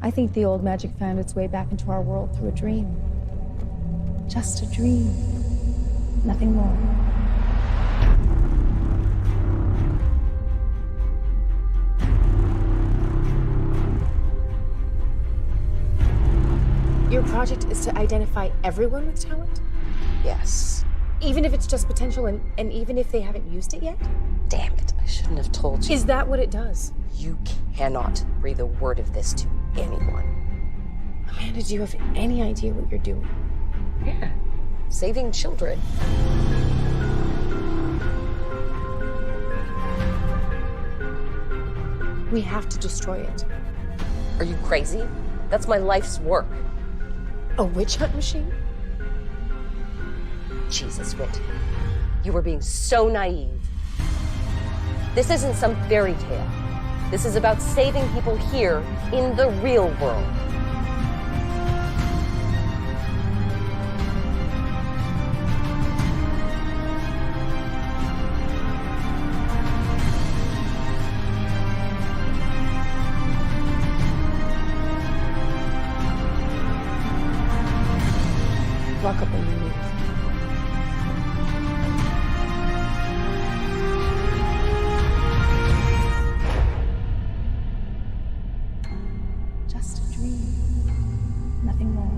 I think the old magic found its way back into our world through a dream. Just a dream. Nothing more. Your project is to identify everyone with talent? Yes. Even if it's just potential and even if they haven't used it yet? Damn it, I shouldn't have told you. Is that what it does? You cannot breathe a word of this to anyone. Amanda, do you have any idea what you're doing? Yeah. Saving children. We have to destroy it. Are you crazy? That's my life's work. A witch hunt machine? Jesus, Whit. You were being so naive. This isn't some fairy tale. This is about saving people here in the real world. Lock up when you leave. Just a dream. Nothing more.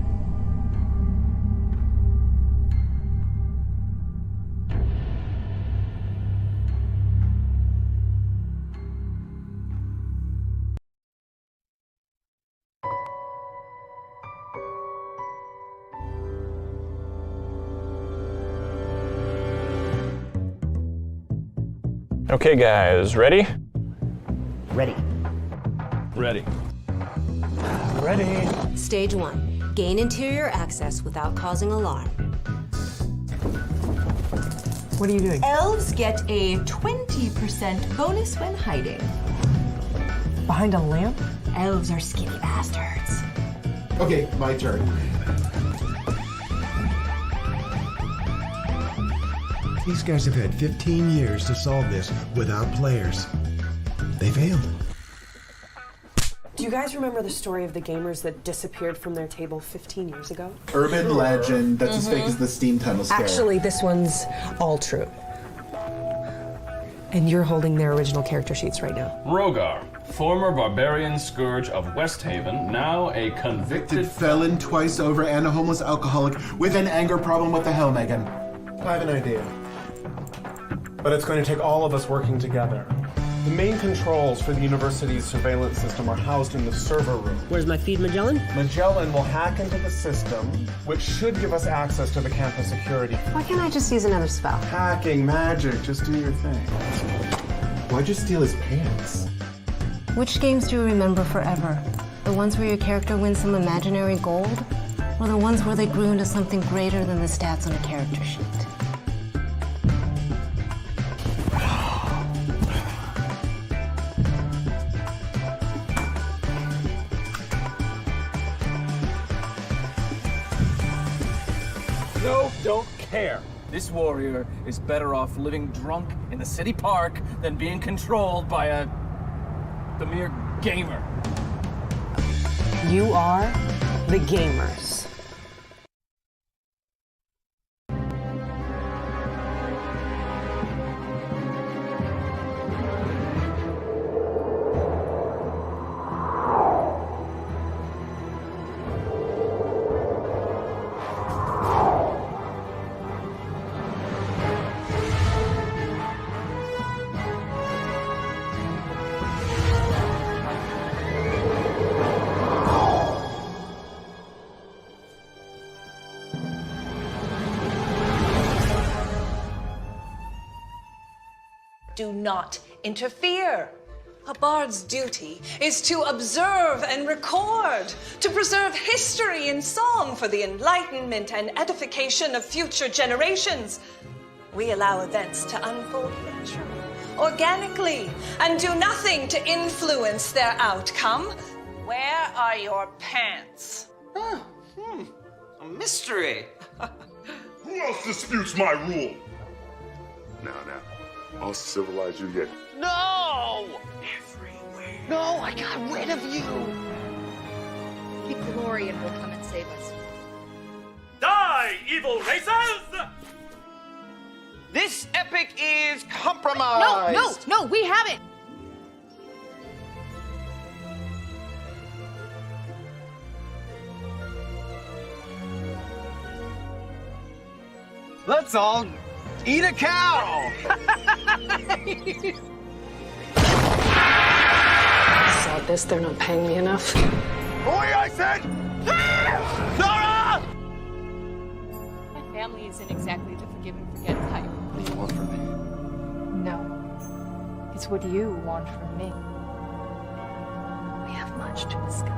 Okay, guys, ready? Ready. Ready. Ready. Stage 1. Gain interior access without causing alarm. What are you doing? Elves get a 20% bonus when hiding. Behind a lamp? Elves are skinny bastards. Okay, my turn. These guys have had 15 years to solve this without players. They failed. Do you guys remember the story of the gamers that disappeared from their table 15 years ago? Urban legend that's as fake as the steam tunnel scare. Actually, this one's all true. And you're holding their original character sheets right now. Rogar, former barbarian scourge of West Haven, now a convicted felon twice over and a homeless alcoholic with an anger problem. What the hell, Megan? I have an idea. But it's going to take all of us working together. The main controls for the university's surveillance system are housed in the server room. Where's my feed, Magellan? Magellan will hack into the system, which should give us access to the campus security. Why can't I just use another spell? Hacking, magic, just do your thing. Why'd you steal his pants? Which games do you remember forever? The ones where your character wins some imaginary gold? Or the ones where they grew into something greater than the stats on a character sheet? No, don't care. This warrior is better off living drunk in the city park than being controlled by the mere gamer. You are the gamers. Do not interfere. A bard's duty is to observe and record, to preserve history in song for the enlightenment and edification of future generations. We allow events to unfold naturally, organically, and do nothing to influence their outcome. Where are your pants? A mystery. Who else disputes my rule? Now, I'll civilize you yet. No! Everywhere. No, I got rid of you. glory and will come and save us. Die, evil racers! This epic is compromised. No, we haven't! Let's all eat a cow! Saw this, they're not paying me enough. Boy, I said! Nora! My family isn't exactly the forgive and forget type. What do you want from me? No. It's what you want from me. We have much to discuss.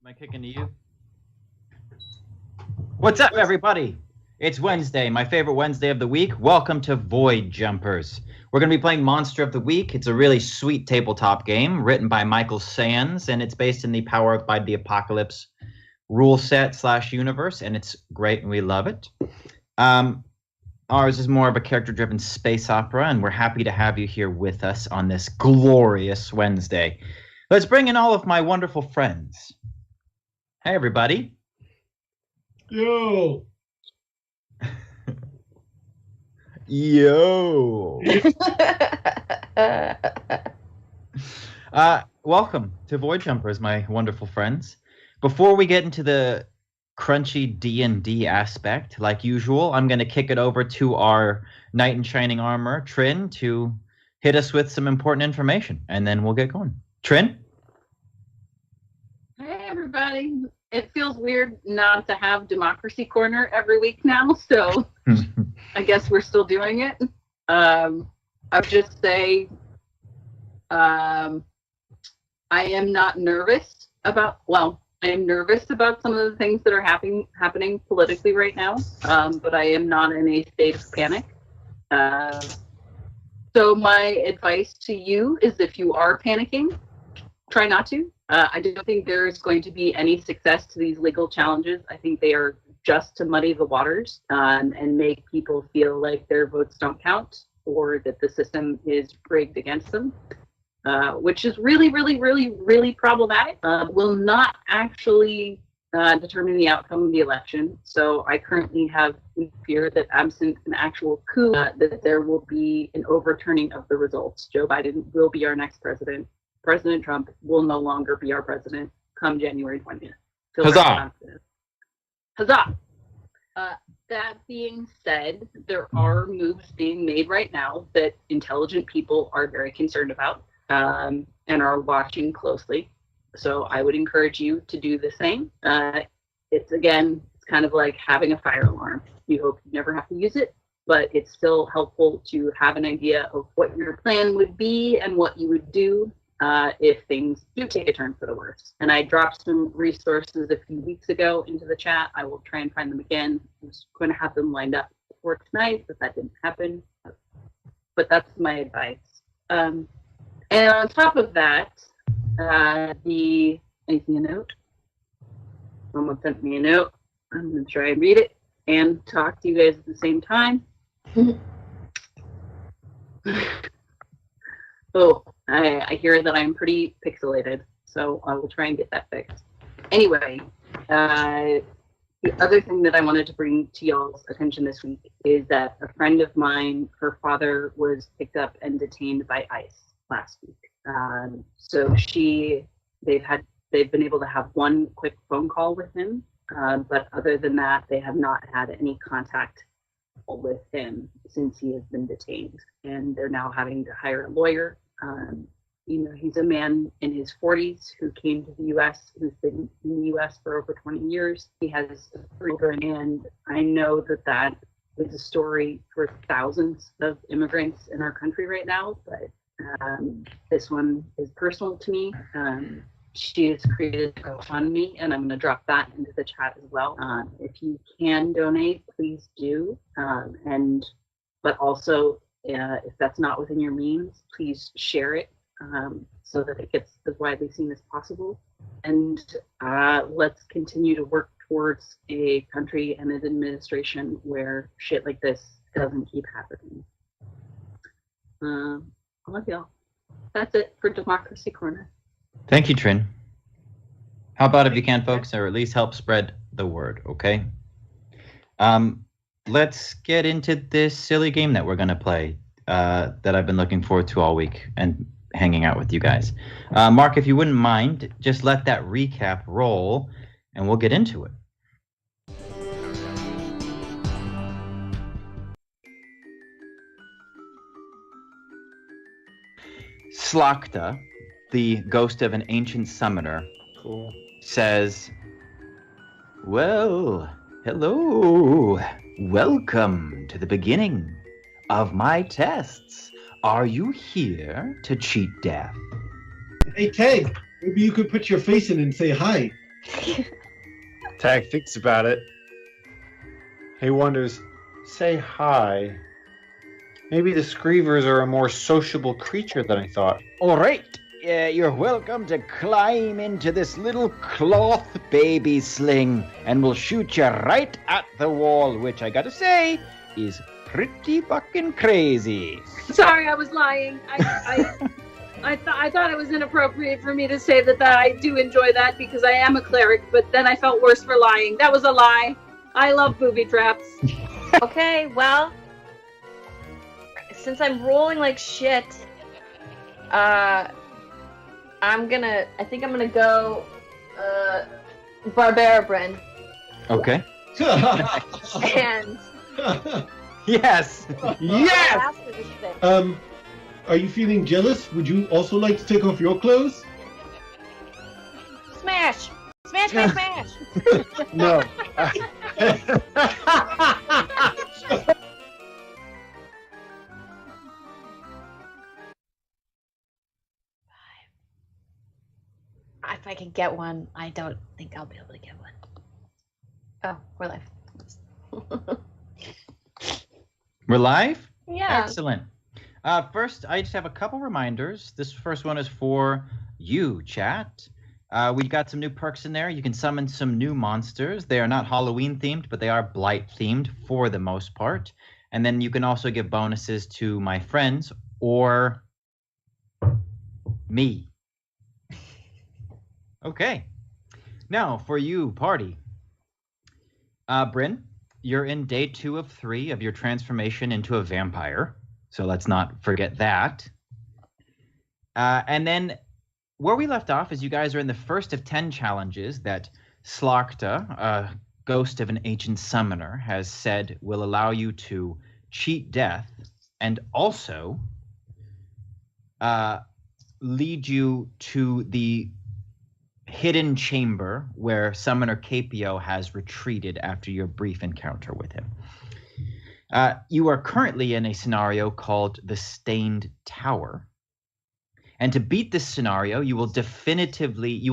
Am I kicking to you? What's up, everybody? It's Wednesday, my favorite Wednesday of the week. Welcome to Void Jumpers. We're going to be playing Monster of the Week. It's a really sweet tabletop game written by Michael Sands, and it's based in the Powered by the Apocalypse rule set / universe, and it's great, and we love it. Ours is more of a character-driven space opera, and we're happy to have you here with us on this glorious Wednesday. Let's bring in all of my wonderful friends. Hey, everybody. Yo. Yo. Welcome to Void Jumpers, my wonderful friends. Before we get into the crunchy D&D aspect, like usual, I'm going to kick it over to our knight in shining armor, Trin, to hit us with some important information, and then we'll get going. Trin? Hey, everybody. It feels weird not to have Democracy Corner every week now, so I guess we're still doing it. I would just say I am not nervous about, well, I am nervous about some of the things that are happening politically right now, but I am not in a state of panic. So my advice to you is if you are panicking, try not to. I don't think there's going to be any success to these legal challenges. I think they are just to muddy the waters and make people feel like their votes don't count or that the system is rigged against them, which is really, really, really, really problematic. Will not actually determine the outcome of the election. So I currently have fear that absent an actual coup, that there will be an overturning of the results. Joe Biden will be our next president. President Trump will no longer be our president come January 20th. Huzzah! Huzzah! That being said, there are moves being made right now that intelligent people are very concerned about and are watching closely. So I would encourage you to do the same. It's kind of like having a fire alarm. You hope you never have to use it, but it's still helpful to have an idea of what your plan would be and what you would do if things do take a turn for the worse. And I dropped some resources a few weeks ago into the chat. I will try and find them again. I was going to have them lined up for tonight, but that didn't happen. But that's my advice. And on top of that, anything a note? Someone sent me a note. I'm going to try and read it and talk to you guys at the same time. Oh, I hear that I'm pretty pixelated, so I will try and get that fixed. Anyway, the other thing that I wanted to bring to y'all's attention this week is that a friend of mine, her father was picked up and detained by ICE last week. So they've been able to have one quick phone call with him, but other than that, they have not had any contact with him since he has been detained, and they're now having to hire a lawyer. He's a man in his 40s who came to the U.S., who's been in the U.S. for over 20 years. He has 3 children, and I know that is a story for thousands of immigrants in our country right now, but this one is personal to me. She has created a GoFundMe, and I'm going to drop that into the chat as well. If you can donate, please do. But also, if that's not within your means, please share it so that it gets as widely seen as possible. And let's continue to work towards a country and an administration where shit like this doesn't keep happening. I love y'all. That's it for Democracy Corner. Thank you, Trin. How about if you can, folks, or at least help spread the word, okay? Let's get into this silly game that we're going to play that I've been looking forward to all week and hanging out with you guys. Mark, if you wouldn't mind, just let that recap roll and we'll get into it. Slakta, the ghost of an ancient summoner, says, "Well, hello. Welcome to the beginning of my tests. Are you here to cheat death?" Hey, Tag, maybe you could put your face in and say hi. Tag thinks about it. He wonders, say hi. Maybe the Screevers are a more sociable creature than I thought. All right. You're welcome to climb into this little cloth baby sling, and we'll shoot you right at the wall, which I gotta say is pretty fucking crazy. Sorry, I was lying. I thought it was inappropriate for me to say that I do enjoy that because I am a cleric, but then I felt worse for lying. That was a lie. I love booby traps. Okay, well, since I'm rolling like shit, I think I'm gonna go Barbara. Okay. And yes. Yes. Are you feeling jealous? Would you also like to take off your clothes? Smash! Smash, smash, smash! No. If I can get one, I don't think I'll be able to get one. Oh, we're live. We're live? Yeah. Excellent. First, I just have a couple reminders. This first one is for you, chat. We got some new perks in there. You can summon some new monsters. They are not Halloween themed, but they are Blight themed for the most part. And then you can also give bonuses to my friends or me. Okay. Now for you, party. Bryn, you're in day 2 of 3 of your transformation into a vampire. So let's not forget that. And then where we left off is you guys are in the first of 10 challenges that Slakta, a ghost of an ancient summoner, has said will allow you to cheat death and also lead you to the hidden chamber where Summoner Capio has retreated after your brief encounter with him. You are currently in a scenario called the Stained Tower. And to beat this scenario, you will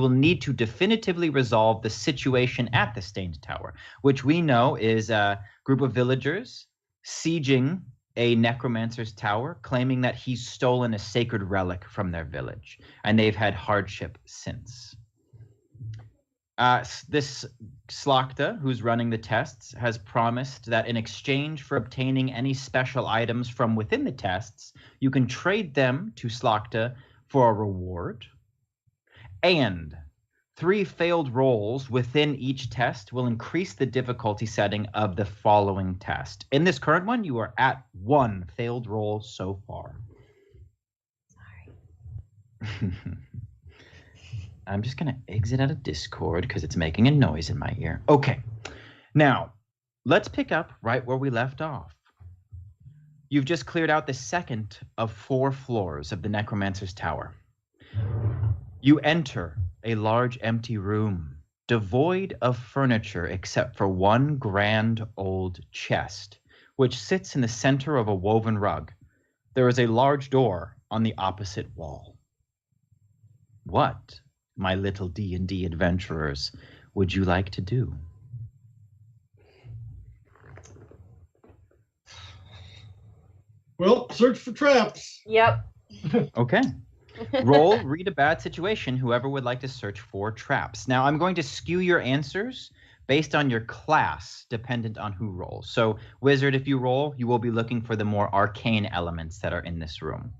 need to definitively resolve the situation at the Stained Tower, which we know is a group of villagers sieging a necromancer's tower, claiming that he's stolen a sacred relic from their village, and they've had hardship since. This Slakta, who's running the tests, has promised that in exchange for obtaining any special items from within the tests, you can trade them to Slakta for a reward, and 3 failed rolls within each test will increase the difficulty setting of the following test. In this current one, you are at 1 failed roll so far. Sorry. I'm just going to exit out of Discord because it's making a noise in my ear. Okay, now let's pick up right where we left off. You've just cleared out the second of 4 floors of the Necromancer's Tower. You enter a large empty room, devoid of furniture except for one grand old chest, which sits in the center of a woven rug. There is a large door on the opposite wall. What, my little D&D adventurers, would you like to do? Well, search for traps. Yep. Okay. Roll, read a bad situation, whoever would like to search for traps. Now, I'm going to skew your answers based on your class, dependent on who rolls. So, Wizard, if you roll, you will be looking for the more arcane elements that are in this room.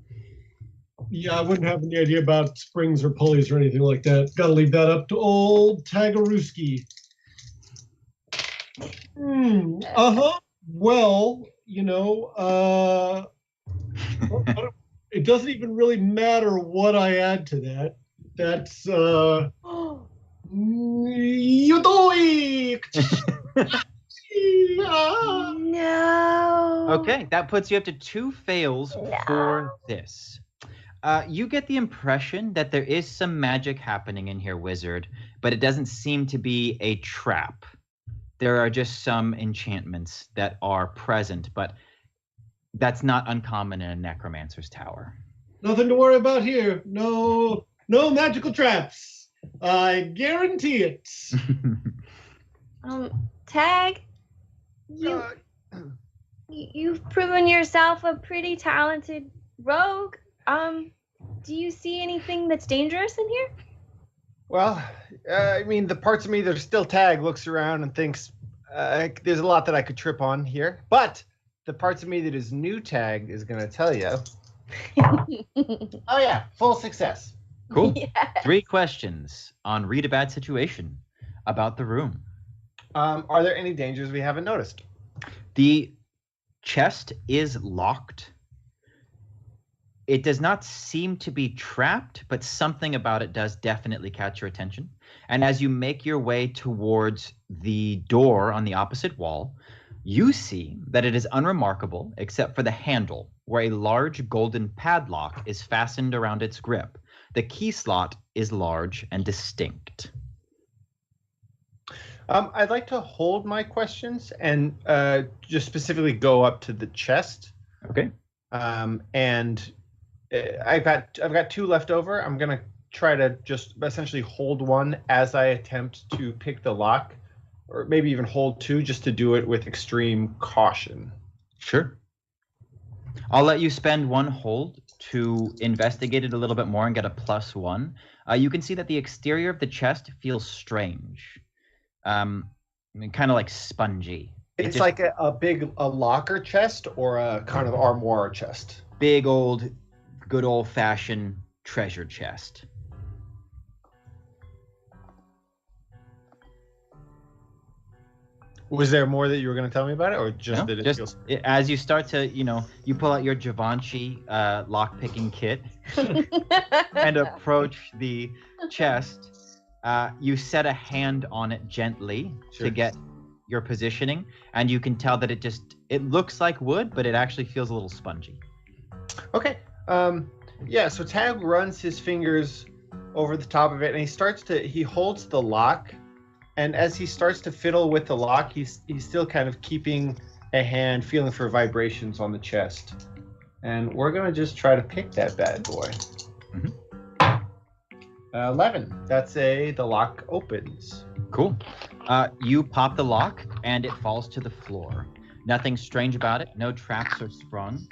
Yeah, I wouldn't have any idea about springs or pulleys or anything like that. Gotta leave that up to old Tagaruski. Well, you know, it doesn't even really matter what I add to that. That's No. Okay, that puts you up to 2 fails for this. You get the impression that there is some magic happening in here, Wizard, but it doesn't seem to be a trap. There are just some enchantments that are present, but that's not uncommon in a necromancer's tower. Nothing to worry about here. No magical traps. I guarantee it. Tag, you've proven yourself a pretty talented rogue. Do you see anything that's dangerous in here? Well, I mean, the parts of me that are still Tag looks around and thinks there's a lot that I could trip on here. But the parts of me that is new Tag is going to tell you. Oh, yeah, full success. Cool. Yes. 3 questions on Read a Bad Situation about the room. Are there any dangers we haven't noticed? The chest is locked. It does not seem to be trapped, but something about it does definitely catch your attention. And as you make your way towards the door on the opposite wall, you see that it is unremarkable except for the handle, where a large golden padlock is fastened around its grip. The key slot is large and distinct. I'd like to hold my questions and just specifically go up to the chest. Okay. And I've got 2 left over. I'm gonna try to just essentially hold one as I attempt to pick the lock, or maybe even hold 2, just to do it with extreme caution. Sure. I'll let you spend 1 hold to investigate it a little bit more and get a +1, you can see that the exterior of the chest feels strange. Kind of like spongy. It's like a locker chest or a kind of armoire chest. Big old, good old-fashioned treasure chest. Was there more that you were going to tell me about it, or just that it feels... As you start to, you pull out your Givenchy lock-picking kit and approach the chest, you set a hand on it gently to get your positioning, and you can tell that it looks like wood, but it actually feels a little spongy. Okay. Yeah, so Tag runs his fingers over the top of it, and he holds the lock. And as he starts to fiddle with the lock, he's still kind of keeping a hand, feeling for vibrations on the chest. And we're going to just try to pick that bad boy. 11. The lock opens. Cool. You pop the lock, and it falls to the floor. Nothing strange about it. No traps are sprung.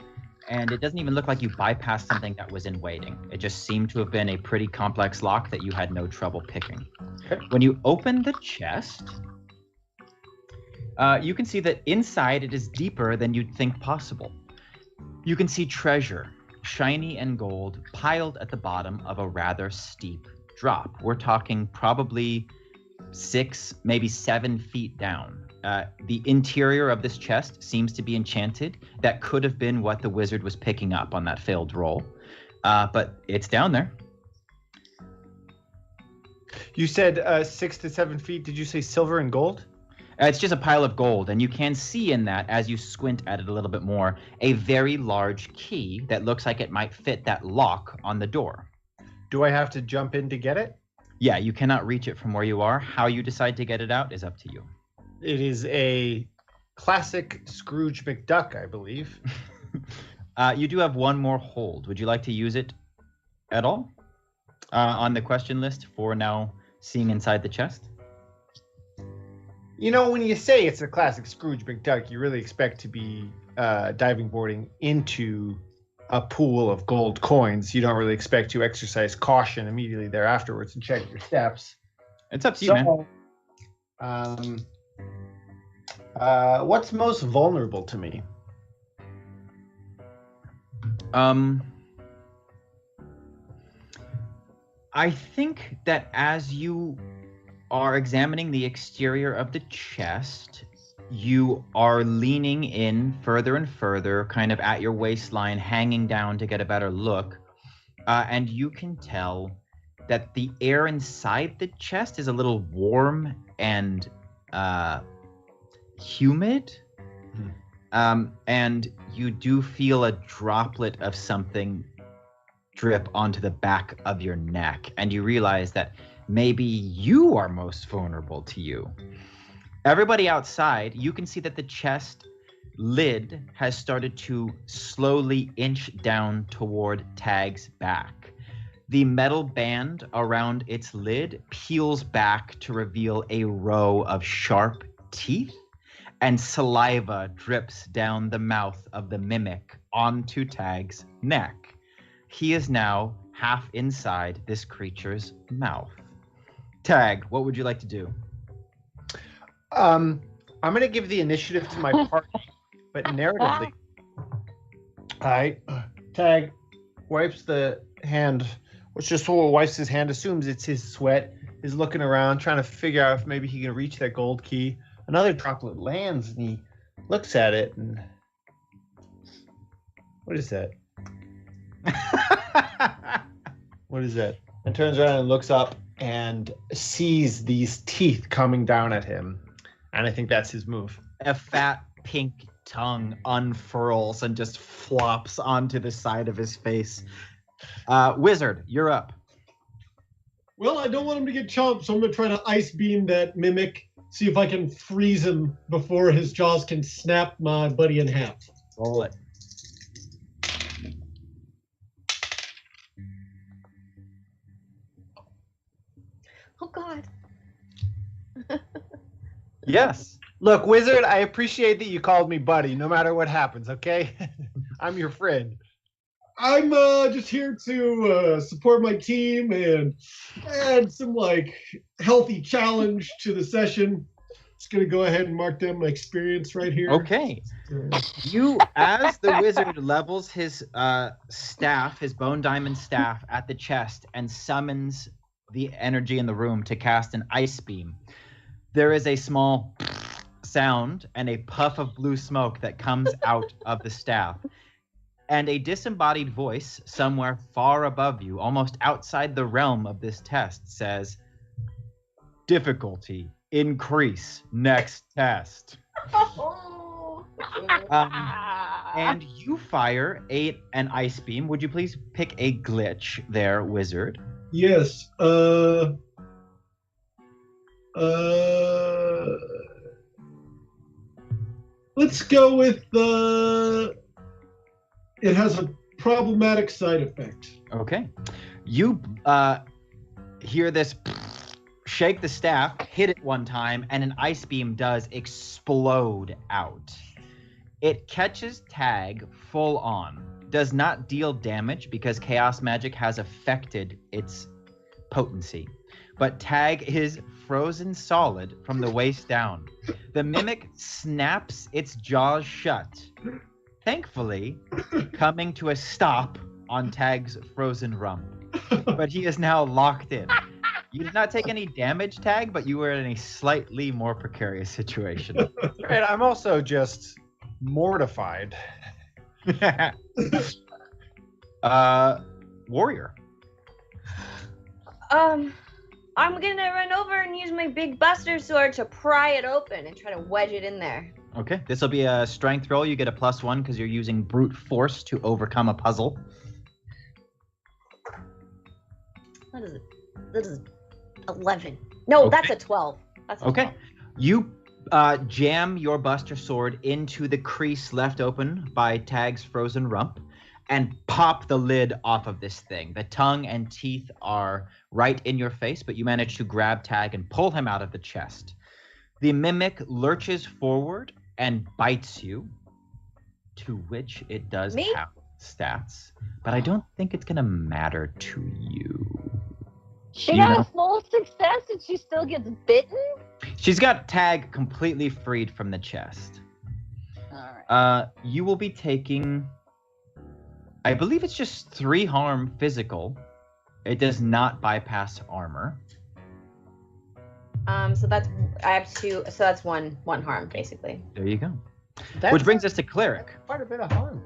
And it doesn't even look like you bypassed something that was in waiting. It just seemed to have been a pretty complex lock that you had no trouble picking. Okay. When you open the chest, you can see that inside it is deeper than you'd think possible. You can see treasure, shiny and gold, piled at the bottom of a rather steep drop. We're talking probably 6, maybe 7 feet down. The interior of this chest seems to be enchanted. That could have been what the wizard was picking up on that failed roll. But it's down there. You said 6 to 7 feet. Did you say silver and gold? It's just a pile of gold, and you can see in that, as you squint at it a little bit more, a very large key that looks like it might fit that lock on the door. Do I have to jump in to get it? Yeah, you cannot reach it from where you are. How you decide to get it out is up to you. It is a classic Scrooge McDuck, I believe. You do have one more hold. Would you like to use it at all on the question list for now seeing inside the chest? When you say it's a classic Scrooge McDuck, you really expect to be diving boarding into a pool of gold coins. You don't really expect to exercise caution immediately thereafterwards and check your steps. It's up to you, man. What's most vulnerable to me? I think that as you are examining the exterior of the chest, you are leaning in further and further, kind of at your waistline, hanging down to get a better look. And you can tell that the air inside the chest is a little warm and humid. And you do feel a droplet of something drip onto the back of your neck. And you realize that maybe you are most vulnerable to you. Everybody outside, you can see that the chest lid has started to slowly inch down toward Tag's back. The metal band around its lid peels back to reveal a row of sharp teeth, and saliva drips down the mouth of the mimic onto Tag's neck. He is now half inside this creature's mouth. Tag, what would you like to do? I'm going to give the initiative to my party, but narratively. All right. Tag wipes the hand, which just wipes his hand, assumes it's his sweat, is looking around, trying to figure out if maybe he can reach that gold key. Another droplet lands, and he looks at it, and what is that? What is that? And turns around and looks up and sees these teeth coming down at him. And I think that's his move. A fat pink tongue unfurls and just flops onto the side of his face. Wizard, you're up. Well, I don't want him to get chomped, so I'm going to try to ice beam that mimic, see if I can freeze him before his jaws can snap my buddy in half. Roll it. Oh, God. Yes. Look, Wizard, I appreciate that you called me buddy, no matter what happens, okay? I'm your friend. I'm just here to support my team and add some like healthy challenge to the session. Just gonna go ahead and mark down my experience right here. Okay. You, as the wizard levels his staff, his bone diamond staff, at the chest and summons the energy in the room to cast an ice beam, there is a small sound and a puff of blue smoke that comes out of the staff. And a disembodied voice somewhere far above you, almost outside the realm of this test, says, "Difficulty increase next test." And you fire an ice beam. Would you please pick a glitch there, wizard? Yes. Let's go with it has a problematic side effect. Okay. You hear this shake the staff, hit it one time, and an ice beam does explode out. It catches Tag full on. Does not deal damage because chaos magic has affected its potency. But Tag is frozen solid from the waist down. The mimic snaps its jaws shut, thankfully coming to a stop on Tag's frozen rump. But he is now locked in. You did not take any damage, Tag, but you were in a slightly more precarious situation. Right, I'm also just mortified. Warrior. I'm gonna run over and use my big buster sword to pry it open and try to wedge it in there. Okay, this will be a strength roll. You get a +1 because you're using brute force to overcome a puzzle. That is 11. No, Okay. that's a 12. That's a Okay. 12. You jam your buster sword into the crease left open by Tag's frozen rump and pop the lid off of this thing. The tongue and teeth are right in your face, but you manage to grab Tag and pull him out of the chest. The mimic lurches forward and bites you, to which it does have stats, but I don't think it's going to matter to you. She You got know- a full success and she still gets bitten? She's got Tag completely freed from the chest. Alright. You will be taking, I believe it's just 3 harm physical. It does not bypass armor. So that's I have 2, so that's one harm basically. There you go. That's Which brings us to Cleric. Quite a bit of harm.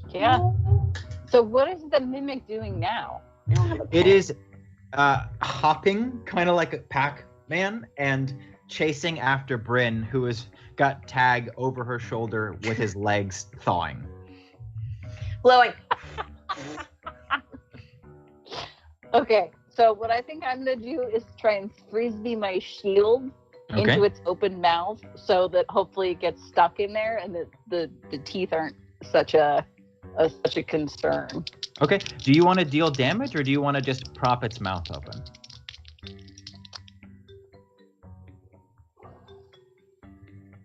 Yeah. So what is the mimic doing now? It is hopping, kind of like a Pac-Man, and chasing after Bryn, who has got Tag over her shoulder with his legs thawing. Blowing. Okay, so what I think I'm gonna do is try and frisbee my shield into its open mouth so that hopefully it gets stuck in there and that the teeth aren't such a concern. Okay, do you want to deal damage or do you want to just prop its mouth open?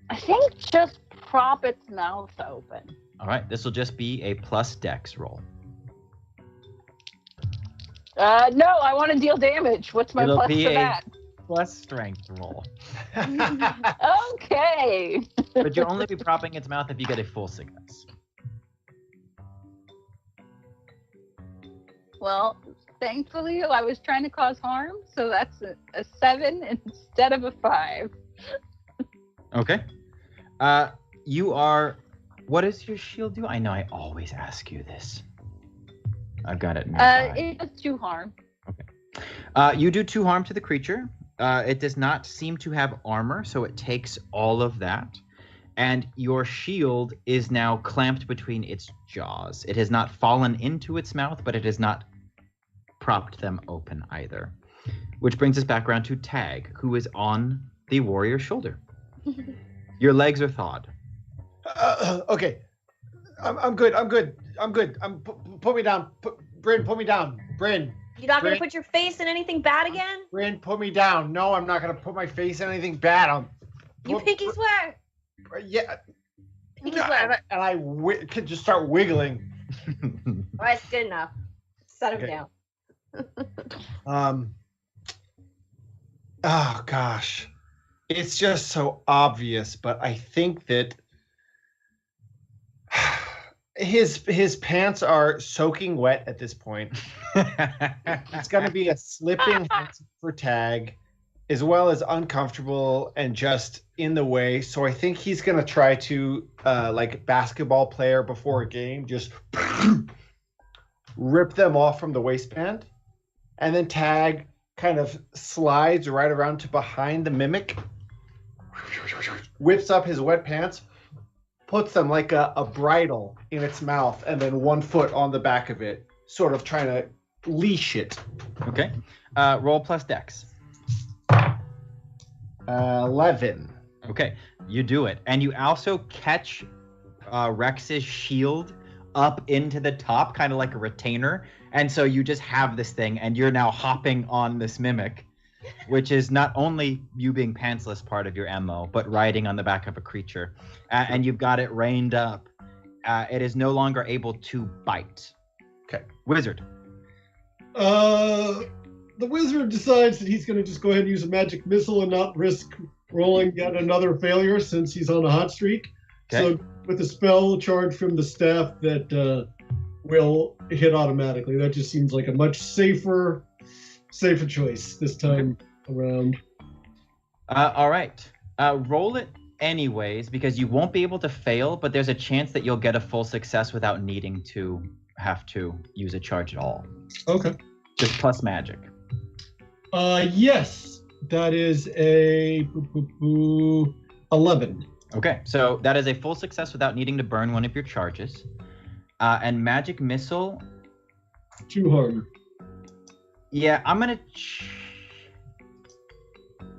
I think just prop its mouth open. All right, this will just be a plus dex roll. No, I want to deal damage. What's my It'll plus be for a that? plus strength roll. Okay. But you'll only be propping its mouth if you get a full success. Well, thankfully, I was trying to cause harm, so that's a 7 instead of a 5. Okay. You are... What does your shield do? I know I always ask you this. I've got it nearby. It does 2 harm. You do 2 harm to the creature. It does not seem to have armor, so it takes all of that. And your shield is now clamped between its jaws. It has not fallen into its mouth, but it has not propped them open either. Which brings us back around to Tag, who is on the warrior's shoulder. Your legs are thawed. Okay. I'm good. Put me down. Bryn, put me down. Bryn. You're not gonna Bryn. put your face in anything bad again? Bryn, put me down. No, I'm not gonna put my face in anything bad. You pinky swear. Yeah. Pinky swear. And I could just start wiggling. All right, it's good enough. Set him Okay. down. Oh gosh, it's just so obvious, but I think that his pants are soaking wet at this point. It's going to be a slipping for Tag, as well as uncomfortable and just in the way. So I think he's going to try to, like basketball player before a game, just rip them off from the waistband, and then Tag kind of slides right around to behind the mimic, whips up his wet pants, puts them like a bridle in its mouth, and then 1 foot on the back of it, sort of trying to leash it. Okay. Roll plus dex. 11. Okay, you do it. And you also catch Rex's shield up into the top, kind of like a retainer. And so you just have this thing, and you're now hopping on this mimic, which is not only you being pantsless part of your MO, but riding on the back of a creature. And you've got it reined up. It is no longer able to bite. Okay. Wizard. The wizard decides that he's going to just go ahead and use a magic missile and not risk rolling yet another failure since he's on a hot streak. Okay. So with a spell charge from the staff that will hit automatically. That just seems like a much safer choice this time around. All right. Roll it anyways, because you won't be able to fail, but there's a chance that you'll get a full success without needing to have to use a charge at all. Okay. Just plus magic. Yes. That is a 11. Okay, so that is a full success without needing to burn one of your charges. And magic missile. 2 harm. Yeah, I'm gonna.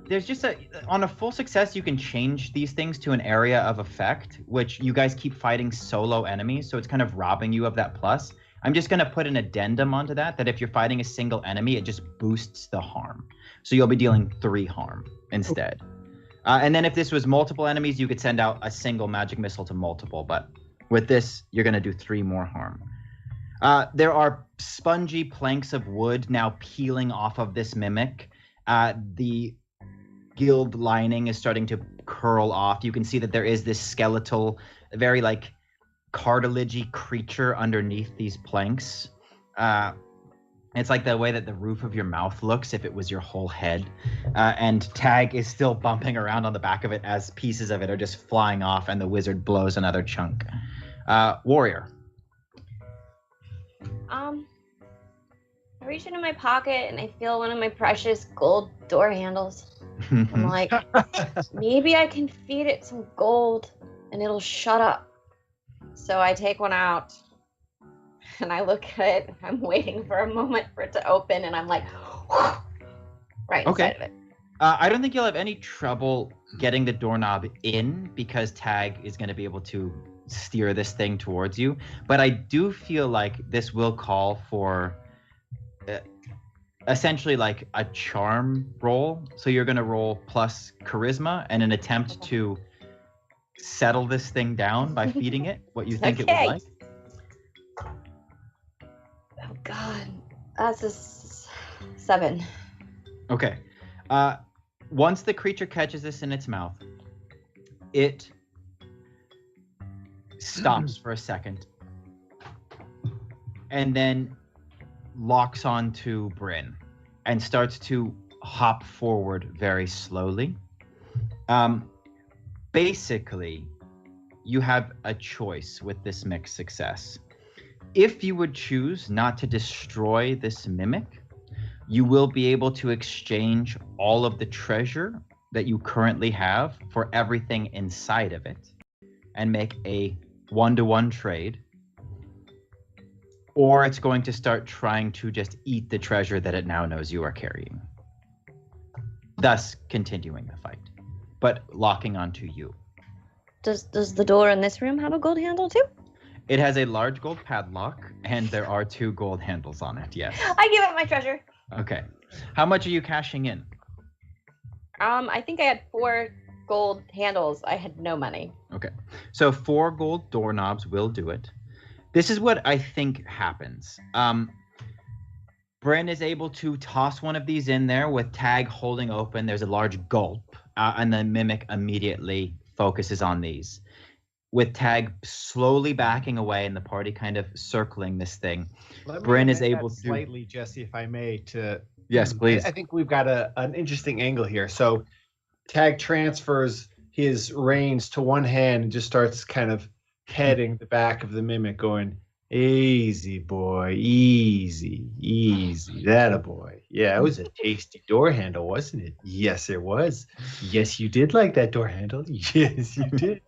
There's just on a full success, you can change these things to an area of effect, which you guys keep fighting solo enemies, so it's kind of robbing you of that plus. I'm just gonna put an addendum onto that if you're fighting a single enemy, it just boosts the harm. So you'll be dealing 3 harm instead. Okay. And then if this was multiple enemies, you could send out a single magic missile to multiple, but with this, you're gonna do 3 more harm. There are spongy planks of wood now peeling off of this mimic. The guild lining is starting to curl off. You can see that there is this skeletal, very like cartilagey creature underneath these planks. It's like the way that the roof of your mouth looks if it was your whole head. And Tag is still bumping around on the back of it as pieces of it are just flying off and the wizard blows another chunk. Warrior. I reach into my pocket and I feel one of my precious gold door handles. I'm like, maybe I can feed it some gold and it'll shut up. So I take one out and I look at it. I'm waiting for a moment for it to open and I'm like, right inside of it. I don't think you'll have any trouble getting the doorknob in because Tag is going to be able to steer this thing towards you. But I do feel like this will call for essentially like a charm roll. So you're going to roll plus charisma and an attempt to settle this thing down by feeding it what you think it would like. Oh God, that's a 7. Okay. Once the creature catches this in its mouth, it stops for a second and then locks onto Bryn and starts to hop forward very slowly. Basically, you have a choice with this mixed success. If you would choose not to destroy this mimic, you will be able to exchange all of the treasure that you currently have for everything inside of it and make a 1-to-1 trade. Or it's going to start trying to just eat the treasure that it now knows you are carrying. Thus continuing the fight, but locking onto you. Does the door in this room have a gold handle too? It has a large gold padlock, and there are 2 gold handles on it, yes. I give it my treasure. Okay. How much are you cashing in? I think I had 4 gold handles. I had no money. Okay. So 4 gold doorknobs will do it. This is what I think happens. Bryn is able to toss one of these in there with Tag holding open. There's a large gulp, and the Mimic immediately focuses on these. With Tag slowly backing away and the party kind of circling this thing, Bryn is able to... Slightly, Jesse, if I may, to... Yes, please. I think we've got an interesting angle here. So Tag transfers his reins to one hand and just starts kind of petting the back of the Mimic, going, easy, boy, easy, easy. That a boy. Yeah, it was a tasty door handle, wasn't it? Yes, it was. Yes, you did like that door handle. Yes, you did.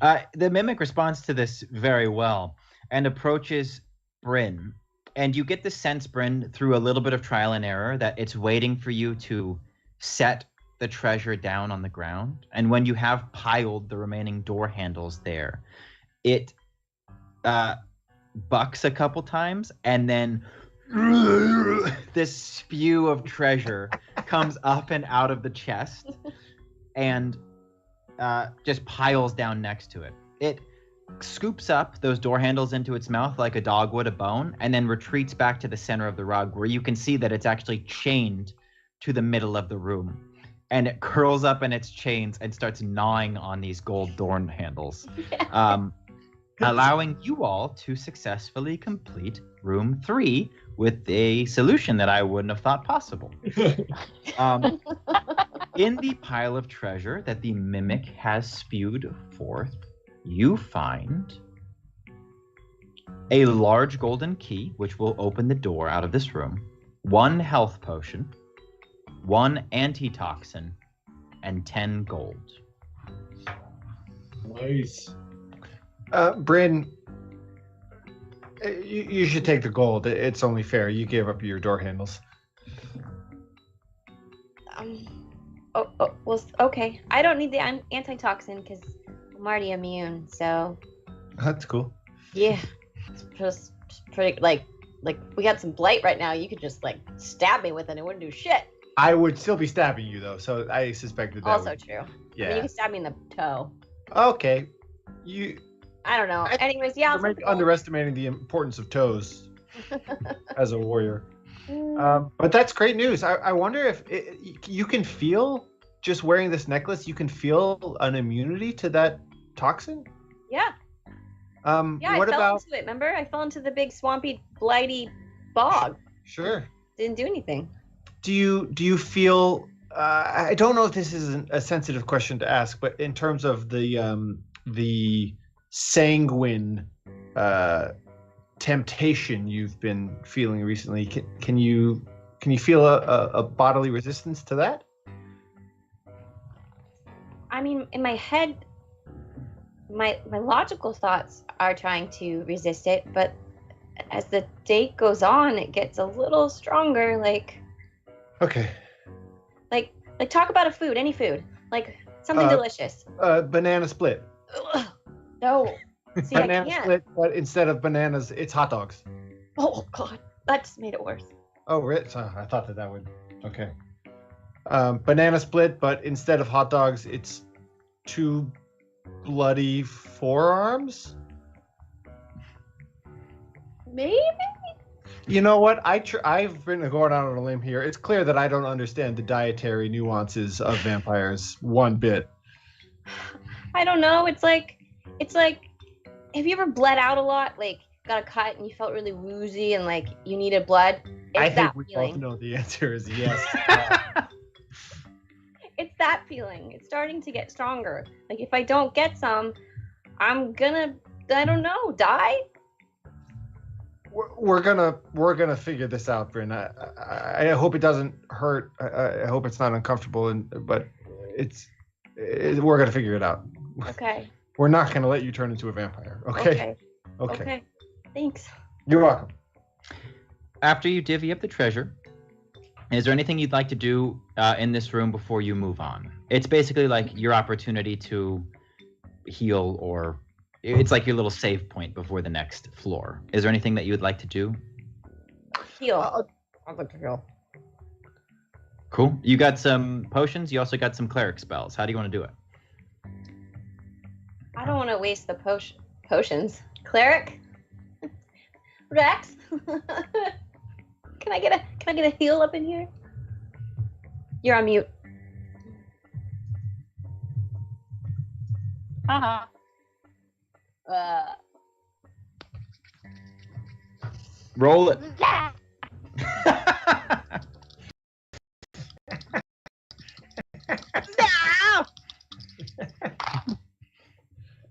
The Mimic responds to this very well and approaches Bryn. And you get the sense, Bryn, through a little bit of trial and error, that it's waiting for you to set the treasure down on the ground. And when you have piled the remaining door handles there, it bucks a couple times, and then this spew of treasure comes up and out of the chest and just piles down next to it. It scoops up those door handles into its mouth like a dog would a bone, and then retreats back to the center of the rug, where you can see that it's actually chained to the middle of the room. And it curls up in its chains and starts gnawing on these gold door handles, allowing you all to successfully complete room 3 with a solution that I wouldn't have thought possible. In the pile of treasure that the Mimic has spewed forth, you find a large golden key, which will open the door out of this room, 1 health potion, 1 antitoxin, and 10 gold. Nice. Bryn, you should take the gold. It's only fair. You gave up your door handles. Well, okay. I don't need the antitoxin because I'm already immune, so... That's cool. Yeah. It's just pretty, like we got some blight right now. You could just, stab me with it and it wouldn't do shit. I would still be stabbing you, though, so I suspected that Also would... true. Yeah. I mean, you can stab me in the toe. Okay. I don't know. Anyways, yeah. You're maybe underestimating the importance of toes as a warrior. But that's great news. I wonder if you can feel, just wearing this necklace, you can feel an immunity to that toxin? Yeah. Yeah, what I fell about... into it, remember? I fell into the big swampy, blighty bog. Sure. Didn't do anything. Do you feel... I don't know if this is a sensitive question to ask, but in terms of the sanguine temptation you've been feeling recently, can you feel a bodily resistance to that? I mean, in my head, my logical thoughts are trying to resist it, but as the day goes on, it gets a little stronger. Okay. Like talk about a food, any food, like something delicious. Banana split. Ugh, no. See, Banana I can't. split, but instead of bananas, it's hot dogs. Oh God, that just made it worse. Oh, Rich, I thought that would. Okay. Banana split, but instead of hot dogs, it's 2 bloody forearms. Maybe. You know what? I've been going out on a limb here. It's clear that I don't understand the dietary nuances of vampires one bit. I don't know. It's like, have you ever bled out a lot? Like, got a cut and you felt really woozy and like you needed blood? I think we both know the answer is yes. It's that feeling. It's starting to get stronger. Like, if I don't get some, I'm gonna, I don't know, die? We're gonna figure this out, Bryn. I hope it doesn't hurt. I hope it's not uncomfortable, but we're gonna figure it out. Okay. We're not gonna let you turn into a vampire. Okay. Okay. Thanks. You're welcome. After you divvy up the treasure, is there anything you'd like to do in this room before you move on? It's basically like your opportunity to heal, or it's like your little save point before the next floor. Is there anything that you would like to do? Heal. I'd like to heal. Cool. You got some potions. You also got some cleric spells. How do you want to do it? I don't want to waste the potions. Cleric? Rex? Can I get a heal up in here? You're on mute. Haha. Roll it.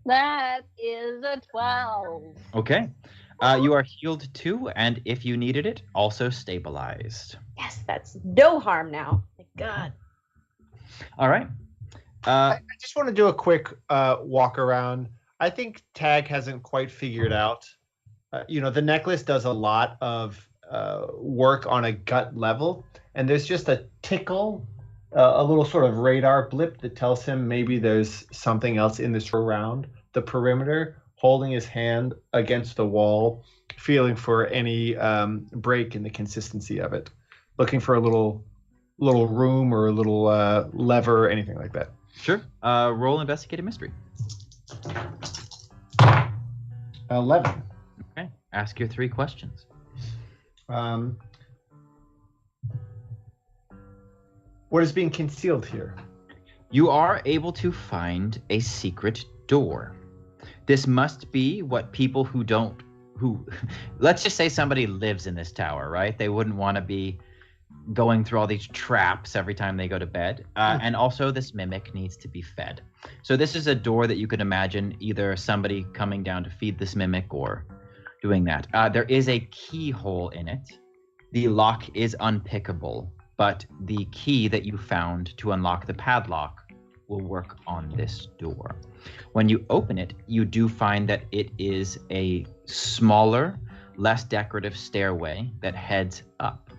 That is a 12. Okay. You are healed 2, and if you needed it, also stabilized. Yes, that's no harm now. Thank God. All right. I just want to do a quick walk around. I think Tag hasn't quite figured out. The necklace does a lot of work on a gut level, and there's just a tickle, a little sort of radar blip that tells him maybe there's something else in this around the perimeter, holding his hand against the wall, feeling for any break in the consistency of it, looking for a little room or a little lever or anything like that. Sure. Roll Investigative Mystery. 11. Okay. Ask your 3 questions. What is being concealed here? You are able to find a secret door. This must be what people let's just say somebody lives in this tower, right? They wouldn't want to be going through all these traps every time they go to bed. And also this mimic needs to be fed. So this is a door that you could imagine either somebody coming down to feed this mimic or doing that. There is a keyhole in it. The lock is unpickable, but the key that you found to unlock the padlock will work on this door. When you open it, you do find that it is a smaller, less decorative stairway that heads up.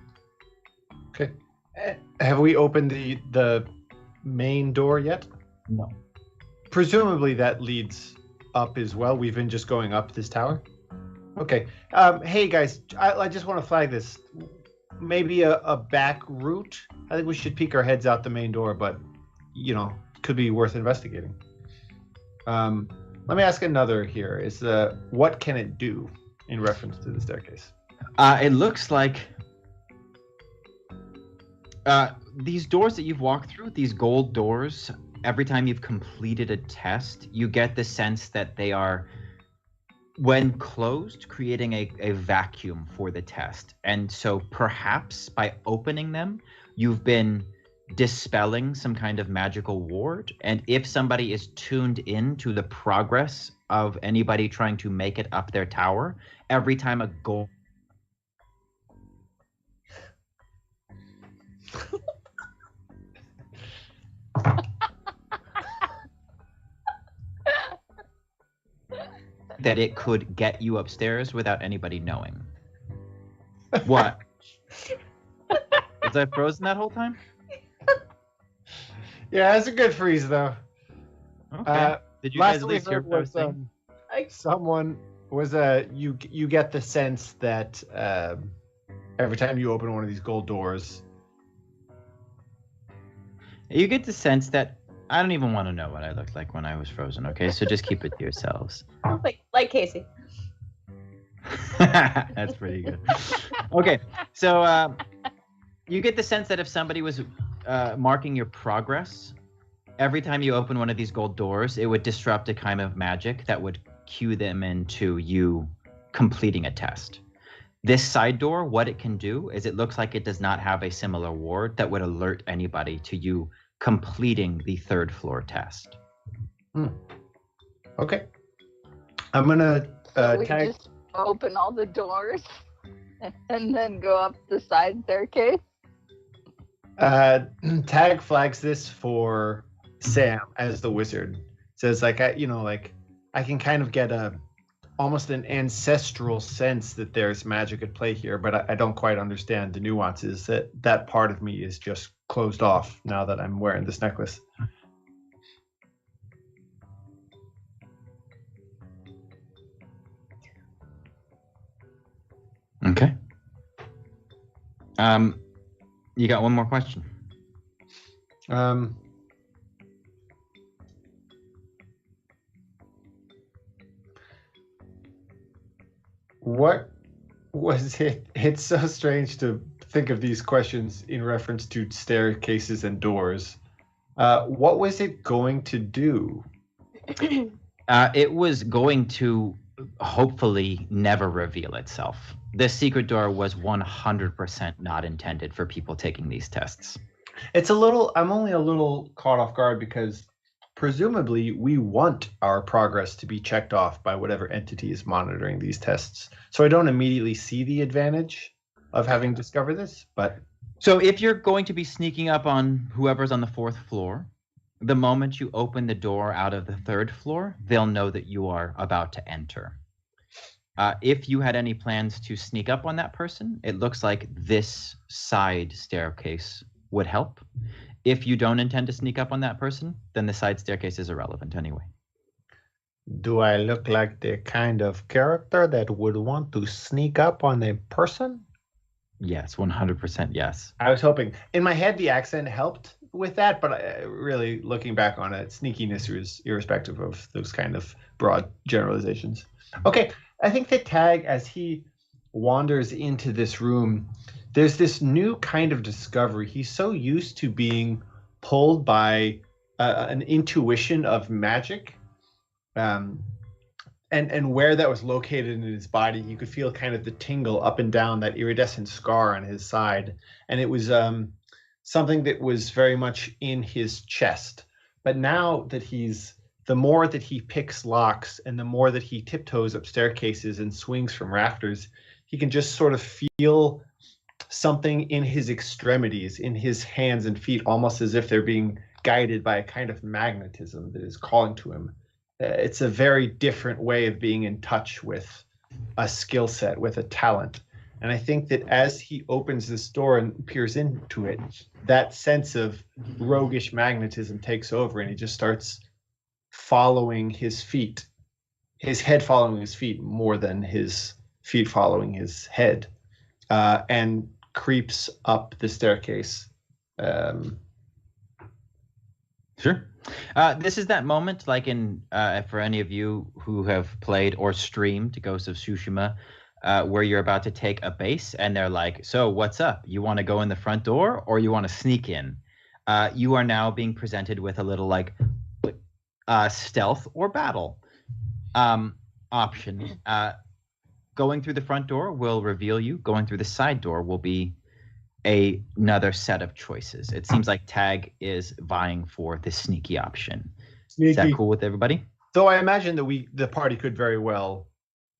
Okay. Have we opened the main door yet? No. Presumably that leads up as well. We've been just going up this tower. Okay. Hey guys, I just want to flag this. Maybe a back route. I think we should peek our heads out the main door, but could be worth investigating. Let me ask another here. Is what can it do in reference to the staircase? It looks like these doors that you've walked through, these gold doors, every time you've completed a test, you get the sense that they are, when closed, creating a vacuum for the test. And so perhaps by opening them, you've been dispelling some kind of magical ward. And if somebody is tuned in to the progress of anybody trying to make it up their tower, every time a goal that it could get you upstairs without anybody knowing. What? Was I frozen that whole time? Yeah, it's a good freeze though. Okay. Did you guys at least hear what I was saying? Someone was you get the sense that every time you open one of these gold doors, you get the sense that I don't even want to know what I looked like when I was frozen. Okay, so just keep it to yourselves. Like Casey. That's pretty good. Okay, so you get the sense that if somebody was marking your progress, every time you open one of these gold doors, it would disrupt a kind of magic that would cue them into you completing a test. This side door, what it can do is it looks like it does not have a similar ward that would alert anybody to you completing the 3rd floor test. Okay. I'm gonna we tag. just open all the doors and then go up the side staircase. Tag flags this for Sam as the wizard. Says I can kind of get almost an ancestral sense that there's magic at play here, but I don't quite understand the nuances. That part of me is just closed off now that I'm wearing this necklace. Okay. You got one more question. What It's so strange to think of these questions in reference to staircases and doors. What was it going to do? It was going to hopefully never reveal itself. This secret door was 100% not intended for people taking these tests. I'm only a little caught off guard because presumably we want our progress to be checked off by whatever entity is monitoring these tests. So I don't immediately see the advantage of having discovered this, but... So if you're going to be sneaking up on whoever's on the 4th floor, the moment you open the door out of the 3rd floor, they'll know that you are about to enter. If you had any plans to sneak up on that person, it looks like this side staircase would help. If you don't intend to sneak up on that person, then the side staircase is irrelevant anyway. Do I look like the kind of character that would want to sneak up on a person? Yes, 100% yes. I was hoping. In my head, the accent helped with that, but really, looking back on it, sneakiness is irrespective of those kind of broad generalizations. Okay, I think that Tag, as he wanders into this room, there's this new kind of discovery. He's so used to being pulled by an intuition of magic, and where that was located in his body, you could feel kind of the tingle up and down that iridescent scar on his side, and it was something that was very much in his chest. But now that the more that he picks locks and the more that he tiptoes up staircases and swings from rafters, he can just sort of feel something in his extremities, in his hands and feet, almost as if they're being guided by a kind of magnetism that is calling to him. It's a very different way of being in touch with a skill set, with a talent. And I think that as he opens this door and peers into it, that sense of roguish magnetism takes over, and he just starts following his feet, his head following his feet more than his feet following his head, and creeps up the staircase. Sure. This is that moment, like in for any of you who have played or streamed Ghost of Tsushima, where you're about to take a base and they're like, so what's up? You want to go in the front door or you want to sneak in? You are now being presented with a little like stealth or battle option. Going through the front door will reveal you. Going through the side door will be another set of choices. It seems like Tag is vying for the sneaky option. Sneaky. Is that cool with everybody? So I imagine that the party could very well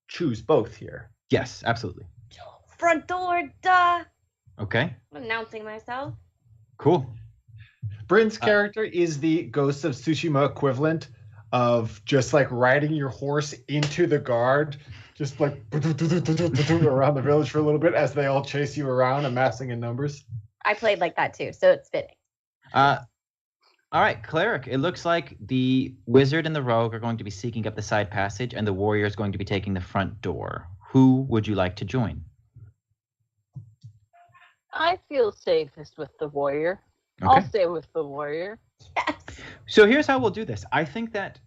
choose both here. Yes, absolutely. Front door, duh. Okay. I'm announcing myself. Cool. Bryn's character is the Ghost of Tsushima equivalent of just like riding your horse into the guard, just like around the village for a little bit as they all chase you around, amassing in numbers. I played like that too, so it's fitting. All right, Cleric. It looks like the wizard and the rogue are going to be seeking up the side passage, and the warrior is going to be taking the front door. Who would you like to join? I feel safest with the warrior. Okay. I'll stay with the warrior. Yes. So here's how we'll do this. I think that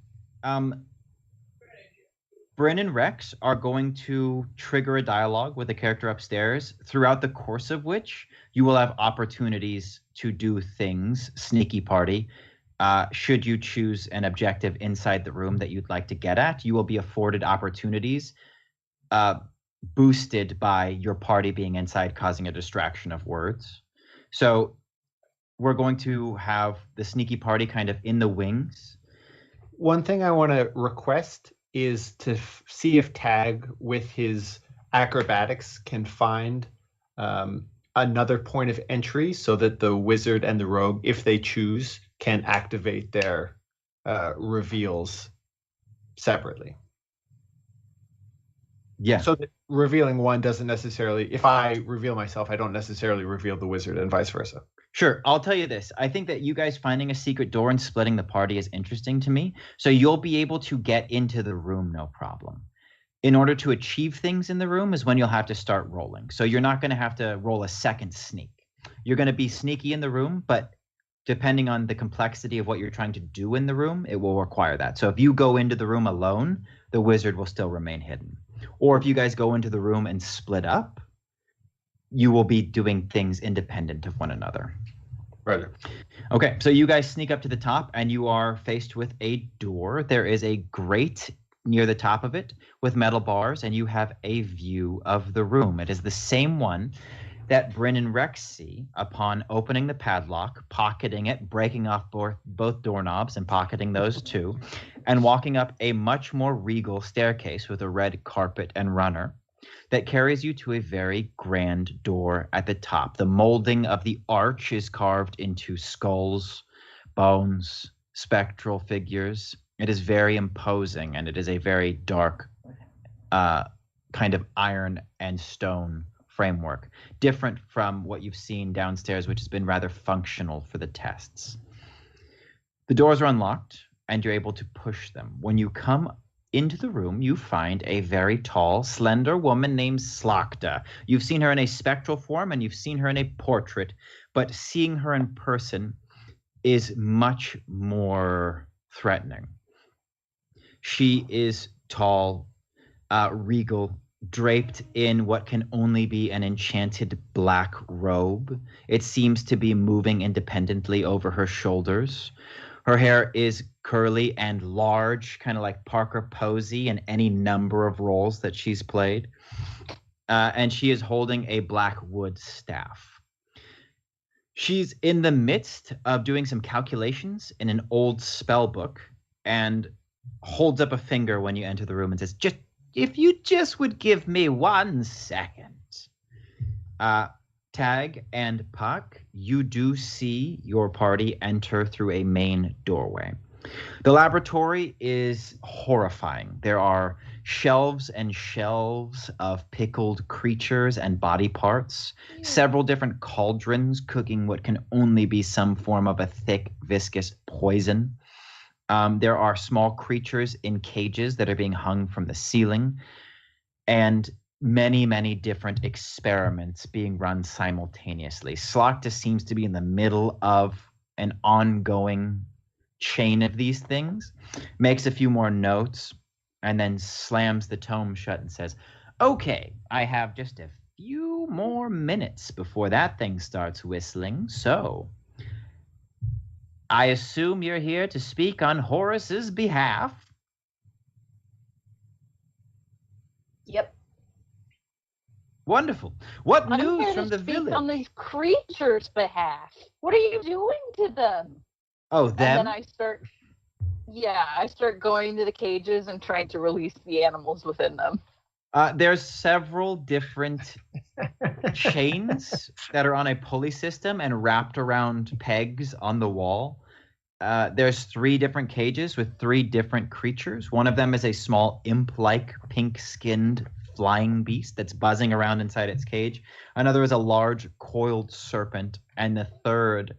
Bryn and Rex are going to trigger a dialogue with a character upstairs, throughout the course of which you will have opportunities to do things, sneaky party. Should you choose an objective inside the room that you'd like to get at, you will be afforded opportunities boosted by your party being inside, causing a distraction of words. So we're going to have the sneaky party kind of in the wings. One thing I want to request is to see if Tag, with his acrobatics, can find another point of entry so that the wizard and the rogue, if they choose, can activate their reveals separately. Yeah. So that revealing one doesn't necessarily, if I reveal myself, I don't necessarily reveal the wizard and vice versa. Sure. I'll tell you this. I think that you guys finding a secret door and splitting the party is interesting to me. So you'll be able to get into the room, no problem. In order to achieve things in the room is when you'll have to start rolling. So you're not going to have to roll a second sneak. You're going to be sneaky in the room, but depending on the complexity of what you're trying to do in the room, it will require that. So if you go into the room alone, the wizard will still remain hidden. Or if you guys go into the room and split up, you will be doing things independent of one another. Right. Okay, so you guys sneak up to the top and you are faced with a door. There is a grate near the top of it with metal bars, and you have a view of the room. It is the same one that Bryn and Rex see upon opening the padlock, pocketing it, breaking off both doorknobs and pocketing those too, and walking up a much more regal staircase with a red carpet and runner that carries you to a very grand door at the top. The molding of the arch is carved into skulls, bones, spectral figures. It is very imposing, and it is a very dark kind of iron and stone framework, different from what you've seen downstairs, which has been rather functional for the tests. The doors are unlocked, and you're able to push them. When you come into the room, you find a very tall, slender woman named Slakta. You've seen her in a spectral form, and you've seen her in a portrait, but seeing her in person is much more threatening. She is tall, regal, draped in what can only be an enchanted black robe. It seems to be moving independently over her shoulders. Her hair is curly and large, kind of like Parker Posey in any number of roles that she's played. And she is holding a black wood staff. She's in the midst of doing some calculations in an old spell book and holds up a finger when you enter the room and says, if you just would give me 1 second. Tag and Puck, you do see your party enter through a main doorway. The laboratory is horrifying. There are shelves and shelves of pickled creatures and body parts, several different cauldrons cooking what can only be some form of a thick, viscous poison. There are small creatures in cages that are being hung from the ceiling, and many, many different experiments being run simultaneously. Slakta seems to be in the middle of an ongoing chain of these things, makes a few more notes, and then slams the tome shut and says, okay, I have just a few more minutes before that thing starts whistling, so I assume you're here to speak on Horace's behalf. Yep. Wonderful. What I'm news here from to the speak village? on these creatures' behalf. What are you doing to them? Oh, them? And then I start going to the cages and trying to release the animals within them. There's several different chains that are on a pulley system and wrapped around pegs on the wall. There's 3 different cages with 3 different creatures. One of them is a small imp-like pink-skinned flying beast that's buzzing around inside its cage. Another is a large coiled serpent, and the third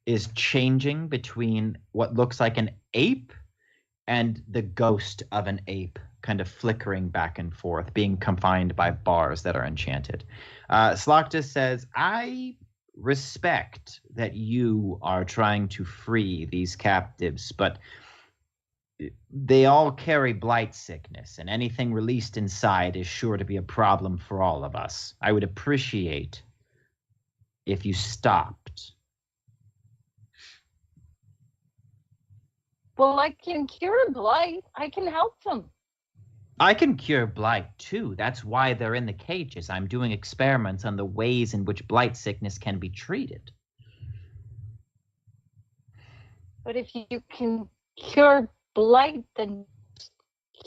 is changing between what looks like an ape and the ghost of an ape, kind of flickering back and forth, being confined by bars that are enchanted. Slakta says, I respect that you are trying to free these captives, but they all carry blight sickness, and anything released inside is sure to be a problem for all of us. I would appreciate if you stopped. Well, I can cure blight. I can help them. I can cure blight too. That's why they're in the cages. I'm doing experiments on the ways in which blight sickness can be treated. But if you can cure blight, then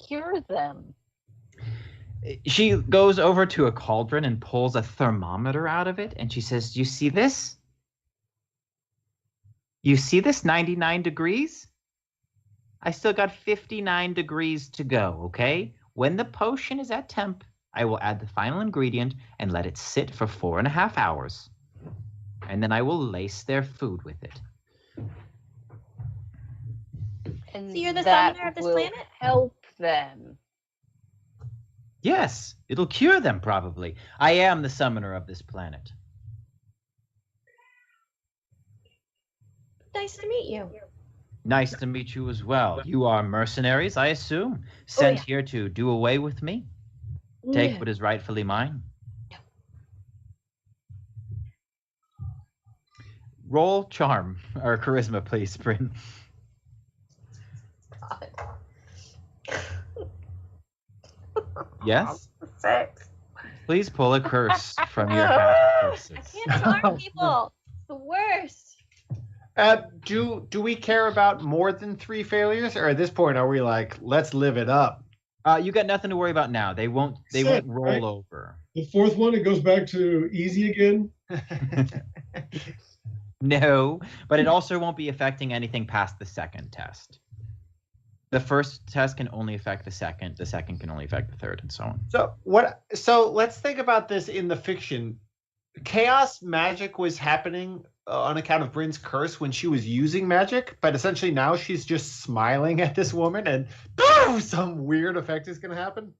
cure them. She goes over to a cauldron and pulls a thermometer out of it, and she says, "Do you see this? You see this 99 degrees? I still got 59 degrees to go, okay? When the potion is at temp, I will add the final ingredient and let it sit for 4.5 hours. And then I will lace their food with it." And so you're the that summoner of this will planet? Help them. Yes, it'll cure them probably. I am the summoner of this planet. Nice to meet you. Nice to meet you as well. You are mercenaries, I assume, sent here to do away with me? take what is rightfully mine? Roll charm or charisma, please, Bryn. Yes? 6. Please pull a curse from your hat of curses. I can't charm people. It's the worst. Do we care about more than 3 failures, or at this point are we like, let's live it up? You got nothing to worry about now. They won't roll right? over. The 4th one, it goes back to easy again. No, but it also won't be affecting anything past the 2nd test. The first test can only affect the second can only affect the 3rd, and so on. So let's think about this in the fiction. Chaos magic was happening on account of Bryn's curse when she was using magic, but essentially now she's just smiling at this woman and boom, some weird effect is going to happen.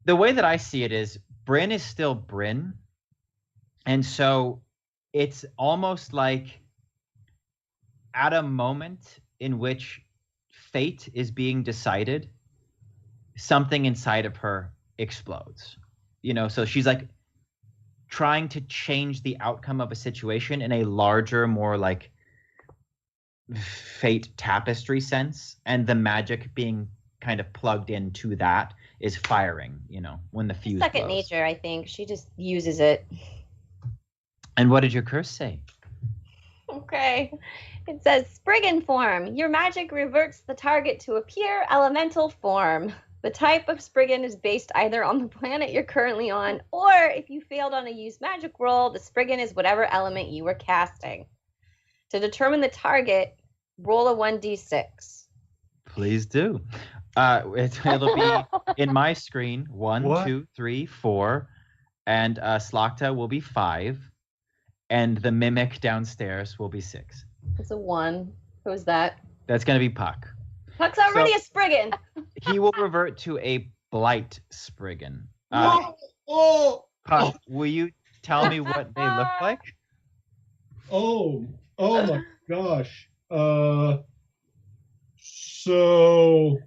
The way that I see it is Bryn is still Bryn, and so it's almost like at a moment in which fate is being decided, something inside of her explodes. So she's like trying to change the outcome of a situation in a larger, more like fate tapestry sense, and the magic being kind of plugged into that is firing, when the fuse Second blows. nature, I think. She just uses it. And what did your curse say? Okay. It says, Spriggan form. Your magic reverts the target to a pure elemental form. The type of Spriggan is based either on the planet you're currently on, or if you failed on a used magic roll, the Spriggan is whatever element you were casting. To determine the target, roll a 1d6. Please do. It'll be in my screen 1, 2, 3, 4, and Slakta will be 5, and the mimic downstairs will be 6. It's a 1. Who's that? That's going to be Puck. Puck's already a Spriggan. He will revert to a blight Spriggan. Oh! Puck, will you tell me what they look like? Oh my gosh. So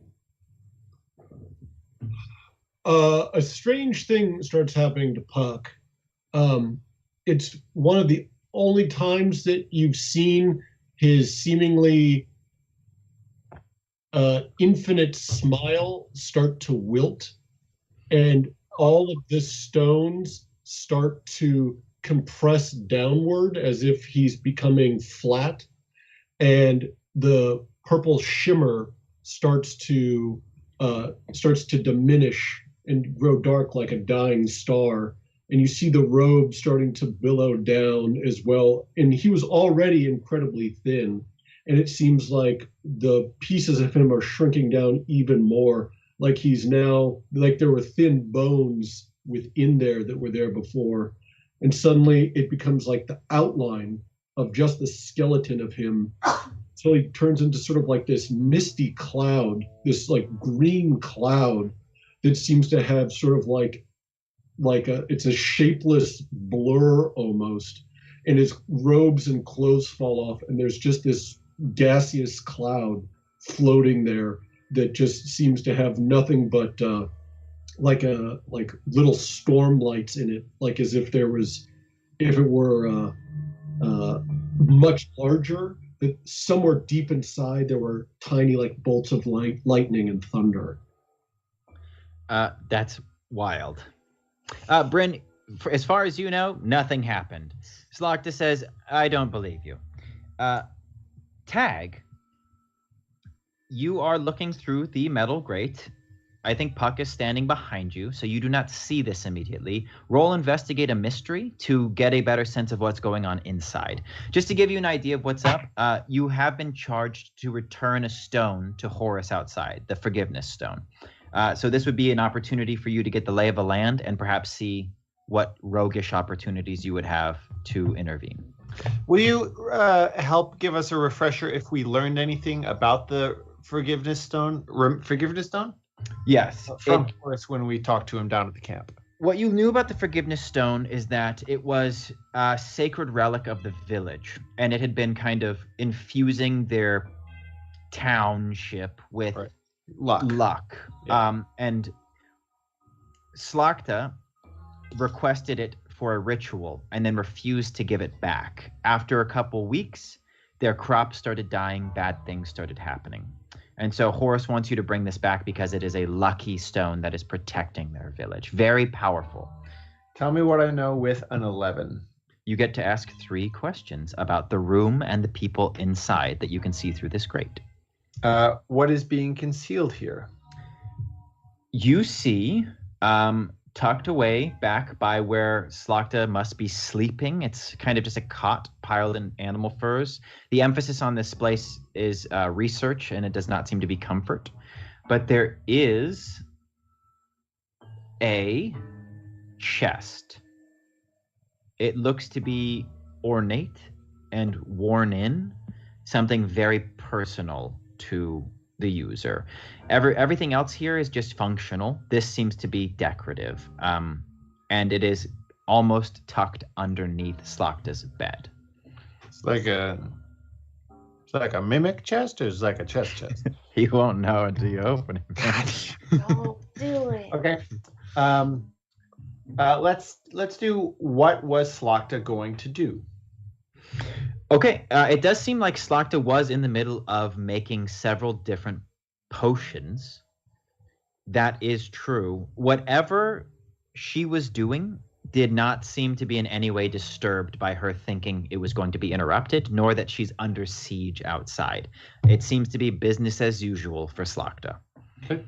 a strange thing starts happening to Puck. It's one of the only times that you've seen his seemingly infinite smile start to wilt, and all of the stones start to compress downward as if he's becoming flat, and the purple shimmer starts to diminish and grow dark like a dying star, and you see the robe starting to billow down as well. And he was already incredibly thin, and it seems like the pieces of him are shrinking down even more, like he's now, like there were thin bones within there that were there before. And suddenly it becomes like the outline of just the skeleton of him. So he turns into sort of like this misty cloud, this like green cloud that seems to have sort of it's a shapeless blur almost. And his robes and clothes fall off, and there's just this gaseous cloud floating there that just seems to have nothing but like little storm lights in it, like as if it were much larger, but somewhere deep inside there were tiny like bolts of lightning and thunder. That's wild. Bryn, as far as you know, nothing happened. Slakta says, I don't believe you. Tag, you are looking through the metal grate. I think Puck is standing behind you, so you do not see this immediately. Roll Investigate a Mystery to get a better sense of what's going on inside. Just to give you an idea of what's up, you have been charged to return a stone to Horus outside, the Forgiveness Stone. So this would be an opportunity for you to get the lay of the land and perhaps see what roguish opportunities you would have to intervene. Will you help give us a refresher if we learned anything about the Forgiveness Stone? Forgiveness Stone? Yes. From Horus when we talked to him down at the camp. What you knew about the Forgiveness Stone is that it was a sacred relic of the village, and it had been kind of infusing their township with luck. Yeah. And Slakta requested it for a ritual and then refused to give it back. After a couple weeks, their crops started dying, bad things started happening. And so Horus wants you to bring this back because it is a lucky stone that is protecting their village. Very powerful. Tell me what I know with an 11. You get to ask 3 questions about the room and the people inside that you can see through this grate. What is being concealed here? You see, tucked away back by where Slakta must be sleeping. It's kind of just a cot piled in animal furs. The emphasis on this place is research, and it does not seem to be comfort. But there is a chest. It looks to be ornate and worn in, something very personal to the user. Everything else here is just functional. This seems to be decorative, and it is almost tucked underneath Slakta's bed. It's like a mimic chest, or it's like a chest? You won't know until you open it. Don't do it. Okay. Let's do what was Slakta going to do? Okay, it does seem like Slakta was in the middle of making several different potions. That is true. Whatever she was doing did not seem to be in any way disturbed by her thinking it was going to be interrupted, nor that she's under siege outside. It seems to be business as usual for Slakta. Okay.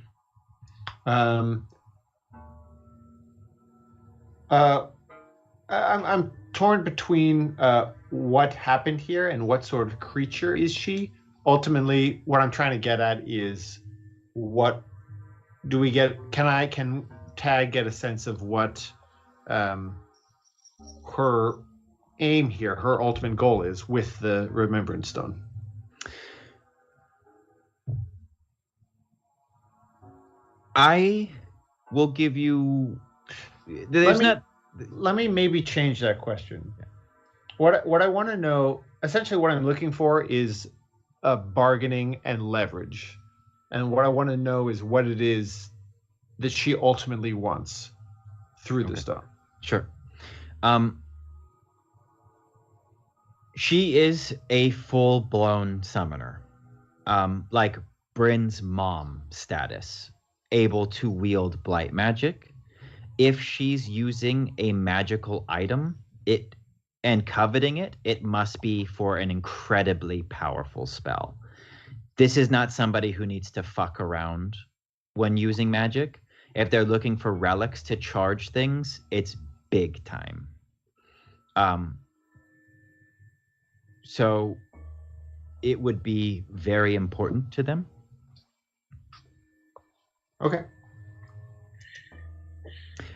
I'm torn between what happened here and what sort of creature is she. Ultimately, what I'm trying to get at is what do we get? Can Tag get a sense of what her aim here, her ultimate goal is with the Remembrance Stone? I will give you. Let me maybe change that question. What I want to know, essentially what I'm looking for is bargaining and leverage. And what I want to know is what it is that she ultimately wants through the stone. Sure. She is a full-blown summoner. Like Bryn's mom status, able to wield blight magic. If she's using a magical item, and coveting it, it must be for an incredibly powerful spell. This is not somebody who needs to fuck around when using magic. If they're looking for relics to charge things, it's big time. So it would be very important to them. Okay.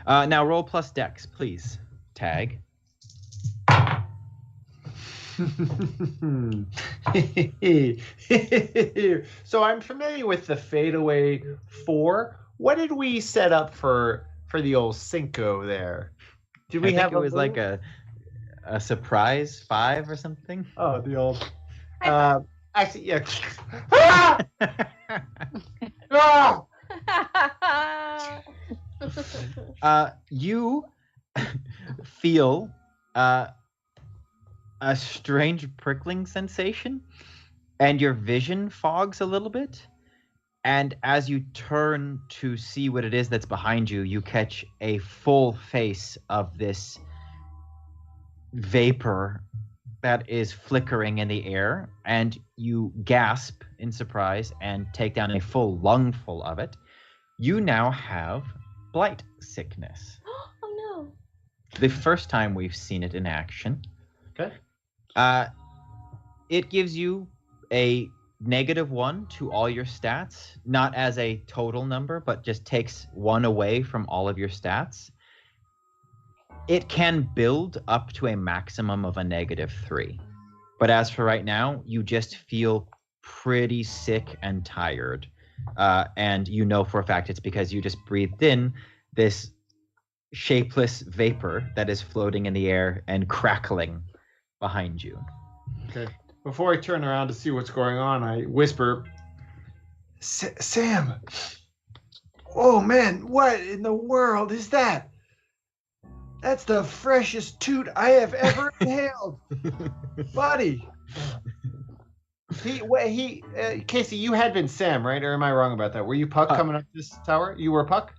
Now roll plus dex, please. Tag. So I'm familiar with the fadeaway 4. What did we set up for the old Cinco there? Did we I think have it was like a surprise 5 or something? Oh, the old. Actually, yeah. You feel a strange prickling sensation, and your vision fogs a little bit. And as you turn to see what it is that's behind you, you catch a full face of this vapor that is flickering in the air, and you gasp in surprise and take down a full lungful of it. You now have blight sickness. Oh no. The first time we've seen it in action. Okay. It gives you a -1 to all your stats, not as a total number, but just takes 1 away from all of your stats. It can build up to a maximum of a -3. But as for right now, you just feel pretty sick and tired. And you know for a fact it's because you just breathed in this shapeless vapor that is floating in the air and crackling behind you. Okay. Before I turn around to see what's going on, I whisper, Sam, Oh man, what in the world is that? That's the freshest toot I have ever inhaled, buddy. Casey, you had been Sam, right? Or am I wrong about that? Were you Puck coming up this tower? You were Puck?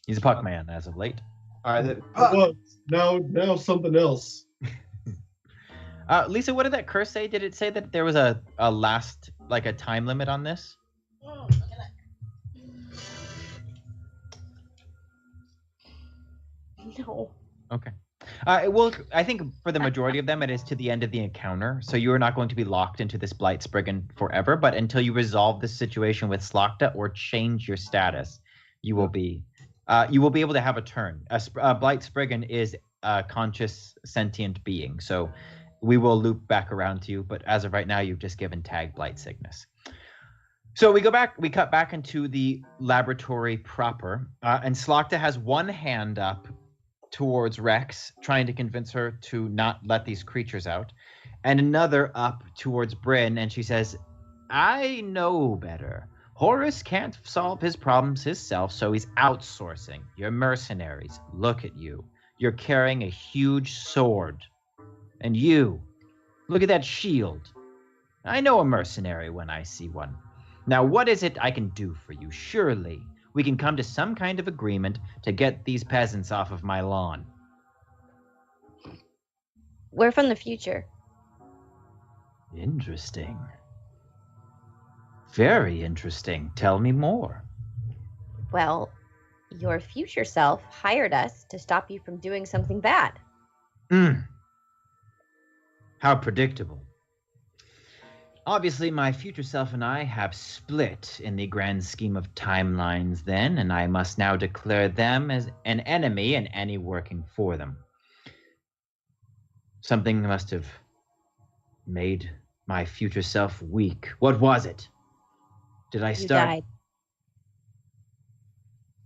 He's a Puck man as of late. All right, Well, now something else. Lisa, what did that curse say? Did it say that there was a last, like a time limit on this? No. Okay. Well, I think for the majority of them, it is to the end of the encounter. So you are not going to be locked into this Blight Spriggan forever, but until you resolve this situation with Slokta or change your status, you will be able to have a turn. A Blight Spriggan is a conscious, sentient being. So we will loop back around to you, but as of right now, you've just given tag Blight Sickness. So we cut back into the laboratory proper, and Slokta has one hand up towards Rex, trying to convince her to not let these creatures out, and another up towards Bryn, and she says, I know better. Horus can't solve his problems himself, so he's outsourcing. You're mercenaries. Look at you. You're carrying a huge sword. And you, look at that shield. I know a mercenary when I see one. Now, what is it I can do for you? Surely we can come to some kind of agreement to get these peasants off of my lawn. We're from the future. Interesting. Very interesting. Tell me more. Well, your future self hired us to stop you from doing something bad. How predictable. Obviously, my future self and I have split in the grand scheme of timelines then, and I must now declare them as an enemy and any working for them. Something must have made my future self weak. What was it? Did I start? You died.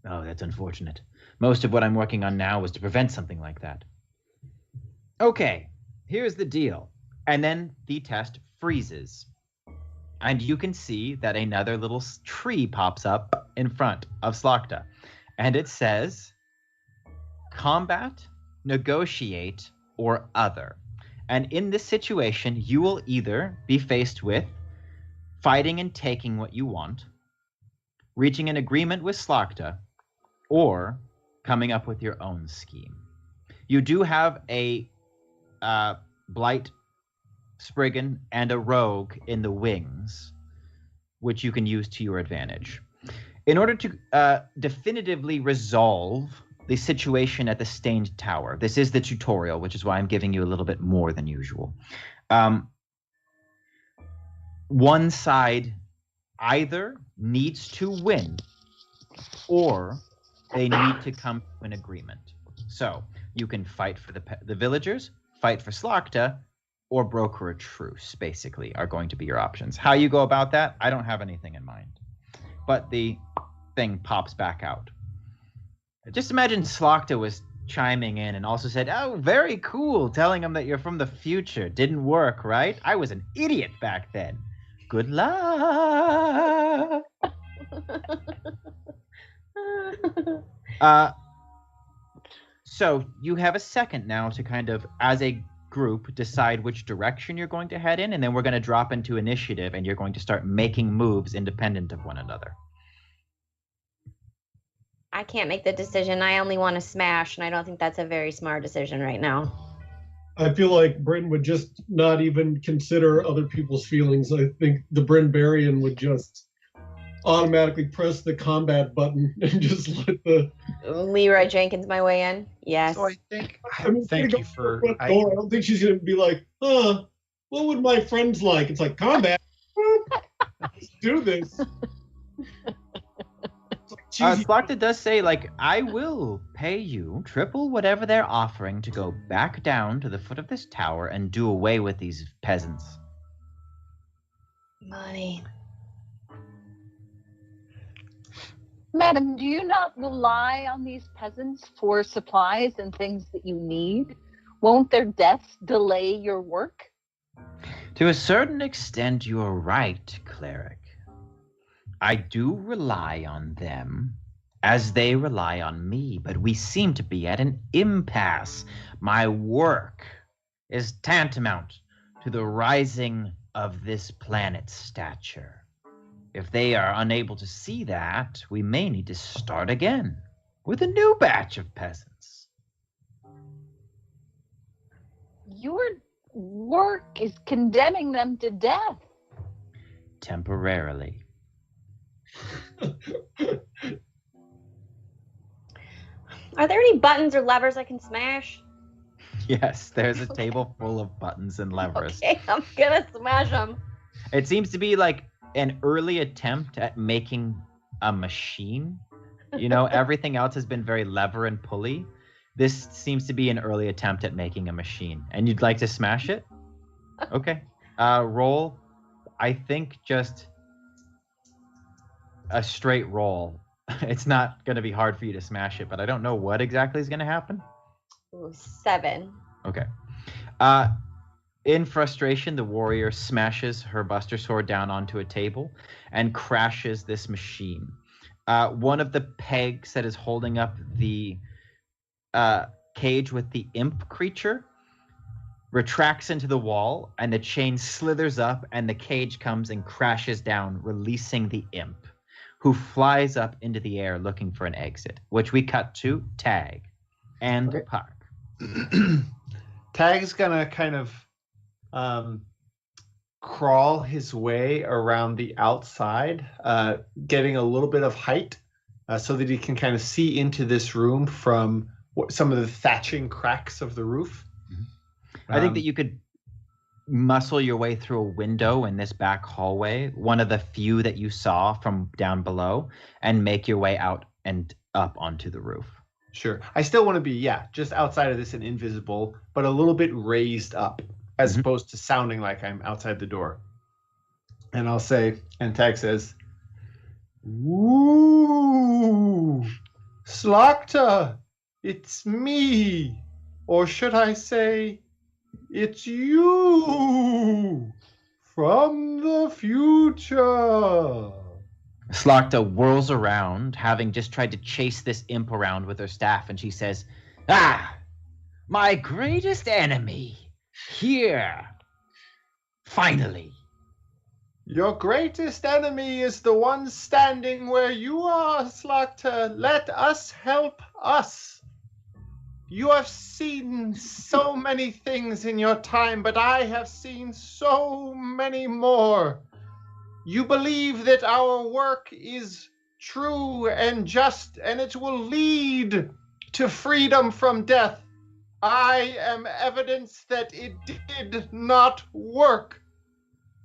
Oh, that's unfortunate. Most of what I'm working on now was to prevent something like that. Okay, here's the deal. And then the test freezes. And you can see that another little tree pops up in front of Slokta. And it says, combat, negotiate, or other. And in this situation, you will either be faced with fighting and taking what you want, reaching an agreement with Slokta, or coming up with your own scheme. You do have a Blight Spriggan and a rogue in the wings, which you can use to your advantage. In order to definitively resolve the situation at the Stained Tower, this is the tutorial, which is why I'm giving you a little bit more than usual. One side either needs to win or they need to come to an agreement. So you can fight for the villagers, fight for Slokta, or broker a truce, basically, are going to be your options. How you go about that, I don't have anything in mind. But the thing pops back out. Just imagine Slokta was chiming in and also said, oh, very cool, telling him that you're from the future. Didn't work, right? I was an idiot back then. Good luck. So you have a second now to kind of, as a group, decide which direction you're going to head in, and then we're going to drop into initiative, and you're going to start making moves independent of one another. I can't make the decision. I only want to smash, and I don't think that's a very smart decision right now. I feel like Bryn would just not even consider other people's feelings. I think the Bryn Barian would just automatically press the combat button and just let the Leroy Jenkins my way in. Yes. So I think. Thank you for. I don't think she's gonna be like, what would my friends like? It's like combat. Let's do this. Slokta does say, like, I will pay you triple whatever they're offering to go back down to the foot of this tower and do away with these peasants. Money. Madam, do you not rely on these peasants for supplies and things that you need? Won't their deaths delay your work? To a certain extent, you're right, cleric. I do rely on them as they rely on me, but we seem to be at an impasse. My work is tantamount to the rising of this planet's stature. If they are unable to see that, we may need to start again with a new batch of peasants. Your work is condemning them to death. Temporarily. Are there any buttons or levers I can smash? Yes, there's a table full of buttons and levers. Okay, I'm gonna smash them. It seems to be like an early attempt at making a machine. You know, everything else has been very lever and pulley. This seems to be an early attempt at making a machine. And you'd like to smash it? Okay. Roll, I think just a straight roll. It's not going to be hard for you to smash it, but I don't know what exactly is going to happen. Ooh, 7. Okay. In frustration, the warrior smashes her Buster Sword down onto a table and crashes this machine. One of the pegs that is holding up the cage with the imp creature retracts into the wall, and the chain slithers up, and the cage comes and crashes down, releasing the imp, who flies up into the air looking for an exit, which we cut to Tag and Puck. Tag's gonna kind of crawl his way around the outside, getting a little bit of height so that he can kind of see into this room from some of the thatching cracks of the roof. I think that you could muscle your way through a window in this back hallway, one of the few that you saw from down below, and make your way out and up onto the roof. Sure. I still want to be, just outside of this and invisible, but a little bit raised up, as opposed to sounding like I'm outside the door. And I'll say, and Tag says, "Ooh, Slakta, it's me. Or should I say, it's you from the future." Slakta whirls around, having just tried to chase this imp around with her staff, and she says, "Ah, my greatest enemy, here, finally." Your greatest enemy is the one standing where you are, Slakta. Let us help us. You have seen so many things in your time, but I have seen so many more. You believe that our work is true and just, and it will lead to freedom from death. I am evidence that it did not work.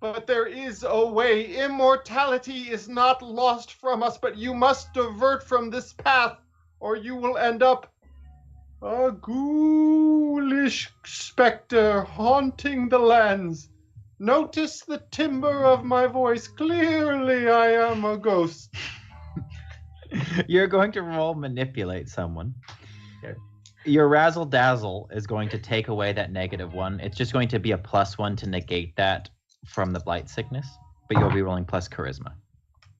But there is a way. Immortality is not lost from us, but you must divert from this path, or you will end up a ghoulish specter haunting the lands. Notice the timbre of my voice. Clearly I am a ghost. You're going to roll manipulate someone. Okay. Your razzle dazzle is going to take away that -1. It's just going to be a +1 to negate that from the blight sickness, but you'll be rolling plus charisma.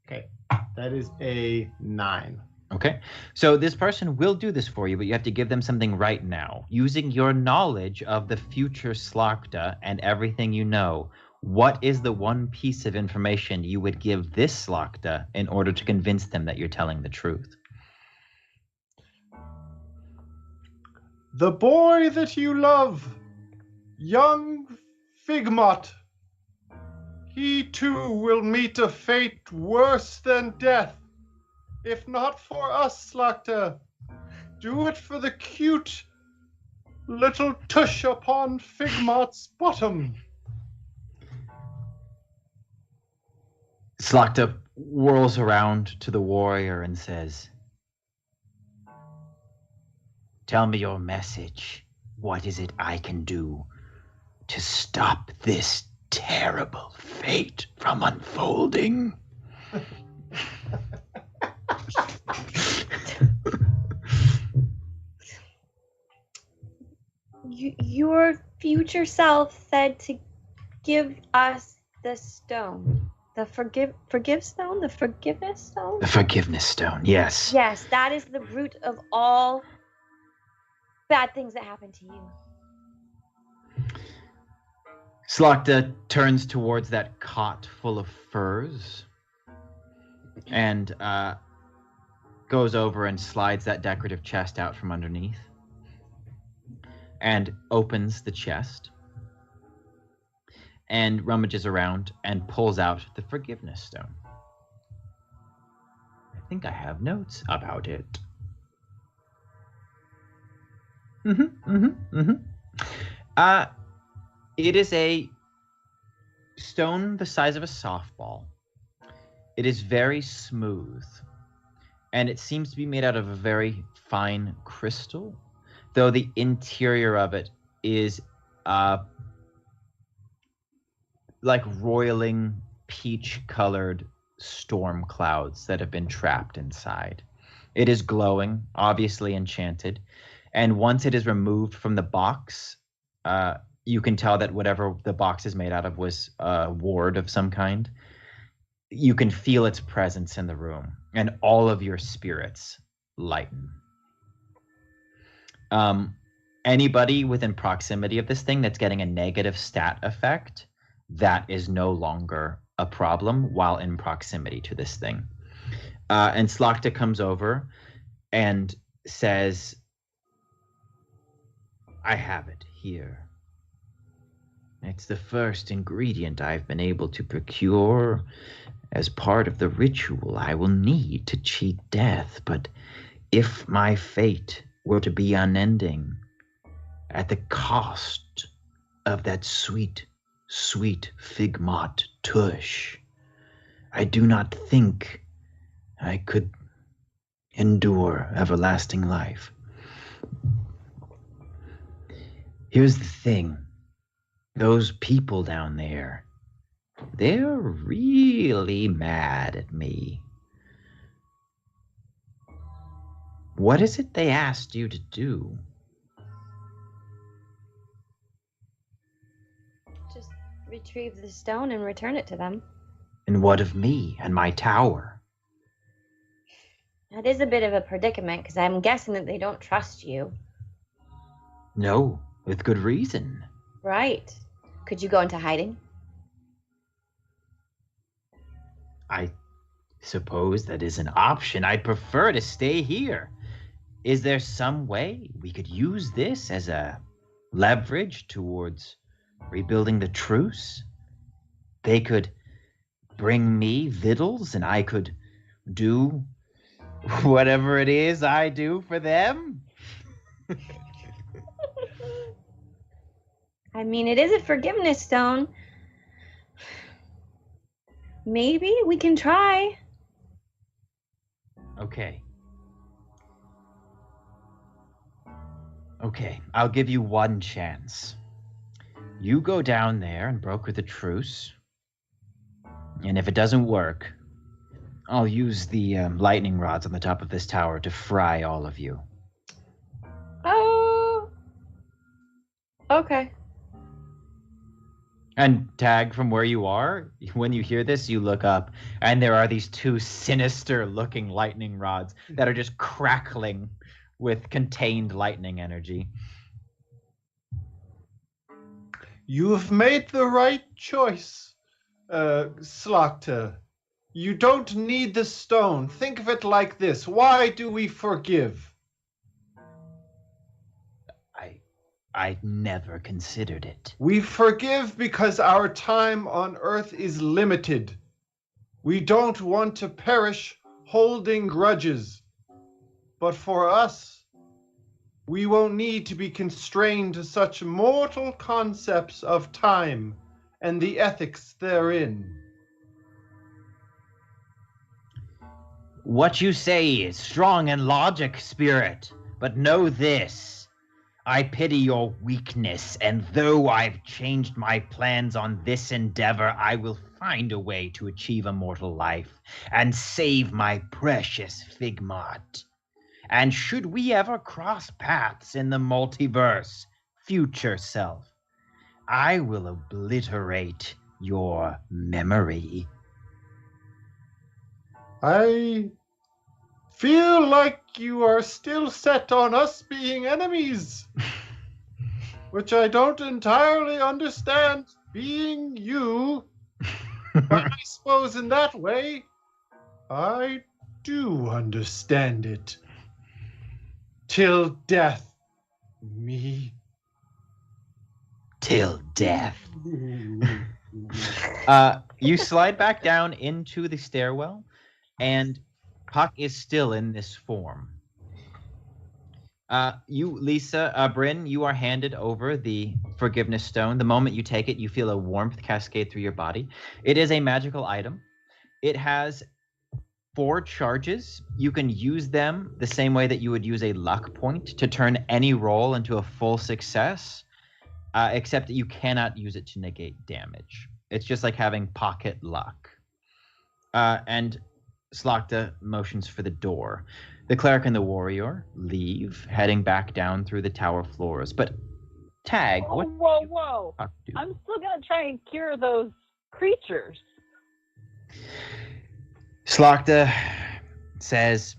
Okay, that is a 9. Okay, so this person will do this for you, but you have to give them something right now. Using your knowledge of the future Slakta and everything you know, what is the one piece of information you would give this Slakta in order to convince them that you're telling the truth? The boy that you love, young Figmot, he too will meet a fate worse than death. If not for us, Slakta, do it for the cute little tush upon Figmot's bottom. Slakta whirls around to the warrior and says, "Tell me your message. What is it I can do to stop this terrible fate from unfolding?" Your future self said to give us the stone. The forgive stone? The forgiveness stone? The forgiveness stone, yes. Yes, that is the root of all bad things that happen to you. Slokta turns towards that cot full of furs and goes over and slides that decorative chest out from underneath and opens the chest and rummages around and pulls out the forgiveness stone. I think I have notes about it. It is a stone the size of a softball. It is very smooth, and it seems to be made out of a very fine crystal, though the interior of it is like roiling peach-colored storm clouds that have been trapped inside. It is glowing, obviously enchanted, and once it is removed from the box, you can tell that whatever the box is made out of was a ward of some kind. You can feel its presence in the room, and all of your spirits lighten. Anybody within proximity of this thing that's getting a negative stat effect, that is no longer a problem while in proximity to this thing. And Slokta comes over and says, I have it here. It's the first ingredient I've been able to procure as part of the ritual I will need to cheat death. But if my fate were to be unending, at the cost of that sweet, sweet figmot tush, I do not think I could endure everlasting life. Here's the thing. Those people down there, they're really mad at me. What is it they asked you to do? Just retrieve the stone and return it to them. And what of me and my tower? That is a bit of a predicament, because I'm guessing that they don't trust you. No, with good reason. Right. Could you go into hiding? I suppose that is an option. I'd prefer to stay here. Is there some way we could use this as a leverage towards rebuilding the truce? They could bring me victuals and I could do whatever it is I do for them? I mean, it is a forgiveness stone. Maybe we can try. Okay. Okay, I'll give you one chance. You go down there and broker the truce. And if it doesn't work, I'll use the lightning rods on the top of this tower to fry all of you. Oh. Okay. And Tag, from where you are, when you hear this, you look up, and there are these two sinister-looking lightning rods that are just crackling with contained lightning energy. You have made the right choice, Slokta. You don't need the stone. Think of it like this. Why do we forgive? I never considered it. We forgive because our time on Earth is limited. We don't want to perish holding grudges. But for us, we won't need to be constrained to such mortal concepts of time and the ethics therein. What you say is strong in logic, Spirit, but know this. I pity your weakness, and though I've changed my plans on this endeavor, I will find a way to achieve immortal life and save my precious Figmot. And should we ever cross paths in the multiverse, future self, I will obliterate your memory. I feel like you are still set on us being enemies, which I don't entirely understand being you. But I suppose in that way, I do understand it. Till death, me. Till death. You slide back down into the stairwell, and Puck is still in this form. You, Lisa, Bryn, you are handed over the Forgiveness Stone. The moment you take it, you feel a warmth cascade through your body. It is a magical item. It has 4 charges. You can use them the same way that you would use a luck point to turn any roll into a full success, except that you cannot use it to negate damage. It's just like having pocket luck. And Slokta motions for the door. The cleric and the warrior leave, heading back down through the tower floors. But Tag, what? Whoa! I'm still gonna try and cure those creatures. Slokta says,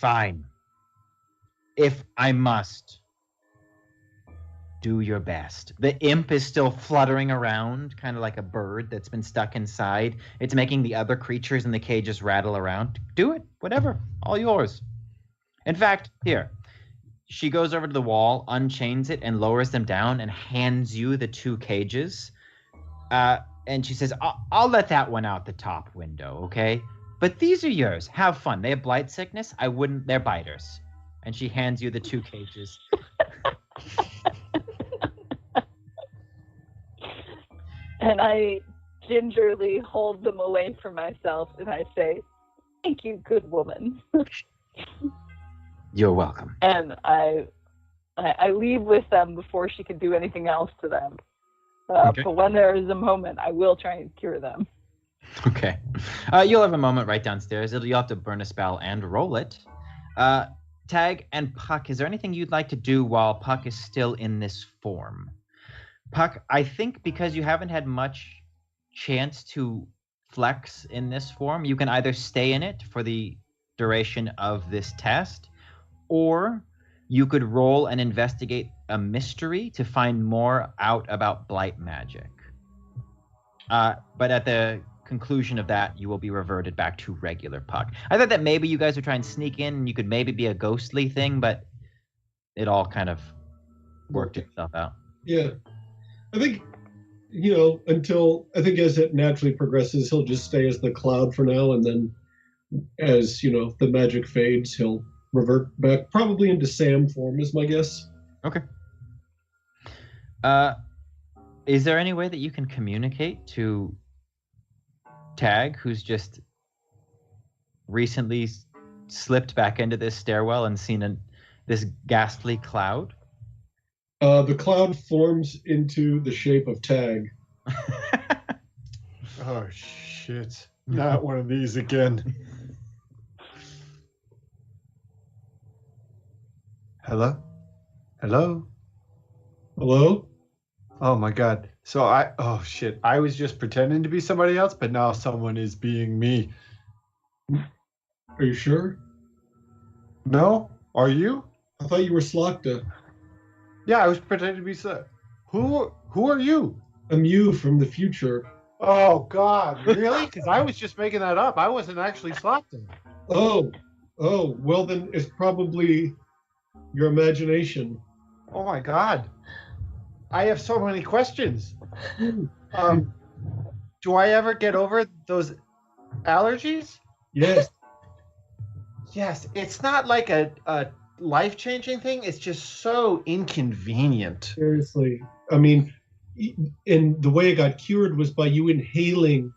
"Fine. If I must, do your best." The imp is still fluttering around, kind of like a bird that's been stuck inside. It's making the other creatures in the cages rattle around. Do it, whatever, all yours. In fact, here, she goes over to the wall, unchains it, and lowers them down and hands you the 2 cages. And she says, I'll let that one out the top window, okay? But these are yours. Have fun. They have blight sickness. They're biters. And she hands you the 2 cages. And I gingerly hold them away from myself, and I say, "Thank you, good woman." You're welcome. And I leave with them before she can do anything else to them. Okay. But when there is a moment, I will try and cure them. Okay. You'll have a moment right downstairs. You'll have to burn a spell and roll it. Tag and Puck, is there anything you'd like to do while Puck is still in this form? Puck, I think because you haven't had much chance to flex in this form, you can either stay in it for the duration of this test, or you could roll and investigate a mystery to find more out about blight magic. But at the conclusion of that, you will be reverted back to regular Puck. I thought that maybe you guys would try and sneak in and you could maybe be a ghostly thing, but it all kind of worked itself out. Yeah. I think, as it naturally progresses, he'll just stay as the cloud for now, and then as, the magic fades, he'll revert back probably into Sam form, is my guess. Okay. Is there any way that you can communicate to Tag, who's just recently slipped back into this stairwell and seen this ghastly cloud? The cloud forms into the shape of Tag. Oh, shit. Not one of these again. Hello? Hello? Hello? Oh my god. So oh shit. I was just pretending to be somebody else, but now someone is being me. Are you sure? No? Are you? I thought you were Slokta. Yeah, I was pretending to be Who are you? I'm you from the future. Oh god, really? Because I was just making that up. I wasn't actually Slokta. Oh, well then it's probably your imagination. Oh my god. I have so many questions. Do I ever get over those allergies? Yes. Yes, it's not like a life-changing thing. It's just so inconvenient. Seriously. I mean, and the way it got cured was by you inhaling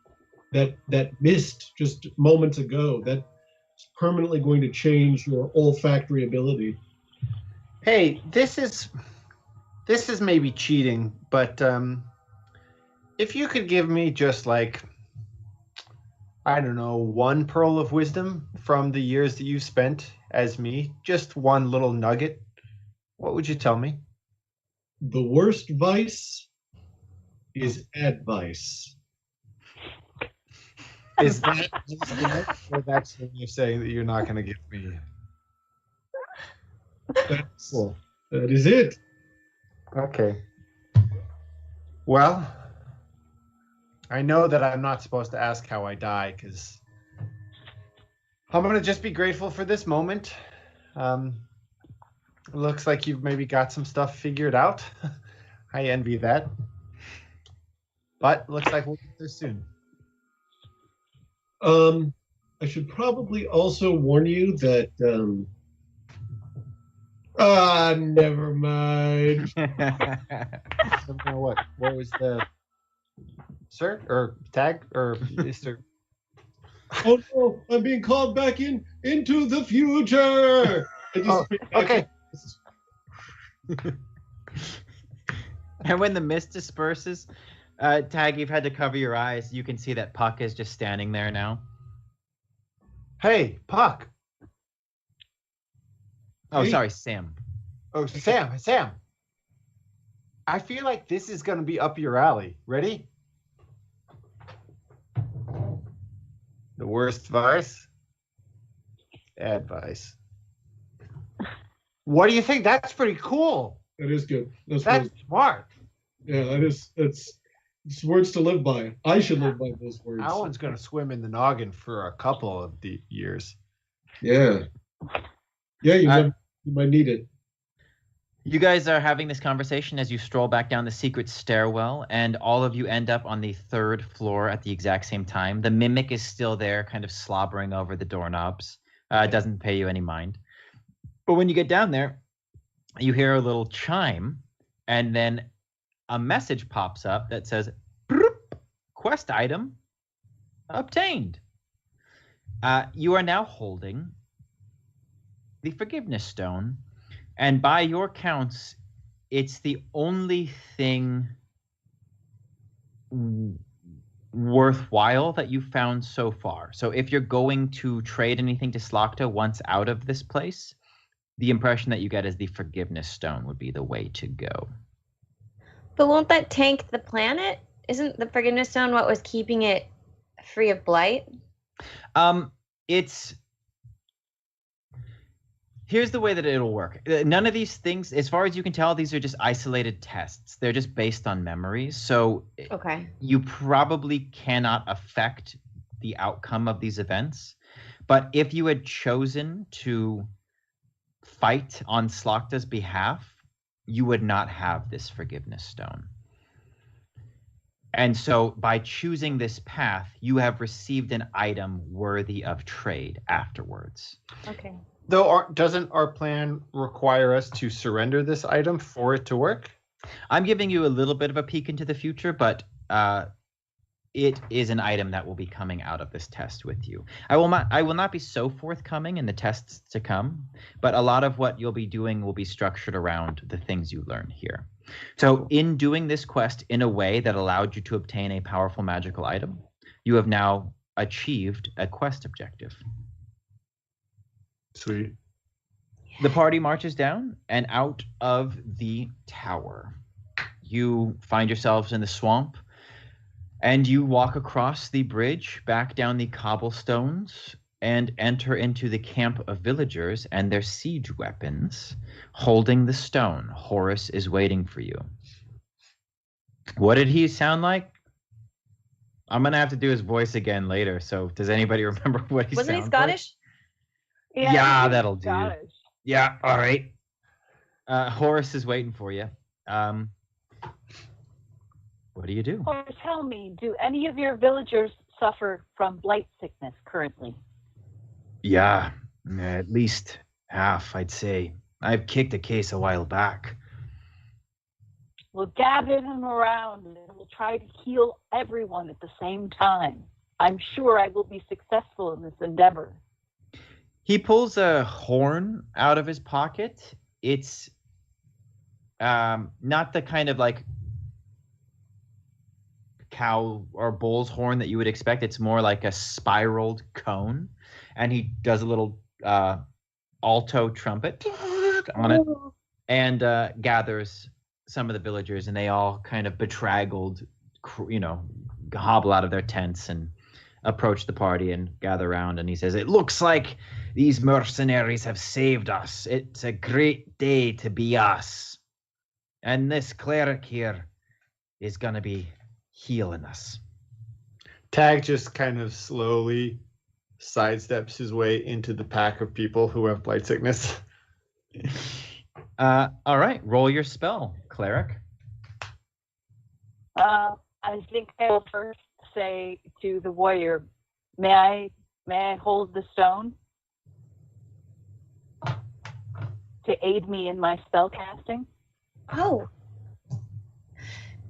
that mist just moments ago. That's permanently going to change your olfactory ability. Hey, this is maybe cheating, but if you could give me just like, I don't know, 1 pearl of wisdom from the years that you spent as me, just one little nugget, what would you tell me? The worst vice is advice. Is that just enough, or that's when you're saying that you're not going to give me? Cool. That is it. Okay. Well, I know that I'm not supposed to ask how I die because I'm going to just be grateful for this moment. It looks like you've maybe got some stuff figured out. I envy that. But looks like we'll get there soon. I should probably also warn you that never mind. What was the sir or tag or Mr. Oh no, I'm being called back into the future. Okay. And when the mist disperses, Tag, you've had to cover your eyes. You can see that Puck is just standing there now. Hey, Puck. Oh, Hey. sorry, Sam. Oh, Sam. I feel like this is going to be up your alley. Ready? The worst vice? Advice. What do you think? That's pretty cool. That is good. That's smart. Yeah, it's words to live by. I should live by those words. That one's going to swim in the noggin for a couple of the years. Yeah. Yeah, you might need it. You guys are having this conversation as you stroll back down the secret stairwell, and all of you end up on the 3rd floor at the exact same time. The mimic is still there, kind of slobbering over the doorknobs. Doesn't pay you any mind. But when you get down there, you hear a little chime, and then a message pops up that says, quest item obtained. You are now holding the Forgiveness Stone, and by your counts, it's the only thing worthwhile that you've found so far. So if you're going to trade anything to Slokta once out of this place, the impression that you get is the Forgiveness Stone would be the way to go. But won't that tank the planet? Isn't the Forgiveness Stone what was keeping it free of blight? Here's the way that it'll work. None of these things, as far as you can tell, these are just isolated tests. They're just based on memories. So okay, you probably cannot affect the outcome of these events. But if you had chosen to fight on Slokta's behalf, you would not have this Forgiveness Stone. And so by choosing this path, you have received an item worthy of trade afterwards. Okay. Though, doesn't our plan require us to surrender this item for it to work? I'm giving you a little bit of a peek into the future, but it is an item that will be coming out of this test with you. I will not be so forthcoming in the tests to come, but a lot of what you'll be doing will be structured around the things you learn here. So in doing this quest in a way that allowed you to obtain a powerful magical item, you have now achieved a quest objective. Sweet. The party marches down and out of the tower. You find yourselves in the swamp, and you walk across the bridge, back down the cobblestones, and enter into the camp of villagers and their siege weapons, holding the stone. Horace is waiting for you. What did he sound like? I'm going to have to do his voice again later, so does anybody remember what he sounded like? Wasn't he Scottish? Yeah, that'll do. Scottish. Yeah, all right. Horace is waiting for you. What do you do? Or tell me, do any of your villagers suffer from blight sickness currently? Yeah, at least half, I'd say. I've kicked a case a while back. We'll gather them around and we'll try to heal everyone at the same time. I'm sure I will be successful in this endeavor. He pulls a horn out of his pocket. It's not the kind of like cow or bull's horn that you would expect. It's more like a spiraled cone. And he does a little alto trumpet on it and gathers some of the villagers, and they all kind of bedraggled, hobble out of their tents and approach the party and gather around, and he says, "It looks like these mercenaries have saved us. It's a great day to be us. And this cleric here is going to be healing us." Tag just kind of slowly sidesteps his way into the pack of people who have blight sickness. All right, roll your spell, cleric. I think I will first say to the warrior, may I hold the stone to aid me in my spell casting? Oh.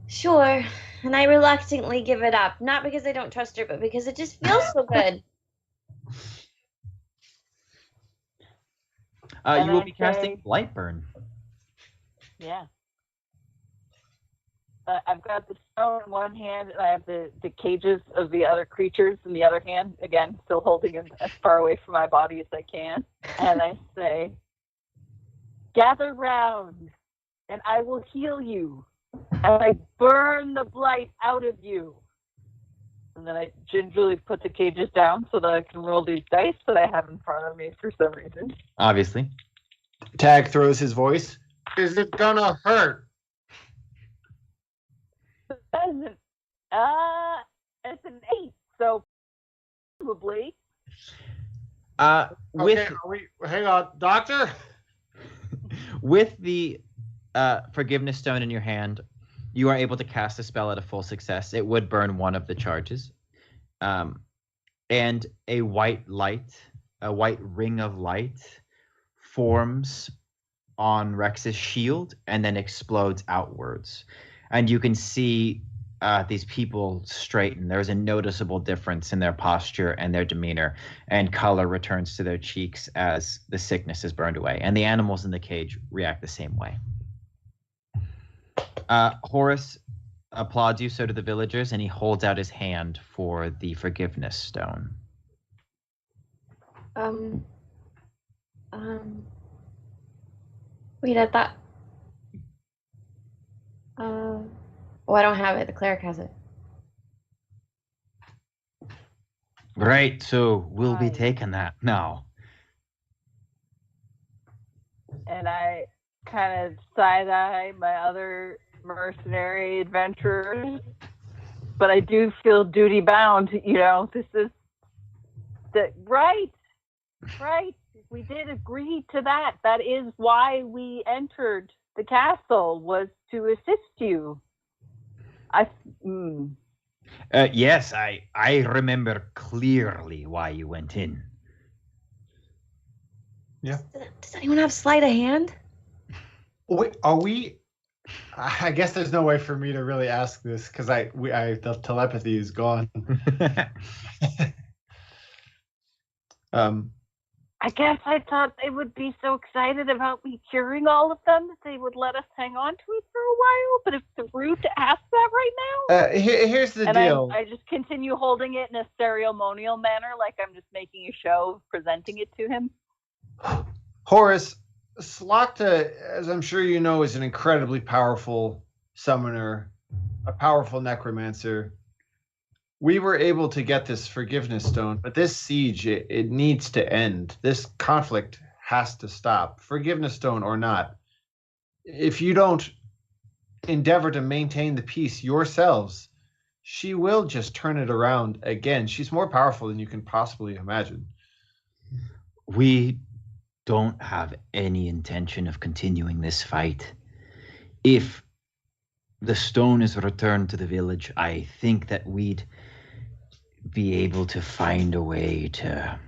Sure. And I reluctantly give it up. Not because I don't trust her, but because it just feels so good. You will be casting Lightburn. Yeah. I've got the stone in one hand, and I have the cages of the other creatures in the other hand. Again, still holding them as far away from my body as I can. And I say, "Gather round, and I will heal you. And I burn the blight out of you." And then I gingerly put the cages down so that I can roll these dice that I have in front of me for some reason. Obviously. Tag throws his voice. Is it gonna hurt? It's an 8, so probably. Okay, hang on, doctor. With the forgiveness stone in your hand, you are able to cast a spell at a full success. It would burn one of the charges. And a white ring of light forms on Rex's shield and then explodes outwards. And you can see these people straighten. There's a noticeable difference in their posture and their demeanor, and color returns to their cheeks as the sickness is burned away. And the animals in the cage react the same way. Horus applauds you, so do the villagers, and he holds out his hand for the forgiveness stone. Wait, I thought... I don't have it. The cleric has it. Right, so we'll be taking that now. And I kind of side-eye my other mercenary adventurers, but I do feel duty-bound. This is right. We did agree to that. That is why we entered the castle, was to assist you. Yes, I remember clearly why you went in. Yeah. Does anyone have sleight of hand? Wait, are we? I guess there's no way for me to really ask this because the telepathy is gone. I guess I thought they would be so excited about me curing all of them that they would let us hang on to it for a while. But it's rude to ask that right now. Here's the deal. I just continue holding it in a ceremonial manner, like I'm just making a show of presenting it to him. Horus, Slakta, as I'm sure you know, is an incredibly powerful summoner, a powerful necromancer. We were able to get this forgiveness stone, but this siege, it needs to end. This conflict has to stop, forgiveness stone or not. If you don't endeavor to maintain the peace yourselves, she will just turn it around again. She's more powerful than you can possibly imagine. We don't have any intention of continuing this fight. If the stone is returned to the village, I think that we'd be able to find a way to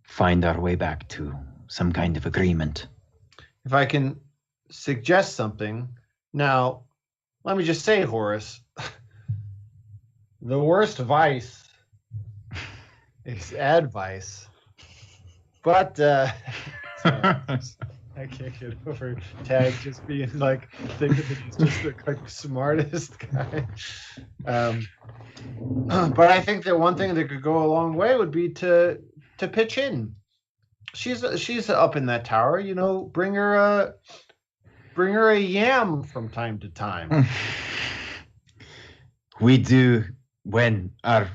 find our way back to some kind of agreement. If I can suggest something, now, let me just say, Horus, the worst vice is advice. But I can't get over Tag just being like thinking that he's just the smartest guy. But I think that one thing that could go a long way would be to pitch in. She's up in that tower, bring her a yam from time to time. We do when our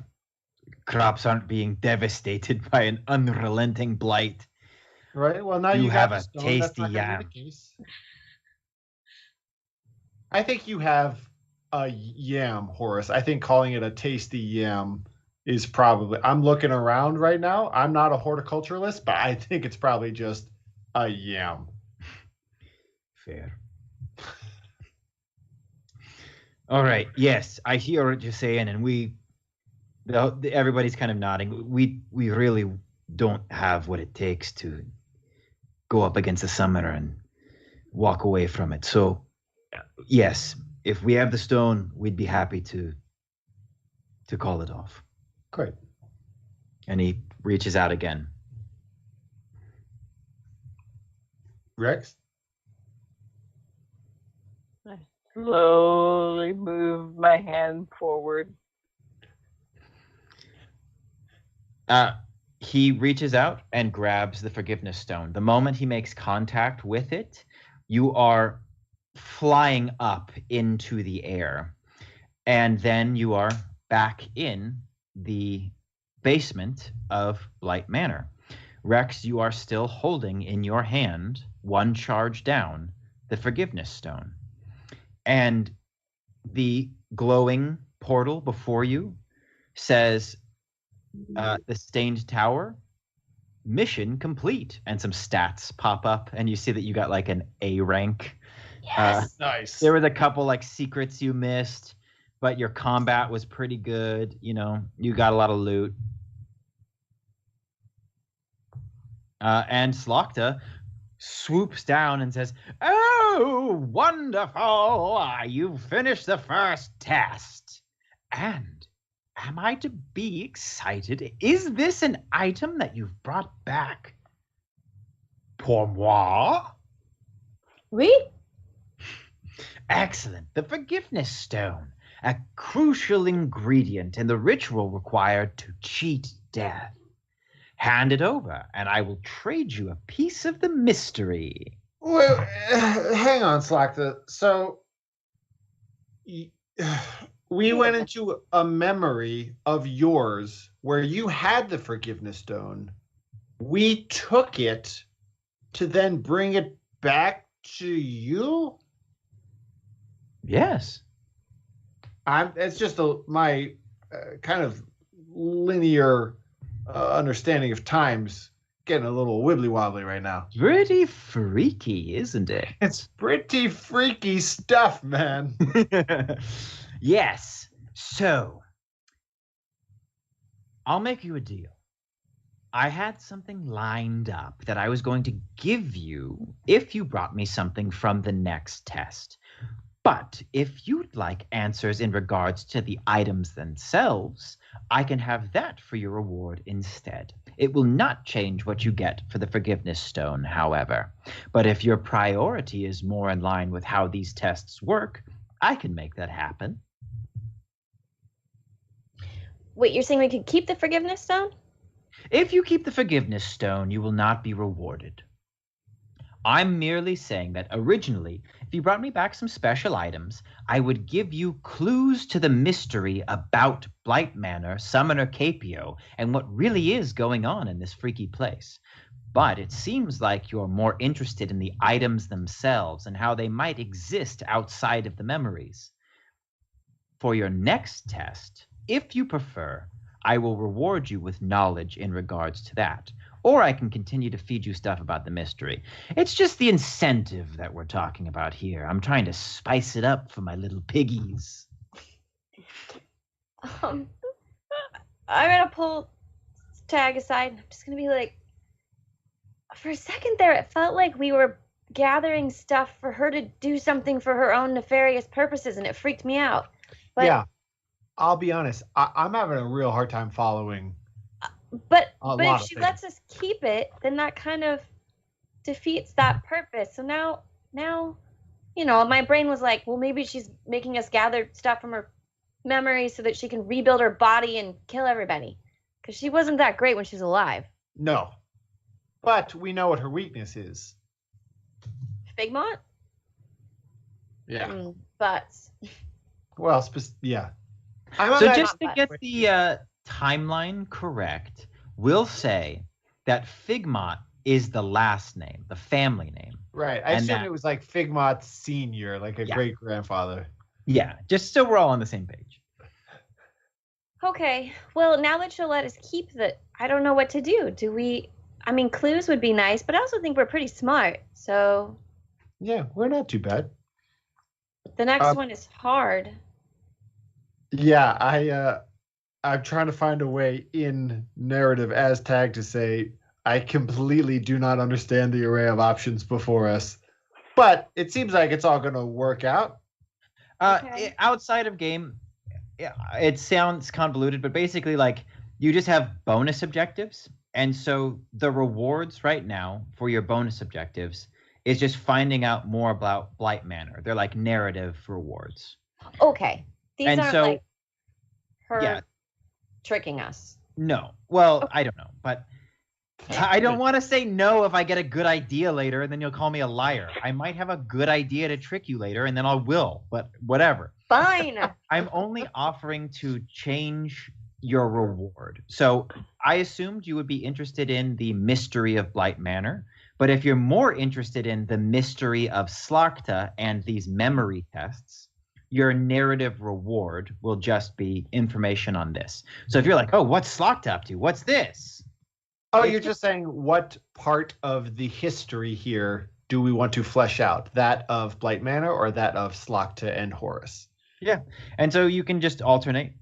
crops aren't being devastated by an unrelenting blight. Right. Well, now You you have got a the stone. tasty That's not gonna yam. be the case. I think you have a yam, Horace. I think calling it a tasty yam is probably. I'm looking around right now. I'm not a horticulturalist, but I think it's probably just a yam. Fair. All right. Yes, I hear what you're saying, and everybody's kind of nodding. We really don't have what it takes to go up against a summoner and walk away from it. So, yes, if we have the stone, we'd be happy to call it off. Great. And he reaches out again. Rex? I slowly move my hand forward. He reaches out and grabs the forgiveness stone. The moment he makes contact with it, you are flying up into the air. And then you are back in the basement of Blight Manor. Rex, you are still holding in your hand, one charge down, the forgiveness stone. And the glowing portal before you says, the Stained Tower, mission complete. And some stats pop up, and you see that you got like an A rank. Yes. Nice. There was a couple like secrets you missed, but your combat was pretty good. You know, you got a lot of loot. And Slokta swoops down and says, "Oh, wonderful! You've finished the first test. And am I to be excited? Is this an item that you've brought back pour moi?" Oui? Excellent. The forgiveness stone, a crucial ingredient in the ritual required to cheat death. Hand it over, and I will trade you a piece of the mystery. Wait, hang on, Slokta. So we went into a memory of yours where you had the forgiveness stone. We took it to then bring it back to you? Yes. It's just my kind of linear understanding of time's getting a little wibbly wobbly right now. Pretty freaky, isn't it? It's pretty freaky stuff, man. Yes. So, I'll make you a deal. I had something lined up that I was going to give you if you brought me something from the next test. But if you'd like answers in regards to the items themselves, I can have that for your reward instead. It will not change what you get for the forgiveness stone, however. But if your priority is more in line with how these tests work, I can make that happen. Wait, you're saying we could keep the forgiveness stone? If you keep the forgiveness stone, you will not be rewarded. I'm merely saying that originally, if you brought me back some special items, I would give you clues to the mystery about Blight Manor, Summoner Capio, and what really is going on in this freaky place. But it seems like you're more interested in the items themselves and how they might exist outside of the memories. For your next test, if you prefer, I will reward you with knowledge in regards to that. Or I can continue to feed you stuff about the mystery. It's just the incentive that we're talking about here. I'm trying to spice it up for my little piggies. I'm gonna pull Tag aside. I'm just gonna be like, for a second there, it felt like we were gathering stuff for her to do something for her own nefarious purposes, and it freaked me out. But, yeah, I'll be honest. I'm having a real hard time following. But if she lets us keep it, then that kind of defeats that purpose. So now, you know, my brain was like, well, maybe she's making us gather stuff from her memories so that she can rebuild her body and kill everybody. Because she wasn't that great when she was alive. No. But we know what her weakness is. Figmont? Yeah. But. Well, yeah. I'm So on just to that- get the timeline correct, we'll say that Figmont is the last name, the family name. Right. I And assumed that- it was like Figmont Senior, like a Yeah. great grandfather. Yeah, just so we're all on the same page. Okay, well, now that you'll let us keep I don't know what to do. I mean, clues would be nice, but I also think we're pretty smart. So Yeah, we're not too bad. the next one is hard. Yeah, I'm trying to find a way in narrative as tag to say I completely do not understand the array of options before us, but it seems like it's all going to work out. Outside of game, it sounds convoluted, but basically, like, you just have bonus objectives, and so the rewards right now for your bonus objectives is just finding out more about Blight Manor. They're like narrative rewards. Okay, these And aren't so- like her Yeah. tricking us. No. Well, I don't know, but I don't want to say no if I get a good idea later and then you'll call me a liar. I might have a good idea to trick you later and then I will, but whatever. Fine. I'm only offering to change your reward. So I assumed you would be interested in the mystery of Blight Manor, but if you're more interested in the mystery of Slakta and these memory tests, your narrative reward will just be information on this. So if you're like, oh, what's Slakta up to? What's this? Oh, you're just saying what part of the history here do we want to flesh out? That of Blight Manor or that of Slakta and Horus? Yeah. And so you can just alternate.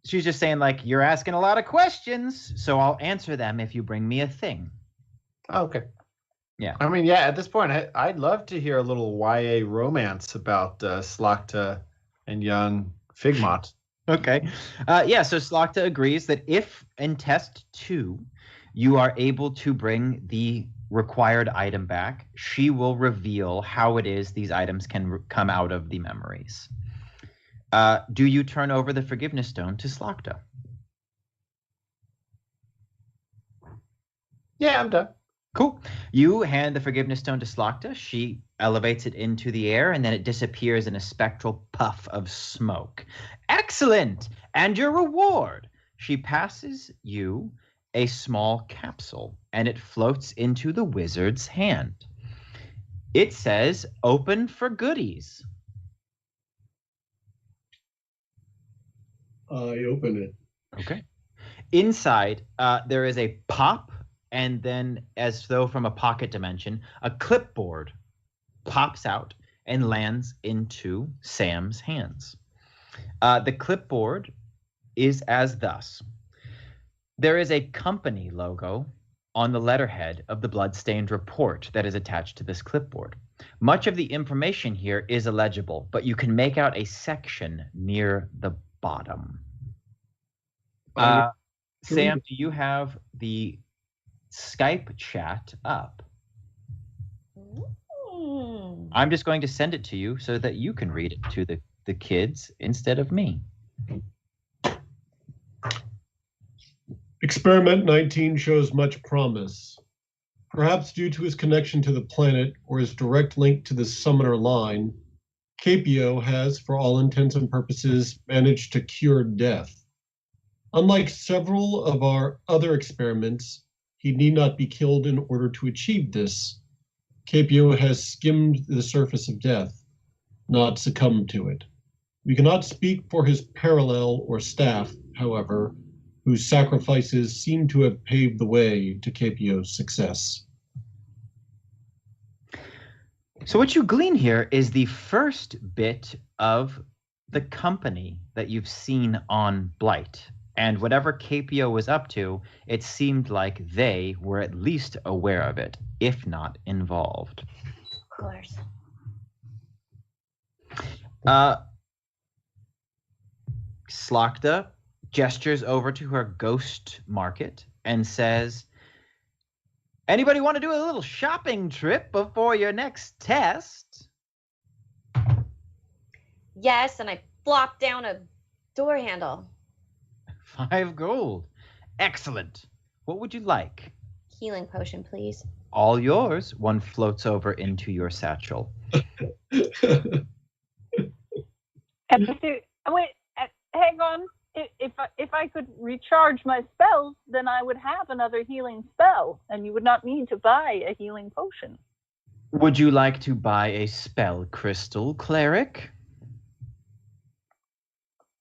She's just saying, like, you're asking a lot of questions, so I'll answer them if you bring me a thing. Oh, okay. Yeah. I mean, yeah, at this point, I'd love to hear a little YA romance about Slakta and young Figmont. Okay. Yeah, so Slakta agrees that if in test 2 you are able to bring the required item back, she will reveal how it is these items can come out of the memories. Do you turn over the Forgiveness Stone to Slakta? Yeah, I'm done. Cool. You hand the Forgiveness Stone to Slakta. She elevates it into the air, and then it disappears in a spectral puff of smoke. Excellent! And your reward. She passes you a small capsule, and it floats into the wizard's hand. It says, open for goodies. I open it. Okay. Inside, there is a pop, and then, as though from a pocket dimension, a clipboard pops out and lands into Sam's hands. The clipboard is as thus. There is a company logo on the letterhead of the Bloodstained report that is attached to this clipboard. Much of the information here is illegible, but you can make out a section near the bottom. Sam, do you have the Skype chat up? I'm just going to send it to you so that you can read it to the kids instead of me. Experiment 19 shows much promise. Perhaps due to his connection to the planet or his direct link to the summoner line, Capio has, for all intents and purposes, managed to cure death. Unlike several of our other experiments, he need not be killed in order to achieve this. Capio has skimmed the surface of death, not succumbed to it. We cannot speak for his parallel or staff, however, whose sacrifices seem to have paved the way to Capio's success. So what you glean here is the first bit of the company that you've seen on Blight. And whatever Capio was up to, it seemed like they were at least aware of it, if not involved. Of course. Slakta gestures over to her ghost market and says, anybody want to do a little shopping trip before your next test? Yes, and I flopped down a door handle. 5 gold. Excellent. What would you like? Healing potion, please. All yours. One floats over into your satchel. hang on. If I could recharge my spells, then I would have another healing spell, and you would not need to buy a healing potion. Would you like to buy a spell crystal, cleric?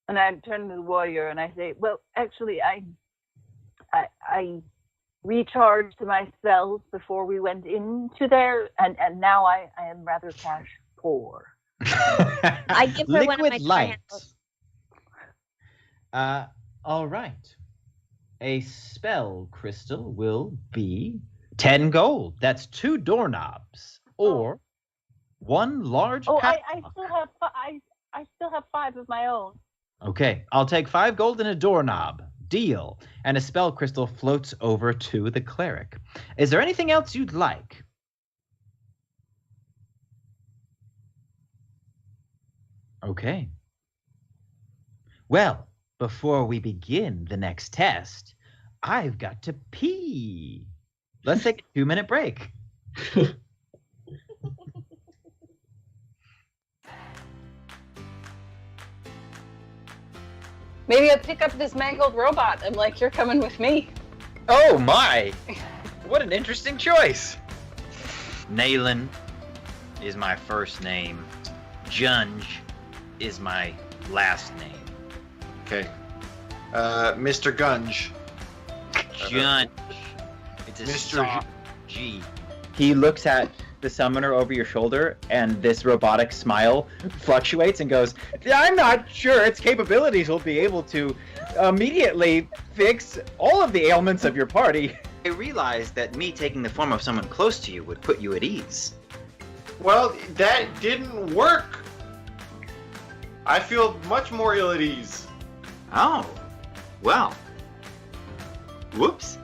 And I turn to the warrior and I say, well, actually, I recharged my spells before we went into there, and now I am rather cash poor. I give her one of my triangles. All right. A spell crystal will be 10 gold. That's 2 doorknobs. Or 1 large padlock. I still have 5 of my own. Okay, I'll take 5 gold and a doorknob. Deal. And a spell crystal floats over to the cleric. Is there anything else you'd like? Okay. Well, before we begin the next test, I've got to pee. Let's take a 2-minute break. Maybe I'll pick up this mangled robot. I'm like, you're coming with me. Oh my! What an interesting choice. Naylan is my first name. Junge is my last name. Okay. Mr. Gunge. Junge. It's a Mr. soft G. He looks at the summoner over your shoulder, and this robotic smile fluctuates and goes, I'm not sure its capabilities will be able to immediately fix all of the ailments of your party. I realized that me taking the form of someone close to you would put you at ease. Well, that didn't work. I feel much more ill at ease. Oh, well. Whoops.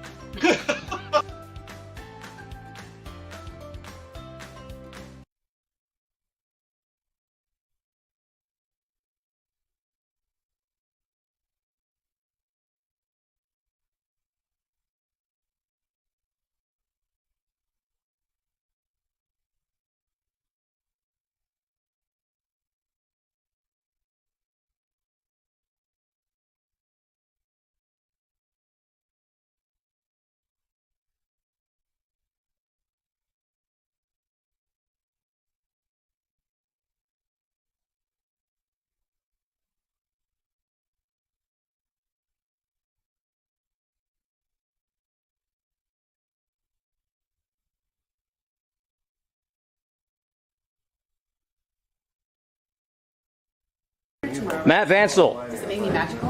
Matt Vansel. Does it make me magical?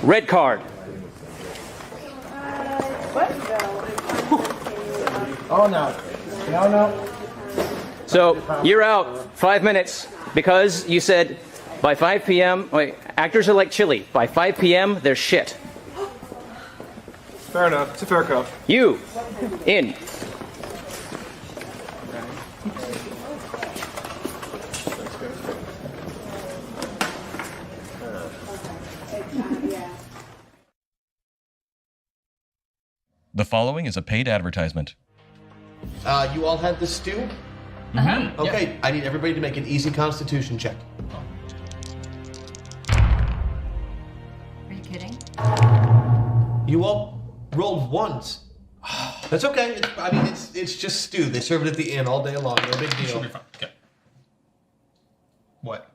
Red card. Oh no. No. So you're out 5 minutes because you said by 5 p.m. Wait, actors are like chili. By 5 p.m. they're shit. Fair enough. It's a fair cup. You in. The following is a paid advertisement. You all had the stew? Uh-huh. Okay, I need everybody to make an easy constitution check. Are you kidding? You all rolled ones. That's okay. It's just stew. They serve it at the inn all day long. No big deal. She'll be fine. Okay. What?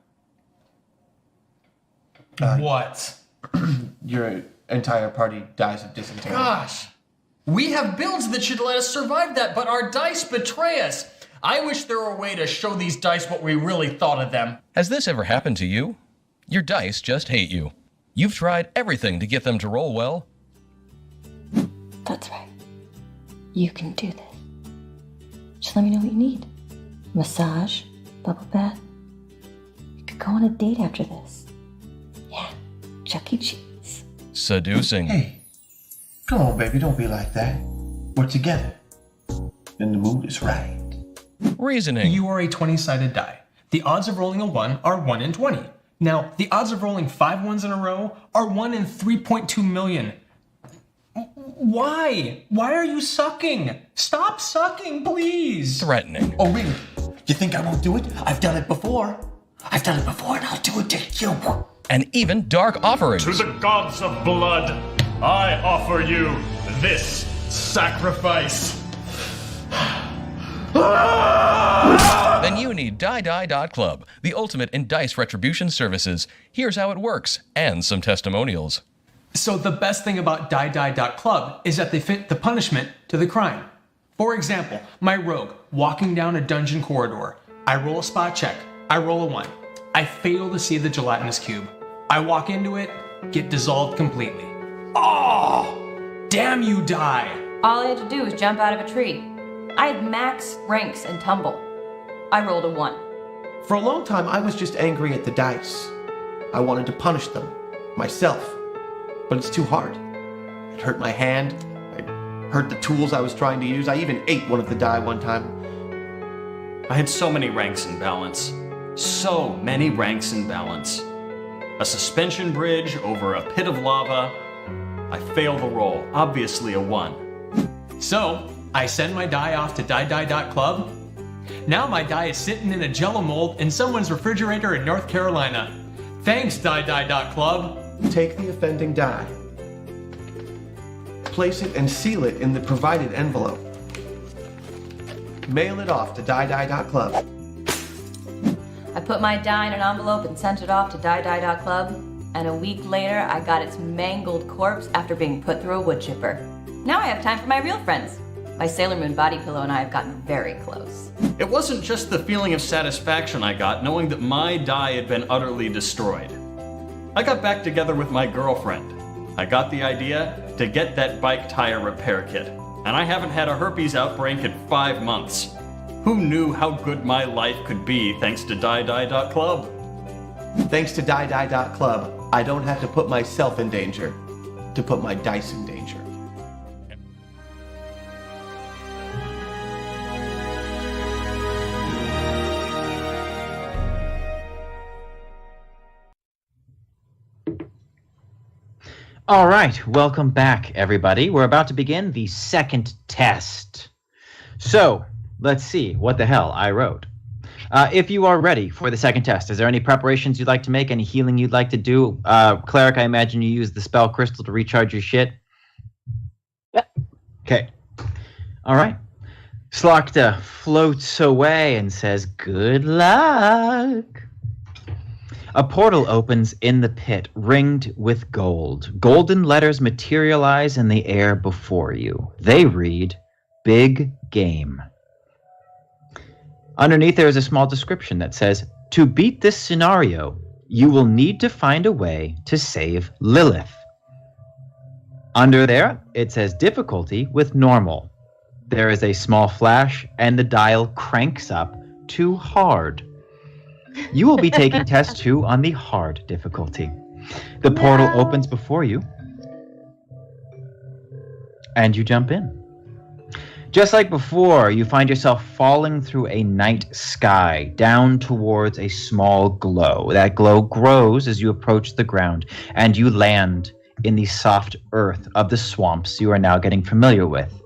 What? Your entire party dies of dysentery. Gosh! We have builds that should let us survive that, but our dice betray us. I wish there were a way to show these dice what we really thought of them. Has this ever happened to you? Your dice just hate you. You've tried everything to get them to roll well. That's right. You can do this. Just let me know what you need. Massage, bubble bath. You could go on a date after this. Yeah, Chuck E. Cheese. Seducing. Hey, come on, baby. Don't be like that. We're together. And the mood is right. Reasoning. You are a 20-sided die. The odds of rolling a 1 are 1 in 20. Now, the odds of rolling 5 ones in a row are 1 in 3.2 million. Why? Why are you sucking? Stop sucking, please. Threatening. Oh, really? You think I won't do it? I've done it before. And I'll do it to you. and even dark offerings. To the gods of blood, I offer you this sacrifice. Then you need Die.Club, the ultimate in dice retribution services. Here's how it works, and some testimonials. So the best thing about Die.Club is that they fit the punishment to the crime. For example, my rogue walking down a dungeon corridor. I roll a spot check. I roll a 1. I fail to see the gelatinous cube. I walk into it, get dissolved completely. Oh! Damn you, Die! All I had to do was jump out of a tree. I had max ranks and tumble. I rolled a 1. For a long time, I was just angry at the dice. I wanted to punish them, myself. But it's too hard. It hurt my hand. It hurt the tools I was trying to use. I even ate one of the die one time. I had so many ranks in balance. So many ranks in balance. A suspension bridge over a pit of lava. I failed the roll, obviously a 1. So, I send my die off to Die.Club. Now my die is sitting in a jello mold in someone's refrigerator in North Carolina. Thanks, Die.Club. Take the offending die. Place it and seal it in the provided envelope. Mail it off to Die.Club. I put my die in an envelope and sent it off to Die.Club, and a week later I got its mangled corpse after being put through a wood chipper. Now I have time for my real friends. My Sailor Moon body pillow and I have gotten very close. It wasn't just the feeling of satisfaction I got knowing that my die had been utterly destroyed. I got back together with my girlfriend. I got the idea to get that bike tire repair kit, and I haven't had a herpes outbreak in 5 months. Who knew how good my life could be thanks to Die.Club? Thanks to Die.Club, I don't have to put myself in danger to put my dice in danger. All right, welcome back, everybody. We're about to begin the second test. So, let's see what the hell I wrote. If you are ready for the second test, is there any preparations you'd like to make? Any healing you'd like to do? Cleric, I imagine you use the spell crystal to recharge your shit? Yep. Okay. All right. Slakta floats away and says, "Good luck." A portal opens in the pit, ringed with gold. Golden letters materialize in the air before you. They read, "Big Game." Underneath there is a small description that says, "To beat this scenario, you will need to find a way to save Lilith." Under there, it says difficulty with normal. There is a small flash, and the dial cranks up to hard. You will be taking test 2 on the hard difficulty. The portal opens before you, and you jump in. Just like before, you find yourself falling through a night sky down towards a small glow. That glow grows as you approach the ground, and you land in the soft earth of the swamps you are now getting familiar with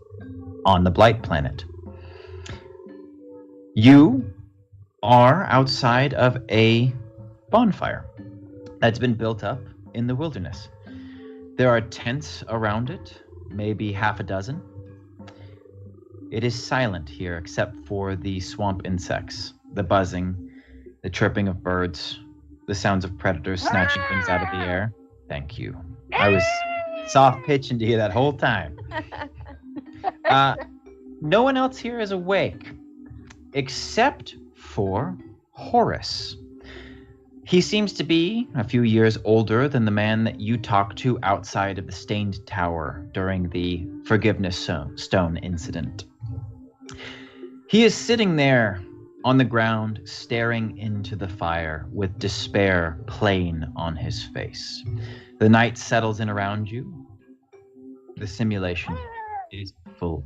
on the Blight Planet. You are outside of a bonfire that's been built up in the wilderness. There are tents around it, maybe half a dozen. It is silent here except for the swamp insects, the buzzing, the chirping of birds, the sounds of predators snatching things out of the air. Thank you. I was soft pitching to you that whole time. No one else here is awake, except for Horace. He seems to be a few years older than the man that you talked to outside of the Stained Tower during the Forgiveness Stone incident. He is sitting there on the ground, staring into the fire with despair plain on his face. The night settles in around you. The simulation is full.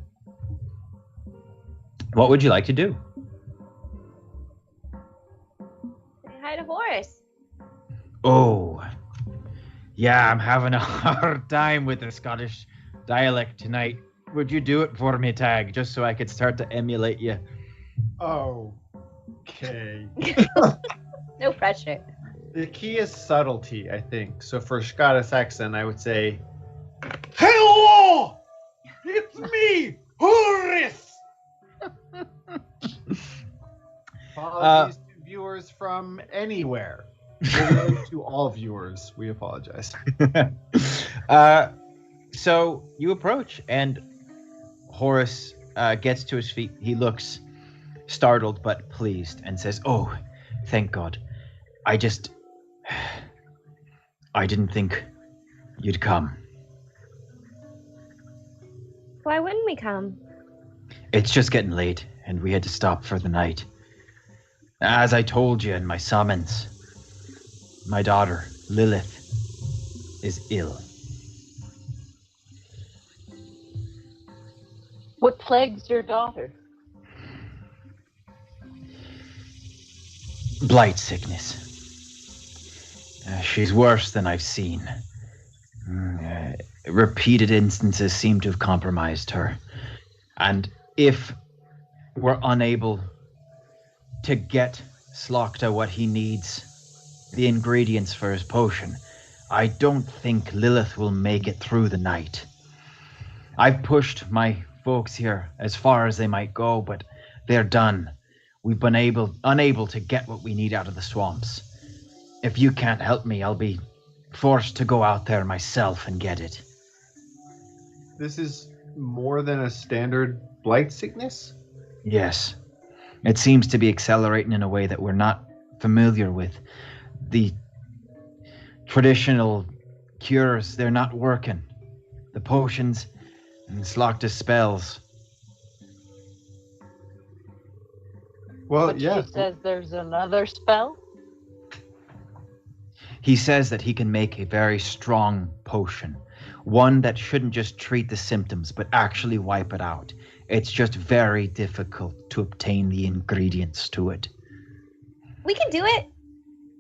What would you like to do? Say hi to Horace. Oh, yeah, I'm having a hard time with the Scottish dialect tonight. Would you do it for me, Tag, just so I could start to emulate you? Okay. No pressure. The key is subtlety, I think. So for Scottish accent, I would say, Hello! It's me, Horace! apologies to viewers from anywhere. Literally to all viewers, we apologize. So you approach, and Horace gets to his feet. He looks startled but pleased and says, "Oh, thank God. I didn't think you'd come. Why wouldn't we come? It's just getting late, and we had to stop for the night. As I told you in my summons, my daughter, Lilith, is ill." What plagues your daughter? Blight sickness. She's worse than I've seen. Repeated instances seem to have compromised her. And if we're unable to get Slokta what he needs, the ingredients for his potion, I don't think Lilith will make it through the night. I've pushed my folks here as far as they might go, but they're done. We've been unable to get what we need out of the swamps. If you can't help me, I'll be forced to go out there myself and get it. This is more than a standard blight sickness? Yes. It seems to be accelerating in a way that we're not familiar with. The traditional cures, they're not working. The potions and Slokta spells. Well, But yeah. She says there's another spell? He says that he can make a very strong potion. One that shouldn't just treat the symptoms, but actually wipe it out. It's just very difficult to obtain the ingredients to it. We can do it.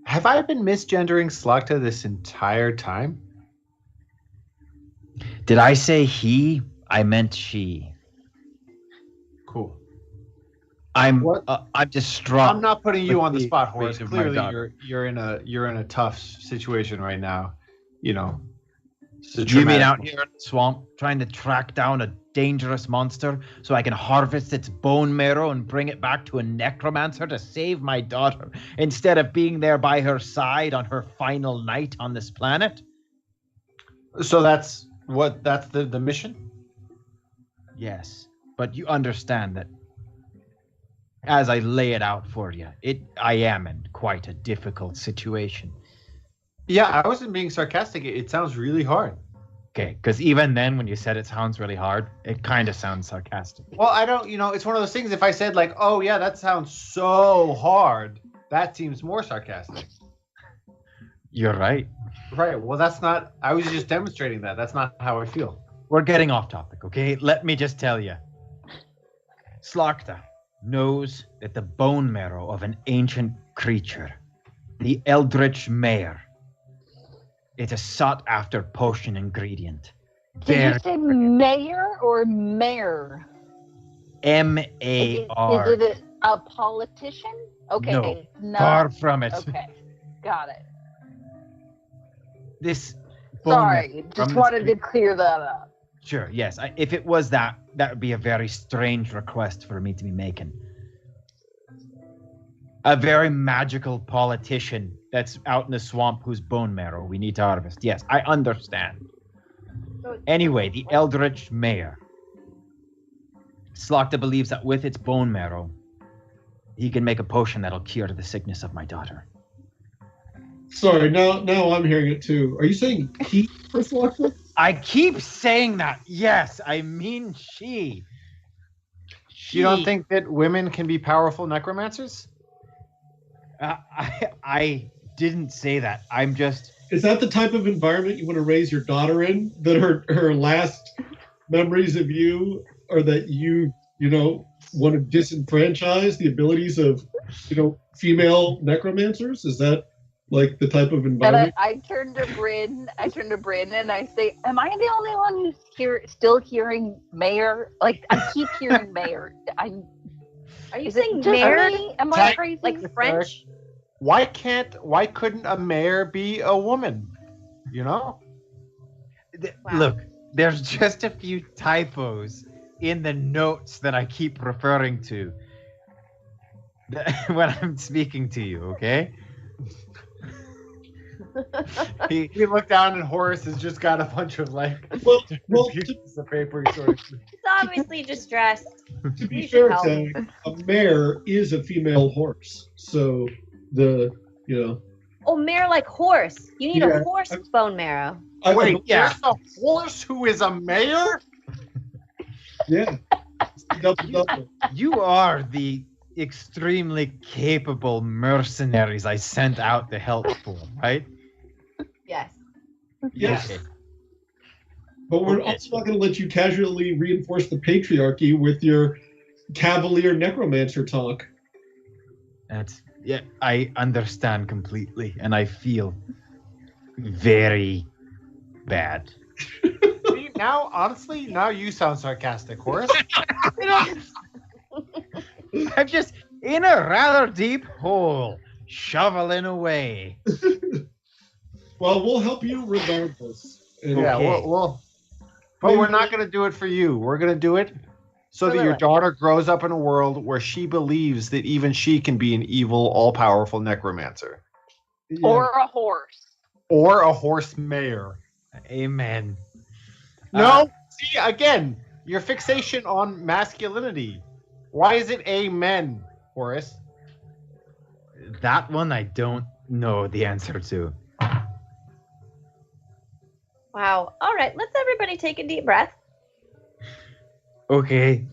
Have I been misgendering Slokta this entire time? Did I say he? I meant she. Cool. I'm distraught. I'm not putting you with on the spot, Horace. fate of my Clearly, daughter. you're in a tough situation right now. You know. It's a You mean traumatic- out here in the swamp, trying to track down a dangerous monster so I can harvest its bone marrow and bring it back to a necromancer to save my daughter, instead of being there by her side on her final night on this planet? So that's the mission? Yes, but you understand that as I lay it out for you, I am in quite a difficult situation. Yeah, I wasn't being sarcastic. It sounds really hard. Okay, because even then when you said it sounds really hard, it kind of sounds sarcastic. Well, I don't, it's one of those things. If I said like, oh yeah, that sounds so hard, that seems more sarcastic. You're right. Right. Well, that's not, I was just demonstrating that. That's not how I feel. We're getting off topic, okay? Let me just tell you. Slokta knows that the bone marrow of an ancient creature, the Eldritch Mare, it's a sought-after potion ingredient. Did you say mayor or mayor? M-A-R. Is it a politician? Okay. No, not- far from it. Okay, got it. This bone Sorry, marrow from just this wanted to clear that up. Sure, yes. If it was that would be a very strange request for me to be making. A very magical politician that's out in the swamp whose bone marrow we need to harvest. Yes, I understand. Anyway, the Eldritch Mare. Slokta believes that with its bone marrow, he can make a potion that'll cure the sickness of my daughter. Sorry, now I'm hearing it too. Are you saying he for Slokta? I keep saying that. Yes, I mean she. You don't think that women can be powerful necromancers? I didn't say that. I'm just... Is that the type of environment you want to raise your daughter in? That her last memories of you are that you want to disenfranchise the abilities of, female necromancers? Is that like the type of And environment? I turned to Bryn. And I say, "Am I the only one who's still hearing mayor? Like I keep hearing mayor. Are you Is it saying just mayor? me? Am I crazy? Like French? why couldn't a mayor be a woman? You know? Look, there's just a few typos in the notes that I keep referring to when I'm speaking to you, okay? He looked down and Horace has just got a bunch of pieces of paper. It's obviously distressed. To be You should fair, help. Tang, a mare is a female horse. So Oh, mare like horse. You need Yeah. a horse bone marrow. Wait, there's a horse who is a mayor? Yeah. Double. You are the extremely capable mercenaries I sent out to help for, right? Yes. Yes. Okay. But we're also not going to let you casually reinforce the patriarchy with your cavalier necromancer talk. I understand completely, and I feel very bad. See, now, honestly, now you sound sarcastic, Horace. I'm just in a rather deep hole, shoveling away. Well, we'll help you regardless. Yeah, we'll but we're not going to do it for you. We're going to do it so that your daughter grows up in a world where she believes that even she can be an evil, all-powerful necromancer. Or a horse. Or a horse mayor. Amen. No, see, again, your fixation on masculinity. Why is it amen, Horace? That one I don't know the answer to. Wow. All right, let's everybody take a deep breath. Okay.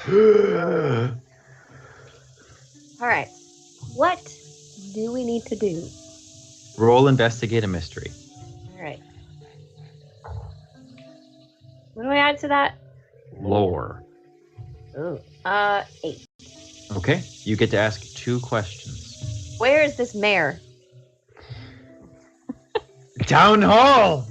All right. What do we need to do? Roll investigate a mystery. All right. What do I add to that? Lore. Ooh. 8. Okay. You get to ask 2 questions. Where is this mare? Town hall.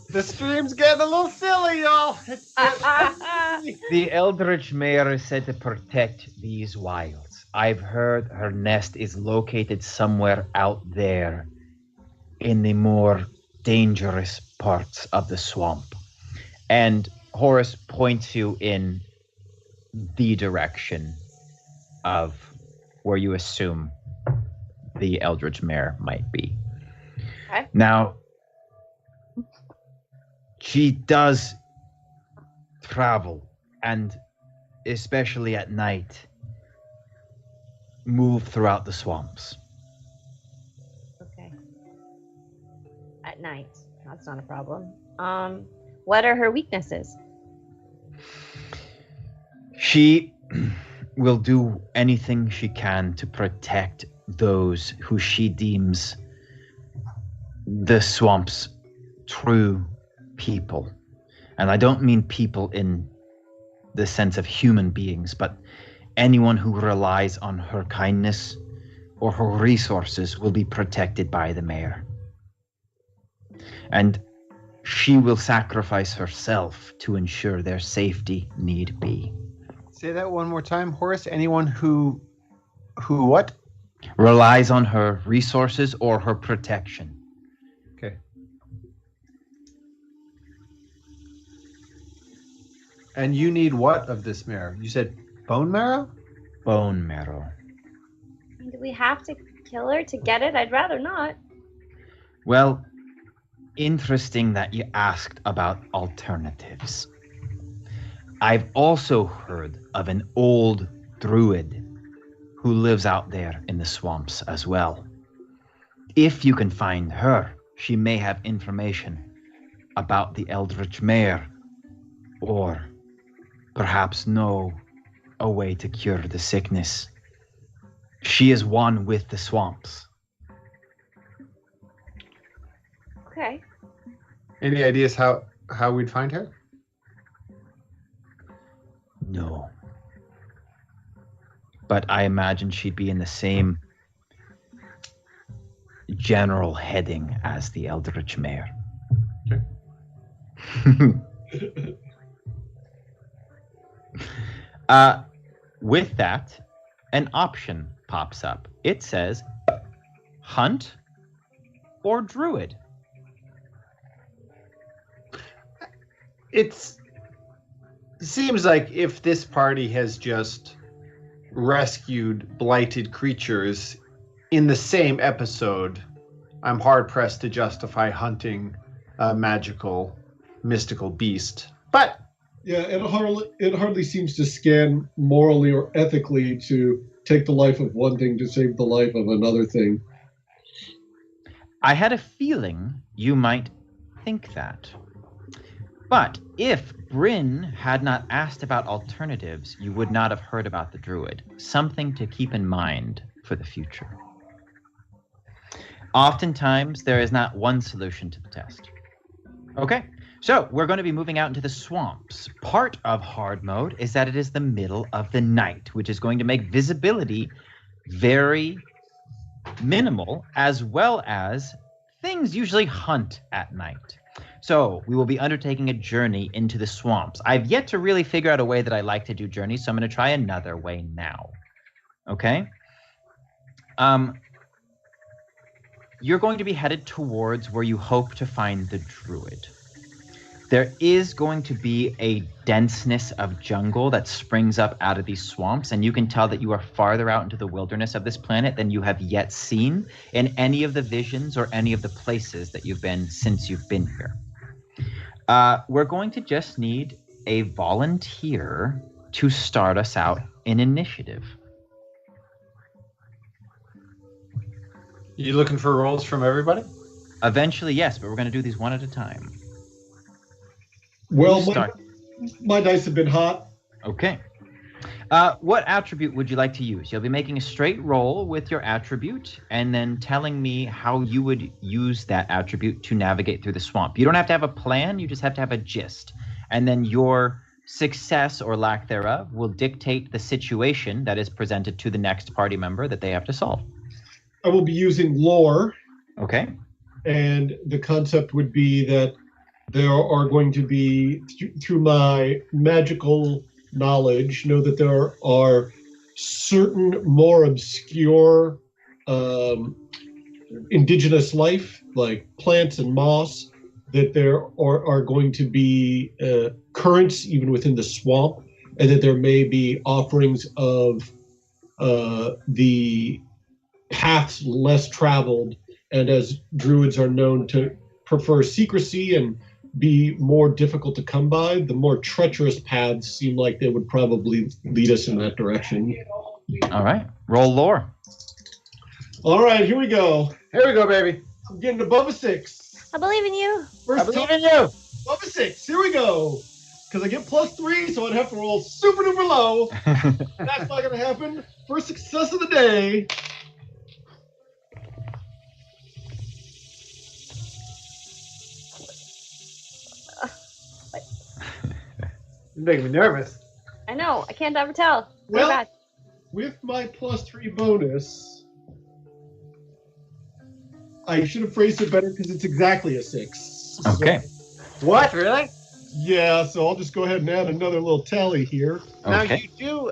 The stream's getting a little silly, y'all. The Eldritch Mayor is said to protect these wilds. I've heard her nest is located somewhere out there in the more dangerous parts of the swamp. And Horace points you in the direction of where you assume the Eldritch Mare might be. Okay. Now, she does travel, and especially at night, move throughout the swamps. Okay. At night. That's not a problem. What are her weaknesses? She will do anything she can to protect those who she deems the swamp's true people. And I don't mean people in the sense of human beings, but anyone who relies on her kindness or her resources will be protected by the mayor. And she will sacrifice herself to ensure their safety need be. Say that one more time, Horace. Anyone who what? Relies on her resources or her protection. Okay. And you need what of this marrow? You said bone marrow? Bone marrow. Do we have to kill her to get it? I'd rather not. Well, interesting that you asked about alternatives. I've also heard of an old druid who lives out there in the swamps as well. If you can find her, she may have information about the Eldritch Mare, or perhaps know a way to cure the sickness. She is one with the swamps. Okay. Any ideas how we'd find her? No. But I imagine she'd be in the same general heading as the Eldritch Mare. Okay. With that, an option pops up. It says hunt or druid. It seems like if this party has just rescued blighted creatures in the same episode, I'm hard-pressed to justify hunting a magical, mystical beast. But yeah, it hardly seems to scan morally or ethically to take the life of one thing to save the life of another thing. I had a feeling you might think that. But if Bryn had not asked about alternatives, you would not have heard about the druid. Something to keep in mind for the future. Oftentimes, there is not one solution to the test. Okay, so we're going to be moving out into the swamps. Part of hard mode is that it is the middle of the night, which is going to make visibility very minimal, as well as things usually hunt at night. So we will be undertaking a journey into the swamps. I've yet to really figure out a way that I like to do journeys, so I'm going to try another way now. Okay? You're going to be headed towards where you hope to find the druid. There is going to be a denseness of jungle that springs up out of these swamps, and you can tell that you are farther out into the wilderness of this planet than you have yet seen in any of the visions or any of the places that you've been since you've been here. We're going to just need a volunteer to start us out in initiative. You looking for rolls from everybody? Eventually, yes, but we're going to do these one at a time. Well, my dice have been hot. Okay. What attribute would you like to use? You'll be making a straight roll with your attribute and then telling me how you would use that attribute to navigate through the swamp. You don't have to have a plan, you just have to have a gist. And then your success or lack thereof will dictate the situation that is presented to the next party member that they have to solve. I will be using lore. Okay. And the concept would be that there are going to be, through my magical knowledge, know that there are certain more obscure indigenous life, like plants and moss, that there are going to be currents even within the swamp, and that there may be offerings of the paths less traveled, and as druids are known to prefer secrecy and be more difficult to come by, the more treacherous paths seem like they would probably lead us in that direction. All right, roll lore. All right, here we go. Here we go, baby. I'm getting above a 6. I believe in you. I believe in you. Above a 6. Here we go. Because I get +3, so I'd have to roll super duper low. That's not going to happen. First success of the day. You're making me nervous. I know. I can't ever tell. Well, with my +3 bonus, I should have phrased it better because it's exactly a 6. Okay. So, what? Really? Yeah, so I'll just go ahead and add another little tally here. Now you do,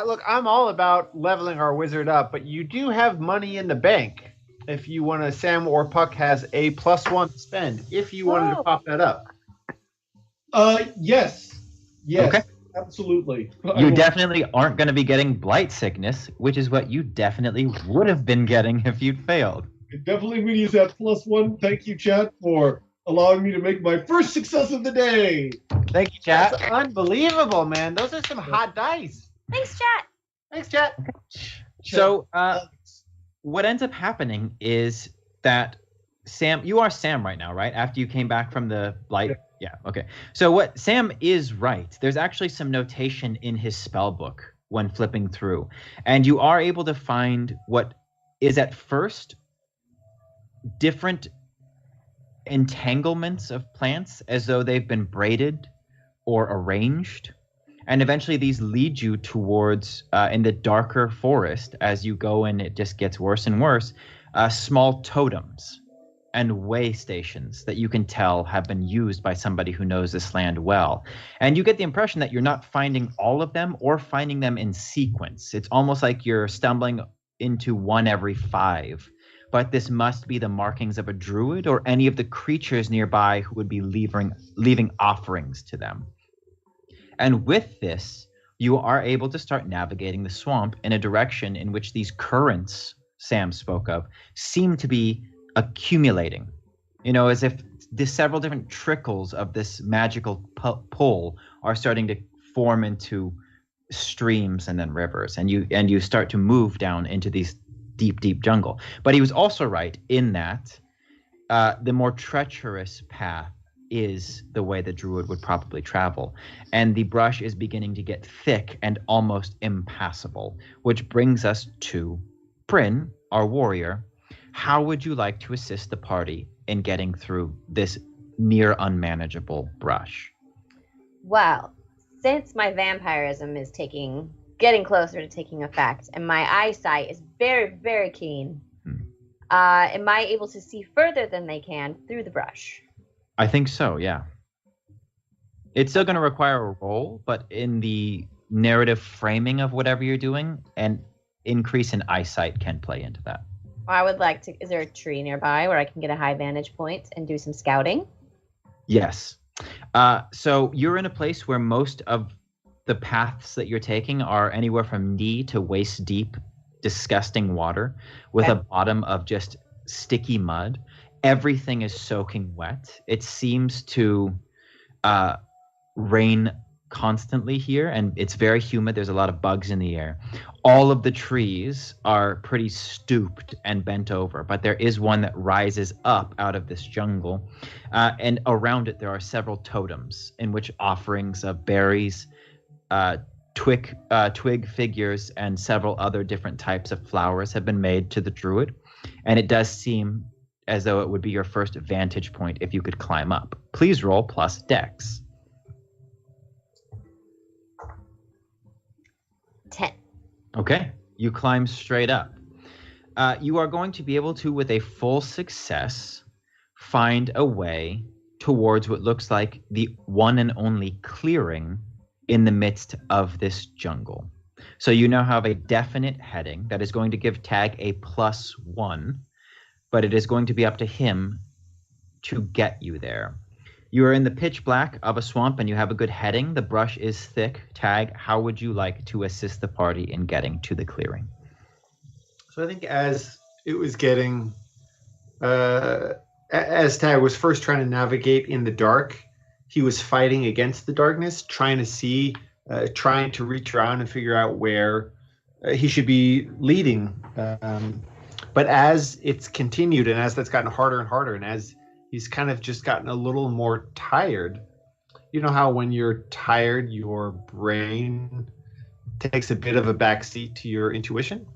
look, I'm all about leveling our wizard up, but you do have money in the bank. If you want to, Sam or Puck has a +1 to spend, if you wanted to pop that up. Yes. Yes, okay. Absolutely. You definitely aren't going to be getting blight sickness, which is what you definitely would have been getting if you'd failed. Definitely going to use that +1. Thank you, chat, for allowing me to make my first success of the day. Thank you, chat. That's unbelievable, man. Those are some hot dice. Thanks, chat. Thanks, chat. So, what ends up happening is that Sam, you are Sam right now, right? After you came back from the blight. Yeah, okay. So what Sam is right. There's actually some notation in his spell book when flipping through. And you are able to find what is at first different entanglements of plants as though they've been braided or arranged. And eventually these lead you towards, in the darker forest, as you go and it just gets worse and worse, small totems and way stations that you can tell have been used by somebody who knows this land well. And you get the impression that you're not finding all of them or finding them in sequence. It's almost like you're stumbling into one every 5. But this must be the markings of a druid or any of the creatures nearby who would be leaving offerings to them. And with this, you are able to start navigating the swamp in a direction in which these currents Sam spoke of seem to be accumulating. You know, as if the several different trickles of this magical pull are starting to form into streams and then rivers, and you start to move down into these deep jungle. But he was also right in that the more treacherous path is the way the druid would probably travel, and the brush is beginning to get thick and almost impassable, which brings us to Bryn, our warrior. How would you like to assist the party in getting through this near unmanageable brush? Well, since my vampirism is getting closer to taking effect, and my eyesight is very, very keen, am I able to see further than they can through the brush? I think so, yeah. It's still going to require a roll, but in the narrative framing of whatever you're doing, an increase in eyesight can play into that. I would like to. Is there a tree nearby where I can get a high vantage point and do some scouting? Yes. So you're in a place where most of the paths that you're taking are anywhere from knee to waist deep, disgusting water with a bottom of just sticky mud. Everything is soaking wet. It seems to rain constantly here, and it's very humid. There's a lot of bugs in the air. All of the trees are pretty stooped and bent over, but there is one that rises up out of this jungle, and around it there are several totems in which offerings of berries, twig figures, and several other different types of flowers have been made to the druid, and it does seem as though it would be your first vantage point if you could climb up. Please roll plus dex. 10. Okay, you climb straight up. You are going to be able to, with a full success, find a way towards what looks like the one and only clearing in the midst of this jungle. So you now have a definite heading that is going to give Tag a +1, but it is going to be up to him to get you there. You are in the pitch black of a swamp and you have a good heading. The brush is thick. Tag, how would you like to assist the party in getting to the clearing? So I think as it was getting, as Tag was first trying to navigate in the dark, he was fighting against the darkness, trying to see, trying to reach around and figure out where he should be leading. But as it's continued and as that's gotten harder and harder, and as he's kind of just gotten a little more tired, you know how when you're tired, your brain takes a bit of a backseat to your intuition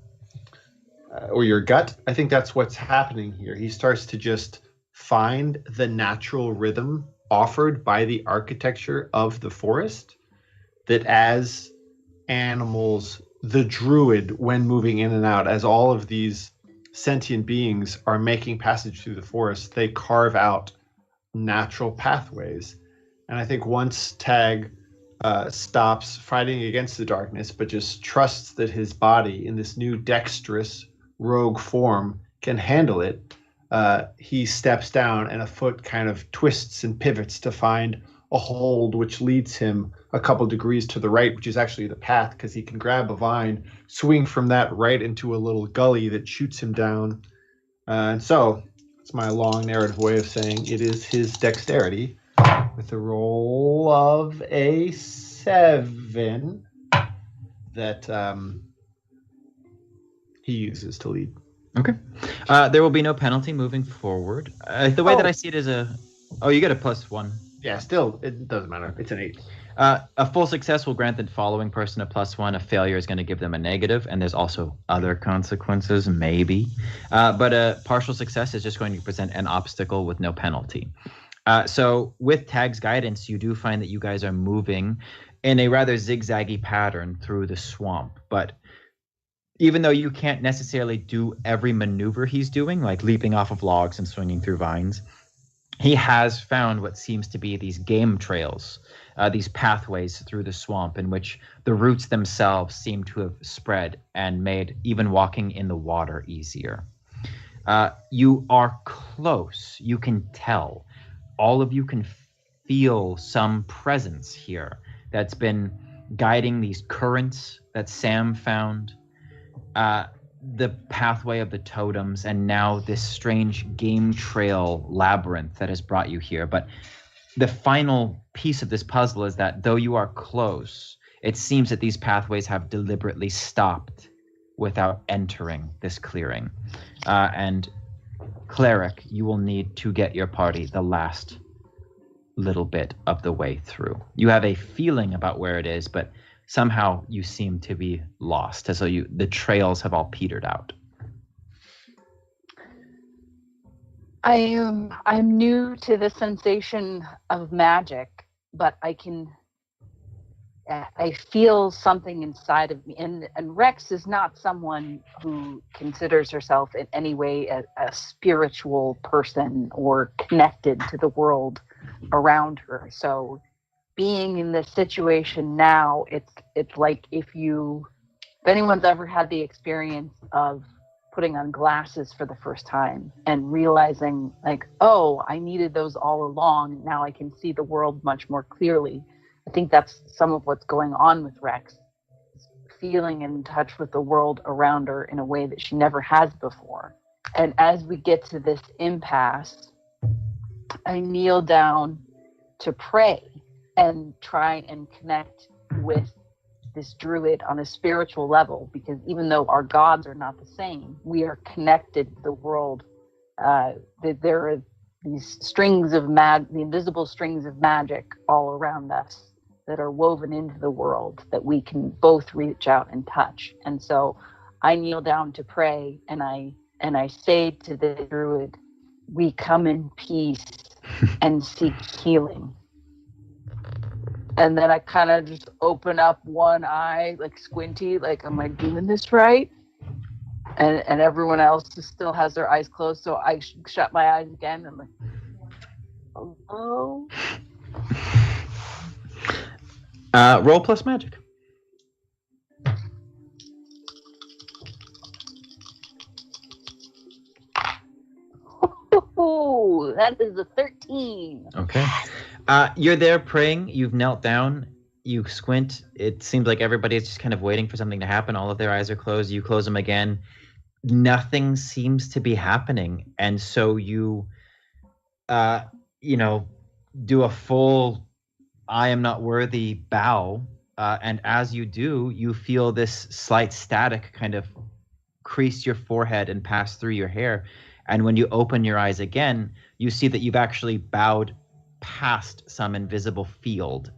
or your gut? I think that's what's happening here. He starts to just find the natural rhythm offered by the architecture of the forest, that as animals, the druid, when moving in and out, as all of these sentient beings are making passage through the forest, they carve out natural pathways. And I think once Tag stops fighting against the darkness, but just trusts that his body in this new dexterous rogue form can handle it, he steps down and a foot kind of twists and pivots to find a hold which leads him a couple degrees to the right, which is actually the path, because he can grab a vine, swing from that right into a little gully that shoots him down. And so it's my long narrative way of saying it is his dexterity with a roll of a 7 that he uses to lead. Okay. There will be no penalty moving forward. The way that I see it is you get a +1. Yeah, still, it doesn't matter. It's an 8. A full success will grant the following person a +1. A failure is going to give them a negative, and there's also other consequences, maybe. But a partial success is just going to present an obstacle with no penalty. So with Tag's guidance, you do find that you guys are moving in a rather zigzaggy pattern through the swamp, but even though you can't necessarily do every maneuver he's doing, like leaping off of logs and swinging through vines, he has found what seems to be these game trails, these pathways through the swamp in which the roots themselves seem to have spread and made even walking in the water easier. You are close. You can tell. All of you can feel some presence here that's been guiding these currents that Sam found, the pathway of the totems, and now this strange game trail labyrinth that has brought you here. But the final piece of this puzzle is that though you are close, it seems that these pathways have deliberately stopped without entering this clearing. And Cleric, you will need to get your party the last little bit of the way through. You have a feeling about where it is, but somehow you seem to be lost, as though the trails have all petered out. I'm new to the sensation of magic, but I feel something inside of me. And Rex is not someone who considers herself in any way a spiritual person or connected to the world around her. So being in this situation now, it's like if anyone's ever had the experience of putting on glasses for the first time and realizing like, oh, I needed those all along. Now I can see the world much more clearly. I think that's some of what's going on with Rex, feeling in touch with the world around her in a way that she never has before. And as we get to this impasse, I kneel down to pray and try and connect with this druid on a spiritual level, because even though our gods are not the same, we are connected to the world. There are these strings of the invisible strings of magic all around us that are woven into the world that we can both reach out and touch. And so I kneel down to pray, and I say to the druid, we come in peace and seek healing. And then I kind of just open up one eye, like squinty, like, am I doing this right? And everyone else still has their eyes closed, so I shut my eyes again. And I'm like, hello? Roll plus magic. Oh, that is a 13. Okay. You're there praying. You've knelt down. You squint. It seems like everybody is just kind of waiting for something to happen. All of their eyes are closed. You close them again. Nothing seems to be happening. And so you, do a full I am not worthy bow. And as you do, you feel this slight static kind of crease your forehead and pass through your hair. And when you open your eyes again, you see that you've actually bowed past some invisible field,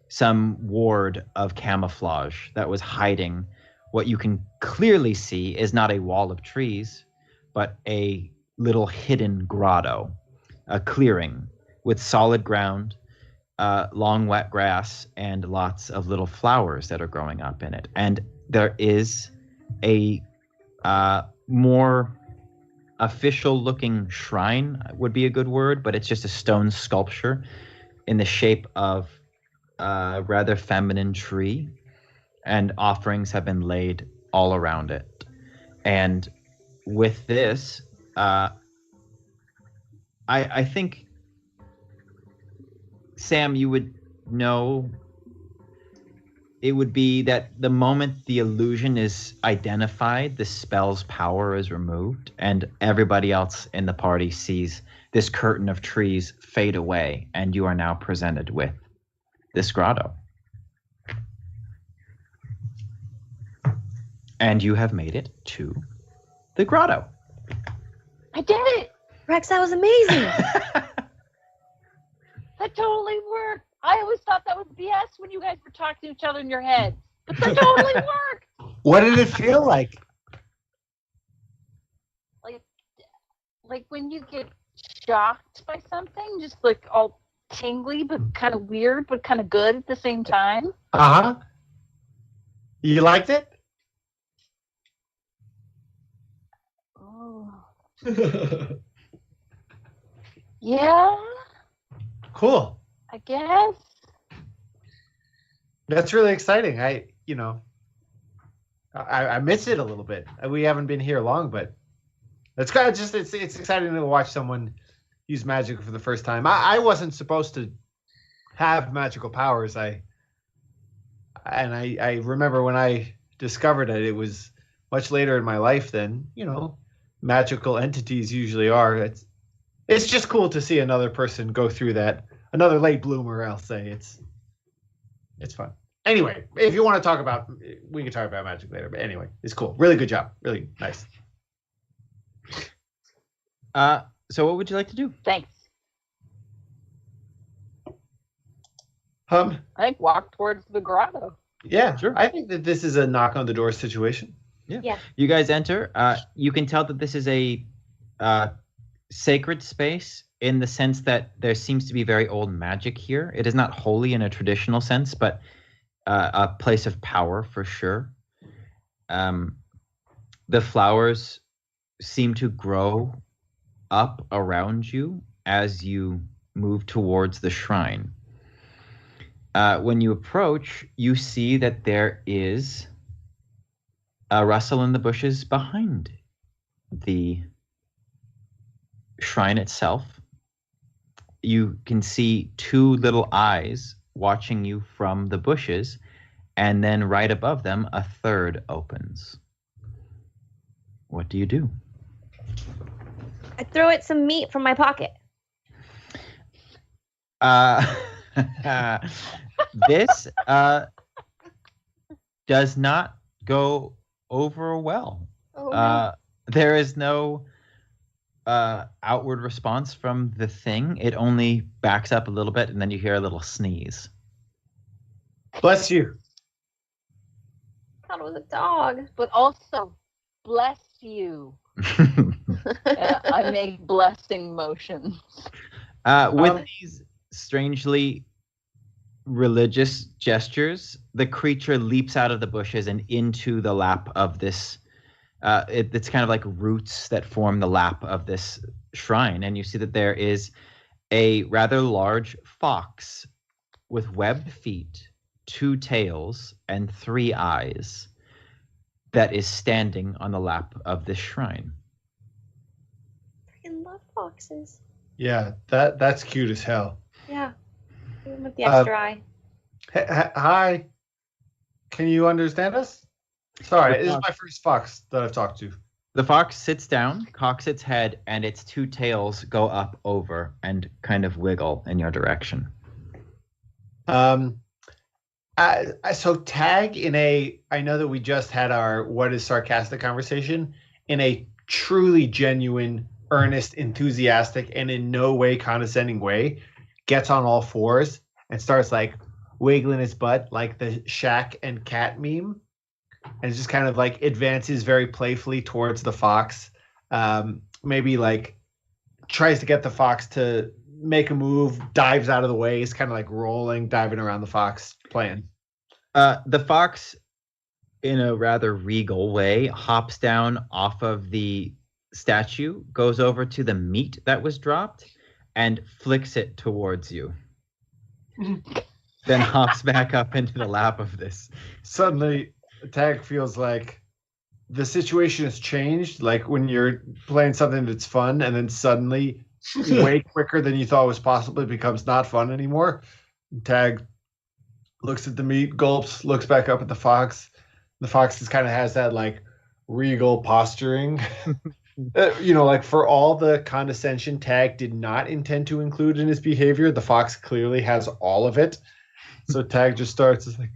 some ward of camouflage that was hiding what you can clearly see is not a wall of trees, but a little hidden grotto, a clearing with solid ground, long wet grass, and lots of little flowers that are growing up in it. And there is a more official looking shrine would be a good word, but it's just a stone sculpture in the shape of a rather feminine tree, and offerings have been laid all around it. And with this, I think, Sam, you would know it would be that the moment the illusion is identified, the spell's power is removed, and everybody else in the party sees this curtain of trees fade away, and you are now presented with this grotto. And you have made it to the grotto. I did it! Rex, that was amazing! That totally worked! I always thought that was BS when you guys were talking to each other in your head. But that totally worked! What did it feel like? Like when you get shocked by something, just like all tingly, but kind of weird, but kind of good at the same time. Uh-huh. You liked it? Yeah, Cool. I guess. That's really exciting. I miss it a little bit. We haven't been here long, but it's kind of just it's exciting to watch someone use magic for the first time. I wasn't supposed to have magical powers. I remember when I discovered it, it was much later in my life than magical entities usually are. It's just cool to see another person go through that. Another late bloomer, I'll say. It's fun. Anyway, if you want to talk about, we can talk about magic later. But anyway, it's cool. Really good job. Really nice. So what would you like to do? Thanks. I think walk towards the grotto. Yeah, sure. I think that this is a knock on the door situation. Yeah. You guys enter. You can tell that this is a sacred space in the sense that there seems to be very old magic here. It is not holy in a traditional sense, but a place of power for sure. The flowers seem to grow up around you as you move towards the shrine. When you approach, you see that there is a rustle in the bushes behind the shrine itself. You can see two little eyes watching you from the bushes, and then right above them, a third opens. What do you do? I throw it some meat from my pocket. This does not go over well. Oh, no. There is no outward response from the thing. It only backs up a little bit, and then you hear a little sneeze. Bless you. I thought it was a dog. But also, bless you. I make blessing motions. With these strangely religious gestures, the creature leaps out of the bushes and into the lap of this. It's kind of like roots that form the lap of this shrine, and you see that there is a rather large fox with webbed feet, 2 tails, and 3 eyes that is standing on the lap of this shrine. I freaking love foxes. Yeah, that's cute as hell. Yeah. Even with the extra eye. Hi. Can you understand us? Sorry, this is my first fox that I've talked to. The fox sits down, cocks its head, and its 2 tails go up over and kind of wiggle in your direction. So tag in a, I know that we just had our what is sarcastic conversation, in a truly genuine, earnest, enthusiastic, and in no way condescending way, gets on all fours and starts like wiggling his butt like the Shaq and cat meme, and just kind of like advances very playfully towards the fox. Maybe like tries to get the fox to make a move, dives out of the way. He's kind of like rolling, diving around the fox, playing. The fox, in a rather regal way, hops down off of the statue, goes over to the meat that was dropped, and flicks it towards you. Then hops back up into the lap of this. Suddenly, Tag feels like the situation has changed. Like when you're playing something that's fun, and then suddenly, way quicker than you thought was possible, it becomes not fun anymore. Tag looks at the meat, gulps, looks back up at the fox. The fox just kind of has that like regal posturing. Like for all the condescension Tag did not intend to include in his behavior, the fox clearly has all of it. So Tag just starts like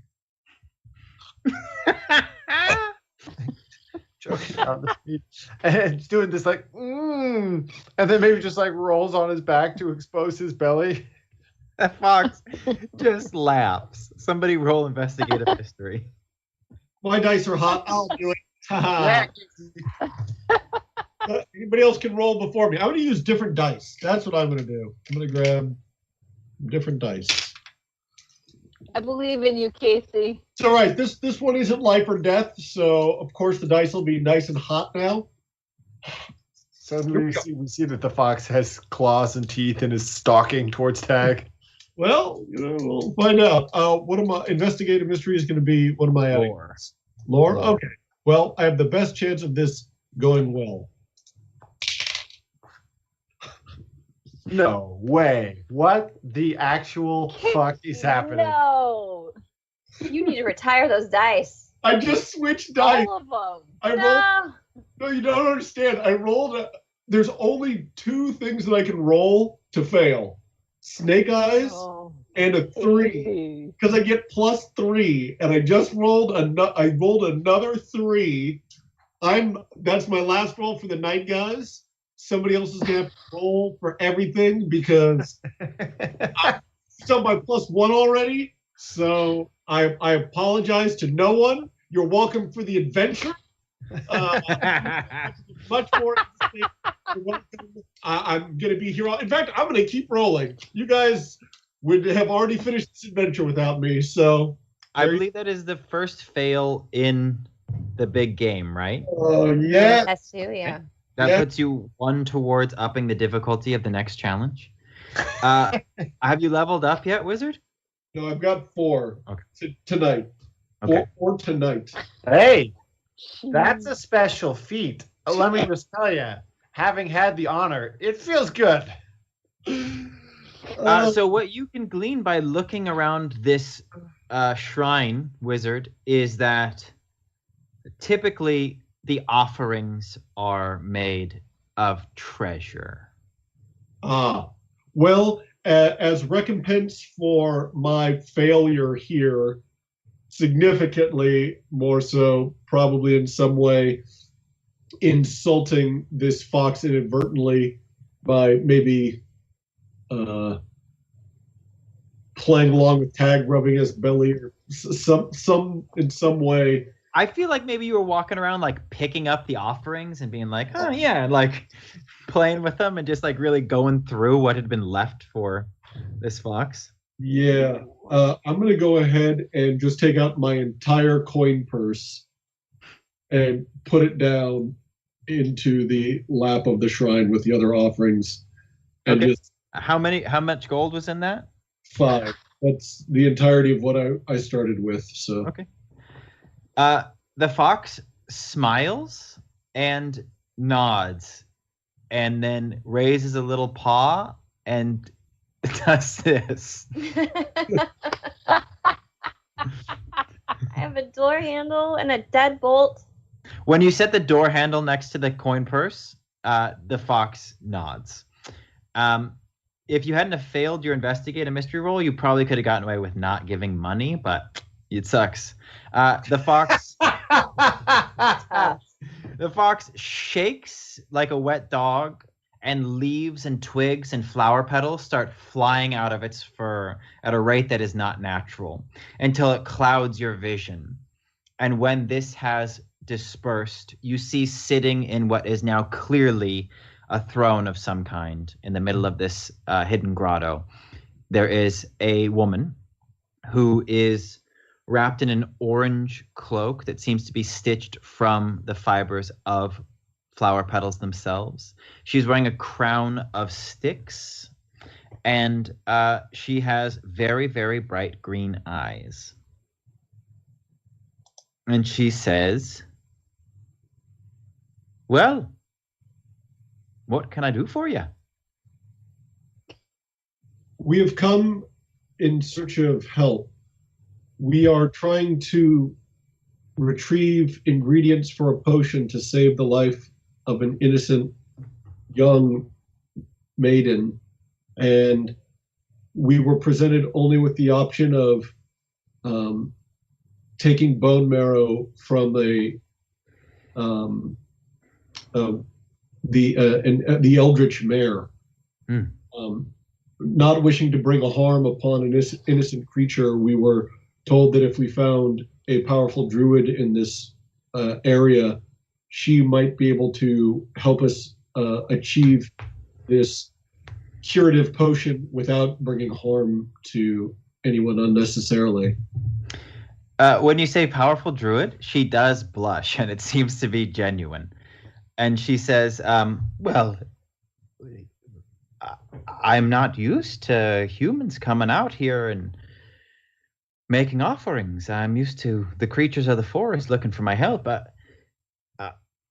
choking on the meat and doing this like and then maybe just like rolls on his back to expose his belly. That fox just laughs. Somebody roll investigative history. My dice are hot. I'll do it. Anybody else can roll before me. I'm going to use different dice. That's what I'm going to do. I'm going to grab different dice. I believe in you, Casey. It's all right. This one isn't life or death, so of course the dice will be nice and hot now. Suddenly we see that the fox has claws and teeth and is stalking towards Tag. Well, we'll find out. What am I? Investigative mystery is going to be. What am I adding? Lore. Okay. Well, I have the best chance of this going well. No way. What the actual fuck is happening? No. You need to retire those dice. I just switched dice. All of them. Rolled. No, you don't understand. I rolled. There's only 2 things that I can roll to fail: snake eyes and a 3, because I get +3, and I just rolled I rolled another 3. That's my last roll for the night, guys. Somebody else is gonna have to roll for everything because I still my +1 already. So I apologize to no one. You're welcome for the adventure. Much more interesting. I'm going to be here. In fact, I'm going to keep rolling. You guys would have already finished this adventure without me. So I believe that is the first fail in the big game, right? Oh, yeah. That's too, yeah. That puts you 1 towards upping the difficulty of the next challenge. Have you leveled up yet, Wizard? No, I've got 4 tonight. Okay. 4 tonight. Hey, that's a special feat. Let me just tell you, having had the honor, it feels good. So what you can glean by looking around this shrine, Wizard, is that typically the offerings are made of treasure. Well, as recompense for my failure here, significantly more so, probably in some way, insulting this fox inadvertently by maybe playing along with Tag, rubbing his belly, or in some way. I feel like maybe you were walking around like picking up the offerings and being like, oh yeah, like playing with them and just like really going through what had been left for this fox. Yeah, I'm going to go ahead and just take out my entire coin purse and put it down into the lap of the shrine with the other offerings. And just how much gold was in that? 5. That's the entirety of what I started with. So okay. The fox smiles and nods, and then raises a little paw and does this. I have a door handle and a deadbolt. When you set the door handle next to the coin purse, the fox nods. If you hadn't have failed your investigate a mystery roll, you probably could have gotten away with not giving money, but it sucks. The fox shakes like a wet dog, and leaves and twigs and flower petals start flying out of its fur at a rate that is not natural until it clouds your vision. And when this has dispersed, you see sitting in what is now clearly a throne of some kind in the middle of this hidden grotto, there is a woman who is wrapped in an orange cloak that seems to be stitched from the fibers of flower petals themselves. She's wearing a crown of sticks, and she has very, very bright green eyes. And she says, well, what can I do for you? We have come in search of help. We are trying to retrieve ingredients for a potion to save the life of an innocent young maiden, and we were presented only with the option of taking bone marrow from the eldritch mare. Not wishing to bring a harm upon an innocent creature, we were told that if we found a powerful druid in this area, she might be able to help us achieve this curative potion without bringing harm to anyone unnecessarily. When you say powerful druid, she does blush, and it seems to be genuine. And she says, well, I'm not used to humans coming out here and making offerings. I'm used to the creatures of the forest looking for my help.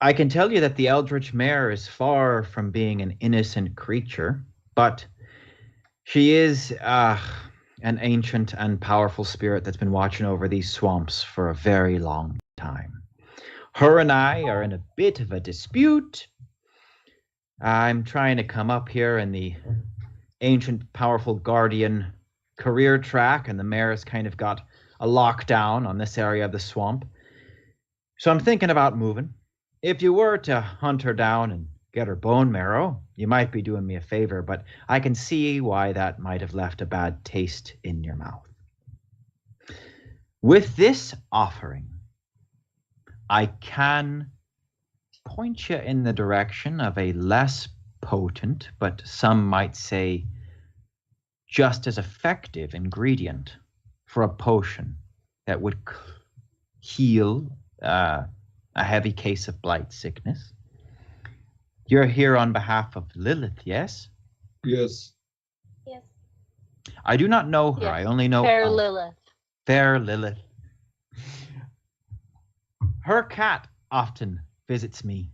I can tell you that the Eldritch Mare is far from being an innocent creature, but she is an ancient and powerful spirit that's been watching over these swamps for a very long time. Her and I are in a bit of a dispute. I'm trying to come up here in the ancient, powerful guardian career track, and the mare's kind of got a lockdown on this area of the swamp. So I'm thinking about moving. If you were to hunt her down and get her bone marrow, you might be doing me a favor, but I can see why that might have left a bad taste in your mouth. With this offering, I can point you in the direction of a less potent, but some might say just as effective ingredient for a potion that would heal a heavy case of blight sickness. You're here on behalf of Lilith, yes? Yes. Yes. I do not know her. Yes. I only know Fair of Lilith. Fair Lilith. Her cat often visits me.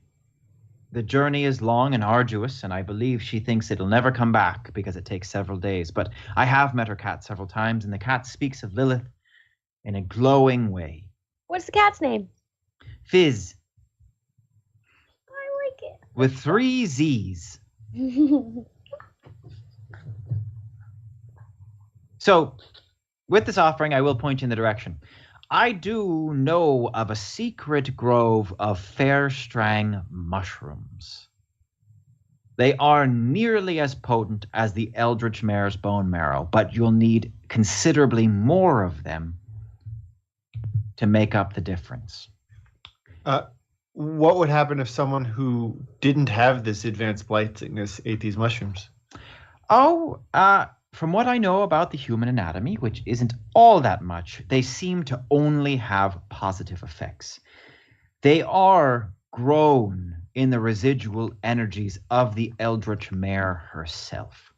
The journey is long and arduous, and I believe she thinks it'll never come back because it takes several days. But I have met her cat several times, and the cat speaks of Lilith in a glowing way. What's the cat's name? Fizz, I like it. with 3 Z's. So, with this offering, I will point you in the direction. I do know of a secret grove of fair-strang mushrooms. They are nearly as potent as the Eldritch Mare's bone marrow, but you'll need considerably more of them to make up the difference. What would happen if someone who didn't have this advanced blight sickness ate these mushrooms? Oh, from what I know about the human anatomy, which isn't all that much, they seem to only have positive effects. They are grown in the residual energies of the Eldritch Mare herself.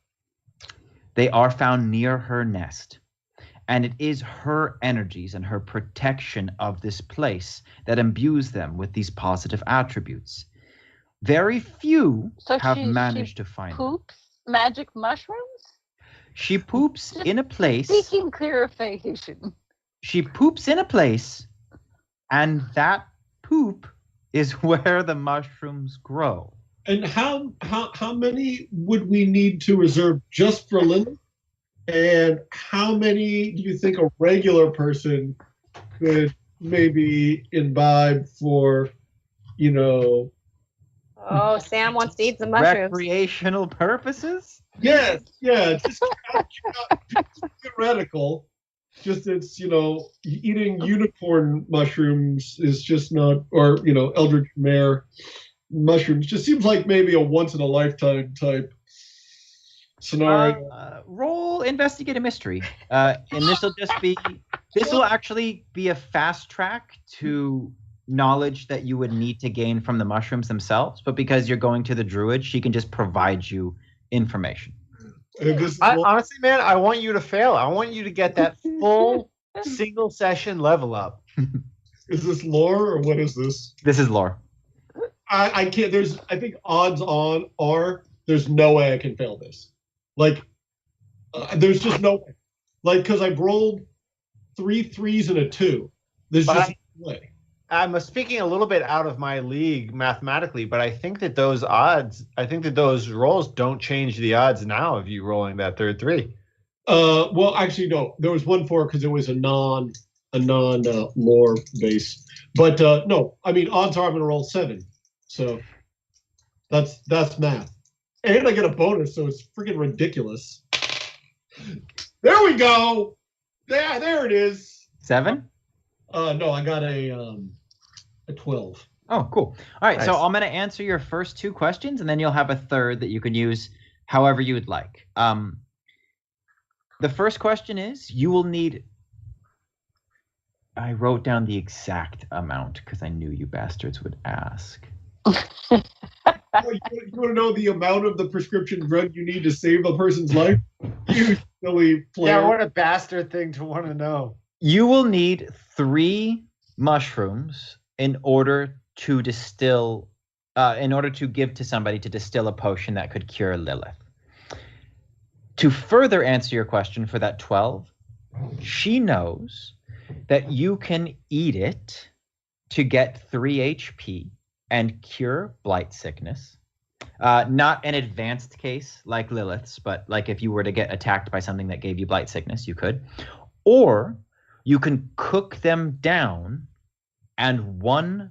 They are found near her nest, and it is her energies and her protection of this place that imbues them with these positive attributes. Very few have managed to find them. Poops magic mushrooms? She poops in a place. Seeking clarification. She poops in a place, and that poop is where the mushrooms grow. And how many would we need to reserve just for Lilith? And how many do you think a regular person could maybe imbibe for, Oh, Sam wants to eat some mushrooms. Recreational purposes? Yes, yeah, just theoretical. Just it's, eating unicorn mushrooms is just not, or, Eldritch Mare mushrooms just seems like maybe a once in a lifetime type scenario. Roll investigate a mystery. And this will actually be a fast track to knowledge that you would need to gain from the mushrooms themselves, but because you're going to the druid, she can just provide you information. Honestly, man, I want you to fail. I want you to get that full single session level up. Is this lore or what is this? This is lore. I can't. I think odds on are there's no way I can fail this. Like, there's just no way. Like, because I've rolled 3 3s and a 2. There's just no way. I'm speaking a little bit out of my league mathematically, but I think that those rolls don't change the odds now of you rolling that third 3. Well, actually, no. There was 1 4 because it was a non lore base. But no, I mean, odds are I'm going to roll 7. So that's math. And I get a bonus, so it's freaking ridiculous. There we go. Yeah, there it is. 7? No, I got a 12. Oh, cool. All right, Nice. so I'm going to answer your first 2 questions, and then you'll have a third that you can use however you would like. The first question is, you will need... I wrote down the exact amount because I knew you bastards would ask. You want to know the amount of the prescription drug you need to save a person's life? You silly player. Yeah, what a bastard thing to want to know. You will need 3 mushrooms in order to distill, in order to give to somebody to distill a potion that could cure Lilith. To further answer your question for that 12, she knows that you can eat it to get 3 HP and cure blight sickness. Not an advanced case like Lilith's, but like if you were to get attacked by something that gave you blight sickness, you could. Or you can cook them down, and 1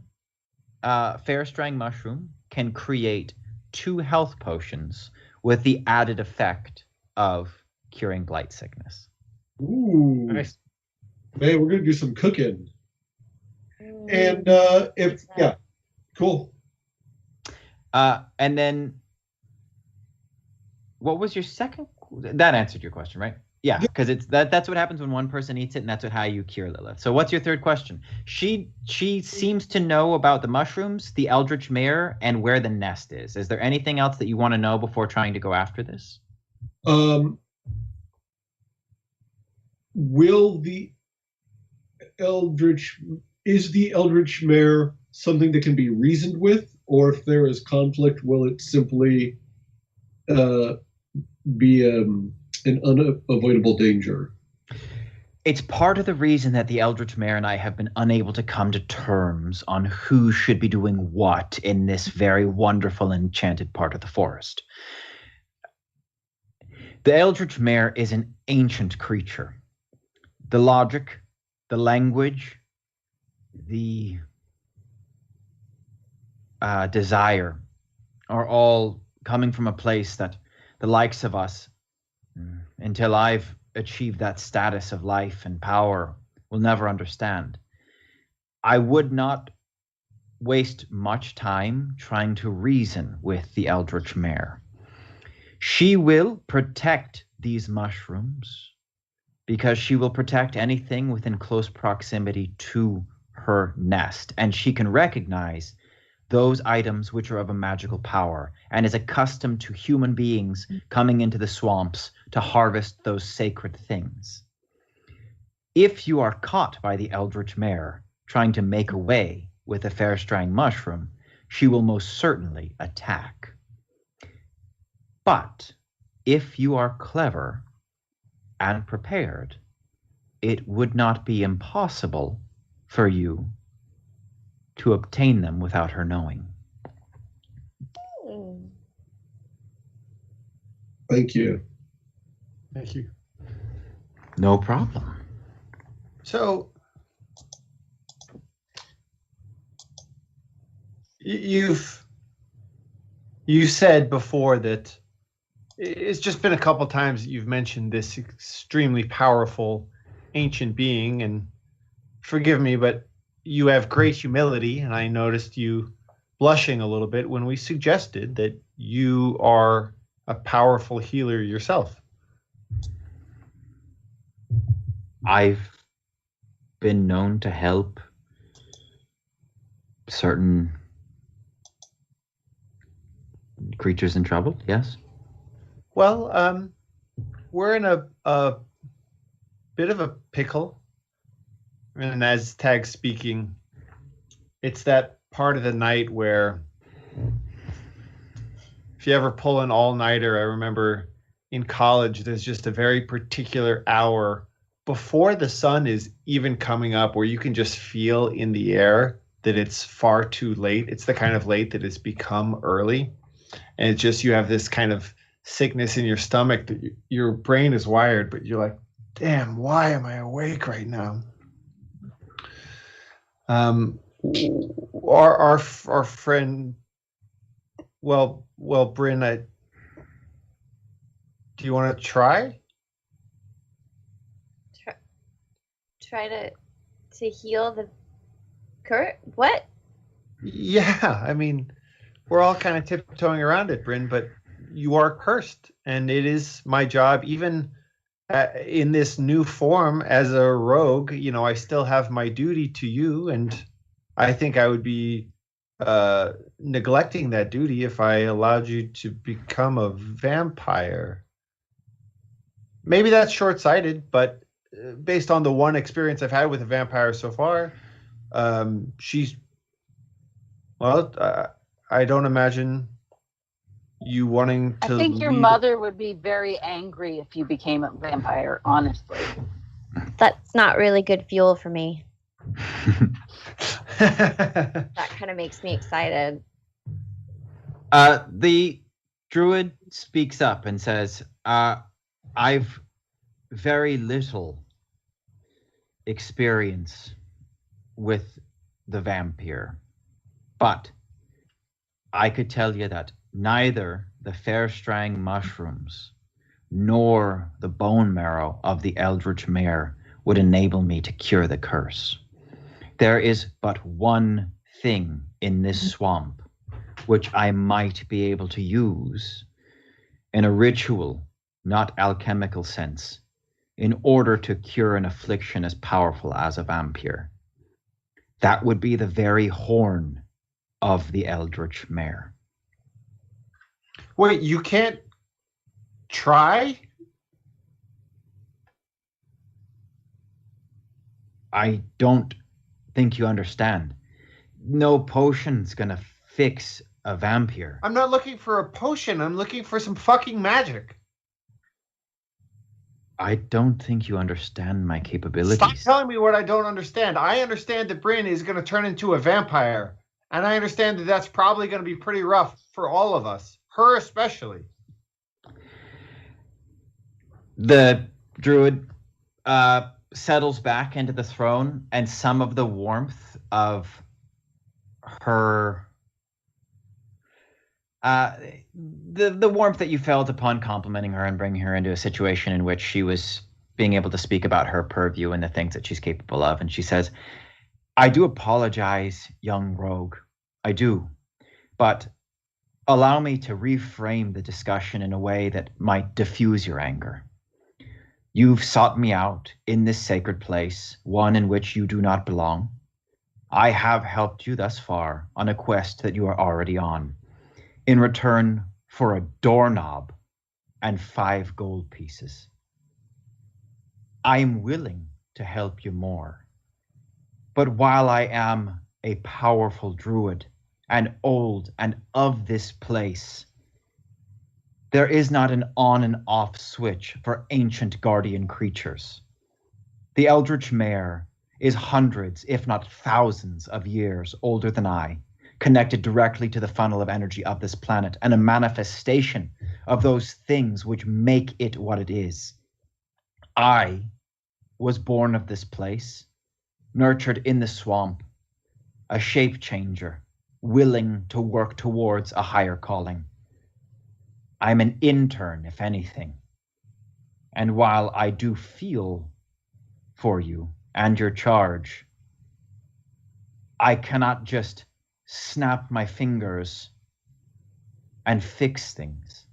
fair-strang mushroom can create 2 health potions with the added effect of curing blight sickness. Ooh. Nice. Hey, we're going to do some cooking. And cool. And then, what was your second? That answered your question, right? Yeah, because it's that's what happens when one person eats it, and that's how you cure Lilith. So what's your third question? She seems to know about the mushrooms, the Eldritch Mare, and where the nest is. Is there anything else that you want to know before trying to go after this? Will the Eldritch Mare something that can be reasoned with, or if there is conflict, will it simply be an unavoidable danger? It's part of the reason that the Eldritch Mare and I have been unable to come to terms on who should be doing what in this very wonderful enchanted part of the forest. The Eldritch Mare is an ancient creature. The logic, the language, the desire are all coming from a place that the likes of us, until I've achieved that status of life and power, will never understand. I would not waste much time trying to reason with the Eldritch Mare. She will protect these mushrooms because she will protect anything within close proximity to her nest, and she can recognize those items which are of a magical power, and is accustomed to human beings coming into the swamps to harvest those sacred things. If you are caught by the Eldritch Mare trying to make away with a fair-strang mushroom, she will most certainly attack. But if you are clever and prepared, it would not be impossible for you to obtain them without her knowing. Thank you. Thank you. No problem. So, you said before that it's just been a couple times that you've mentioned this extremely powerful ancient being, and forgive me, but you have great humility, and I noticed you blushing a little bit when we suggested that you are a powerful healer yourself. I've been known to help certain creatures in trouble, yes. Well, we're in a bit of a pickle. And as Tag's speaking, it's that part of the night where if you ever pull an all-nighter, I remember in college, there's just a very particular hour before the sun is even coming up where you can just feel in the air that it's far too late. It's the kind of late that it's become early. And it's just, you have this kind of sickness in your stomach that your brain is wired, but you're like, damn, why am I awake right now? Our friend, well, Bryn, do you want to try? Try to heal the Kurt? What? Yeah, I mean, we're all kind of tiptoeing around it, Bryn, but you are cursed, and it is my job, even in this new form as a rogue, you know, I still have my duty to you, and I think I would be neglecting that duty if I allowed you to become a vampire. Maybe that's short-sighted, but based on the one experience I've had with a vampire so far, she's... Well, I don't imagine you wanting to I think your mother would be very angry if you became a vampire, honestly. That's not really good fuel for me. That kind of makes me excited. The druid speaks up and says, I've very little experience with the vampire, but I could tell you that neither the fair-strang mushrooms nor the bone marrow of the eldritch mare would enable me to cure the curse. There is but one thing in this swamp which I might be able to use in a ritual, not alchemical sense, in order to cure an affliction as powerful as a vampire. That would be the very horn of the eldritch mare. Wait, you can't try? I don't think you understand. No potion's gonna fix a vampire. I'm not looking for a potion. I'm looking for some fucking magic. I don't think you understand my capabilities. Stop telling me what I don't understand. I understand that Bryn is going to turn into a vampire. And I understand that that's probably going to be pretty rough for all of us. Her especially. The druid settles back into the throne, and some of the warmth of her... the warmth that you felt upon complimenting her and bringing her into a situation in which she was being able to speak about her purview and the things that she's capable of. And she says, I do apologize, young rogue. I do. But allow me to reframe the discussion in a way that might diffuse your anger. You've sought me out in this sacred place, one in which you do not belong. I have helped you thus far on a quest that you are already on, in return for a doorknob and 5 gold pieces. I am willing to help you more. But while I am a powerful druid and old and of this place, there is not an on and off switch for ancient guardian creatures. The eldritch mare is hundreds, if not thousands of years older than I, connected directly to the funnel of energy of this planet, and a manifestation of those things which make it what it is. I was born of this place, nurtured in the swamp, a shape changer, willing to work towards a higher calling. I'm an intern, if anything. And while I do feel for you and your charge, I cannot just snap my fingers and fix things.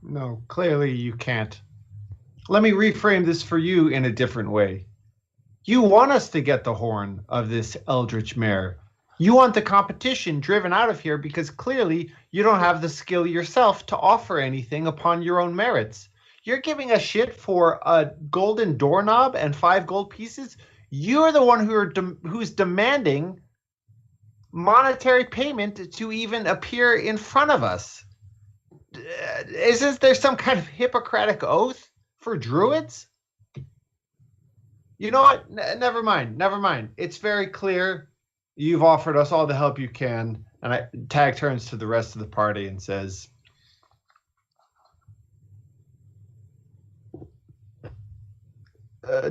No, clearly you can't. Let me reframe this for you in a different way. You want us to get the horn of this eldritch mare. You want the competition driven out of here because clearly you don't have the skill yourself to offer anything upon your own merits. You're giving a shit for a golden doorknob and 5 gold pieces? You're the one who's demanding monetary payment to even appear in front of us. Isn't there some kind of Hippocratic oath for druids? You know what? Never mind. It's very clear. You've offered us all the help you can. And Tag turns to the rest of the party and says,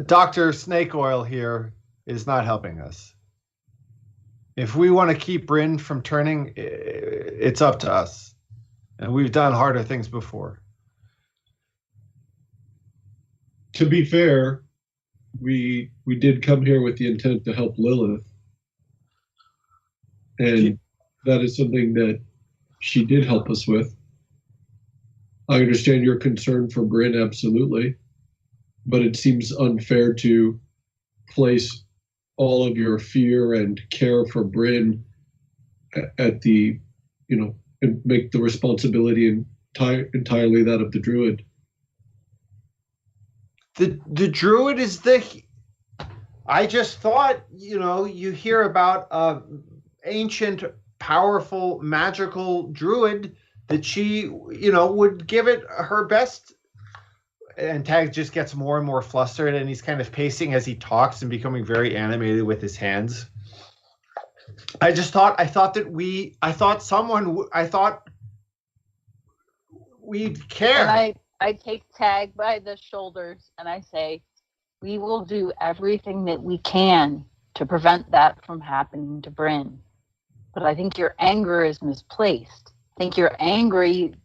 Dr. Snake Oil here is not helping us. If we want to keep Bryn from turning, it's up to us. And we've done harder things before. To be fair, we did come here with the intent to help Lilith. And that is something that she did help us with. I understand your concern for Bryn, absolutely. But it seems unfair to place all of your fear and care for Bryn at the and make the responsibility entirely that of the druid. The druid is I just thought, you hear about ancient, powerful, magical druid that she, would give it her best. And Tag just gets more and more flustered, and he's kind of pacing as he talks and becoming very animated with his hands. I thought we'd care. And I take Tag by the shoulders and I say, we will do everything that we can to prevent that from happening to Bryn. But I think your anger is misplaced. I think you're angry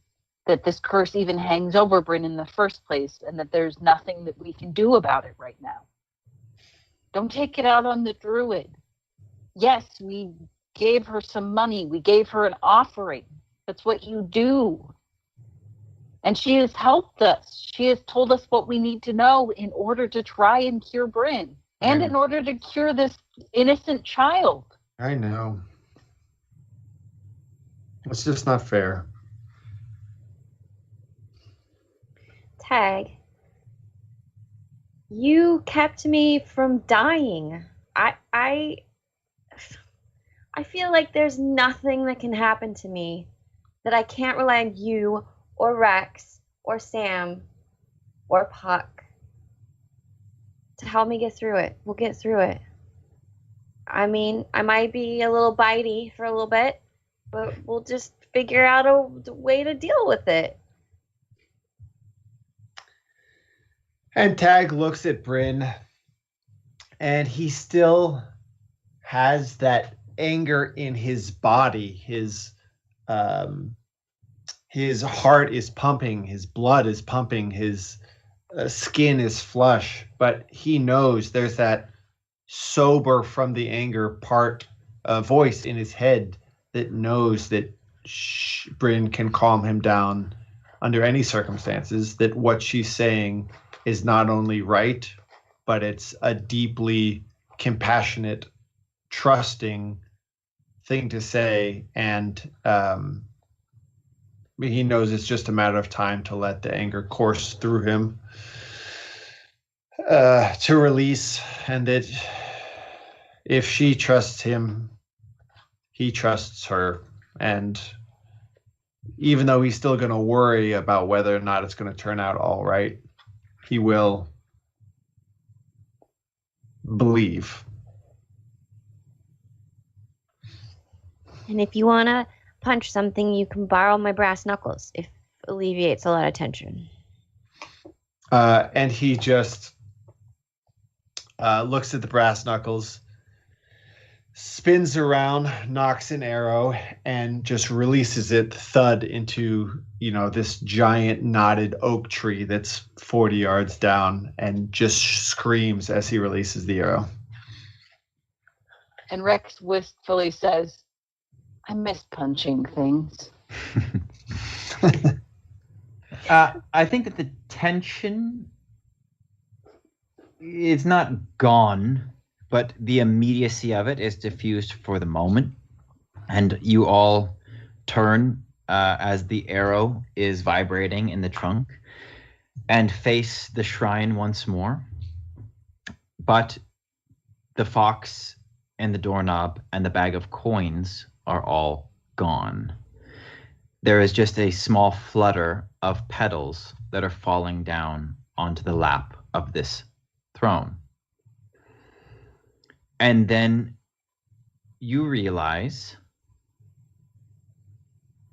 that this curse even hangs over Bryn in the first place and that there's nothing that we can do about it right now. Don't take it out on the druid. Yes, we gave her some money. We gave her an offering. That's what you do. And she has helped us. She has told us what we need to know in order to try and cure Bryn and in order to cure this innocent child. I know. It's just not fair. Tag, you kept me from dying. I feel like there's nothing that can happen to me that I can't rely on you or Rex or Sam or Puck to help me get through it. We'll get through it. I mean, I might be a little bitey for a little bit, but we'll just figure out a way to deal with it. And Tag looks at Bryn, and he still has that anger in his body. His heart is pumping, his blood is pumping, his skin is flush, but he knows there's that sober from the anger voice in his head that knows that Bryn can calm him down under any circumstances, that what she's saying is not only right, but it's a deeply compassionate, trusting thing to say, and he knows it's just a matter of time to let the anger course through him, to release, and that if she trusts him, he trusts her. And even though he's still going to worry about whether or not it's going to turn out all right, he will believe. And if you want to punch something, you can borrow my brass knuckles. If alleviates a lot of tension. And he just looks at the brass knuckles, spins around, knocks an arrow, and just releases it thud into, this giant knotted oak tree that's 40 yards down, and just screams as he releases the arrow. And Rex wistfully says, I miss punching things. I think that the tension is not gone, but the immediacy of it is diffused for the moment. And you all turn as the arrow is vibrating in the trunk and face the shrine once more. But the fox and the doorknob and the bag of coins are all gone. There is just a small flutter of petals that are falling down onto the lap of this throne. And then you realize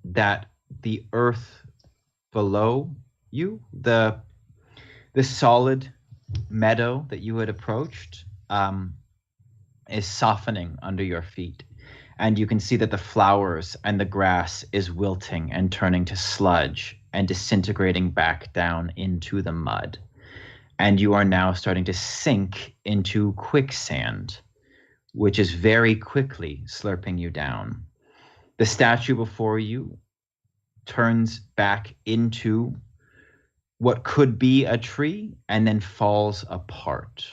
that the earth below you, the solid meadow that you had approached, is softening under your feet. And you can see that the flowers and the grass is wilting and turning to sludge and disintegrating back down into the mud. And you are now starting to sink into quicksand, which is very quickly slurping you down. The statue before you turns back into what could be a tree and then falls apart.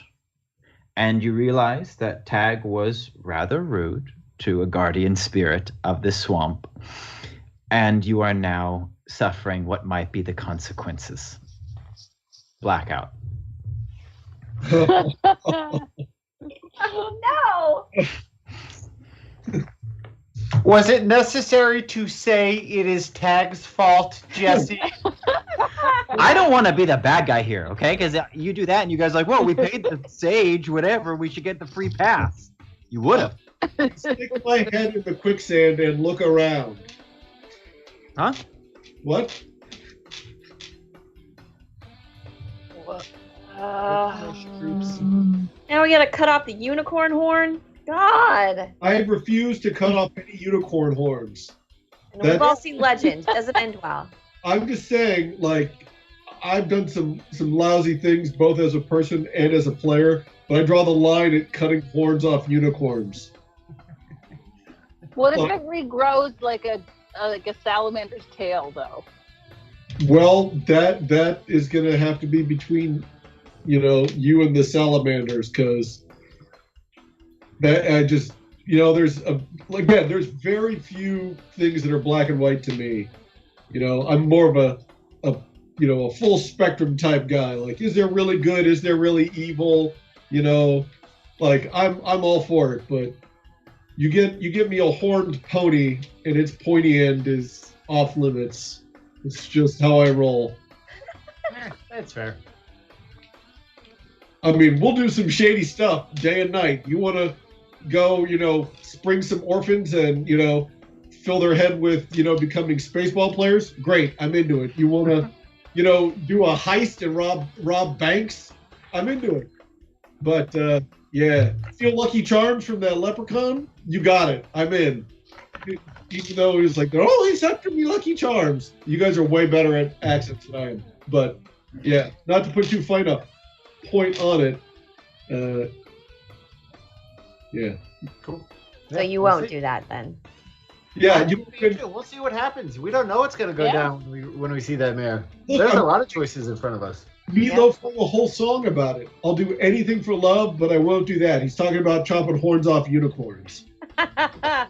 And you realize that Tag was rather rude to a guardian spirit of the swamp, And you are now suffering what might be the consequences. Blackout. Oh no! Was it necessary to say it is Tag's fault, Jesse? I don't want to be the bad guy here, okay? Because you do that and you guys are like, whoa, we paid the sage, whatever, we should get the free pass. You would have. Stick my head in the quicksand and look around. Huh? What? Now we gotta cut off the unicorn horn? God! I refuse to cut off any unicorn horns. And we've all seen Legend. Doesn't end well. I'm just saying, like, I've done some lousy things both as a person and as a player, but I draw the line at cutting horns off unicorns. What if it regrows like a salamander's tail, though? Well, that is going to have to be between, you and the salamanders, because that I just, there's very few things that are black and white to me. I'm more of a full spectrum type guy. Like, is there really good? Is there really evil? Like I'm all for it, but you get me a horned pony and its pointy end is off limits. It's just how I roll. That's fair. I mean, we'll do some shady stuff day and night. You want to go, spring some orphans and, fill their head with, becoming Spaceball players? Great, I'm into it. You want to, do a heist and rob banks? I'm into it. But, yeah, steal Lucky Charms from that leprechaun? You got it. I'm in. Even though he was like, oh, he's after me Lucky Charms. You guys are way better at accents than I am. But, yeah, not to put too fine a point on it. Yeah. Cool. So you won't do that then? Yeah, we'll see what happens. We don't know what's going to go down when we see that mare. There's a lot of choices in front of us. Meatloaf wrote a whole song about it. I'll do anything for love, but I won't do that. He's talking about chopping horns off unicorns. I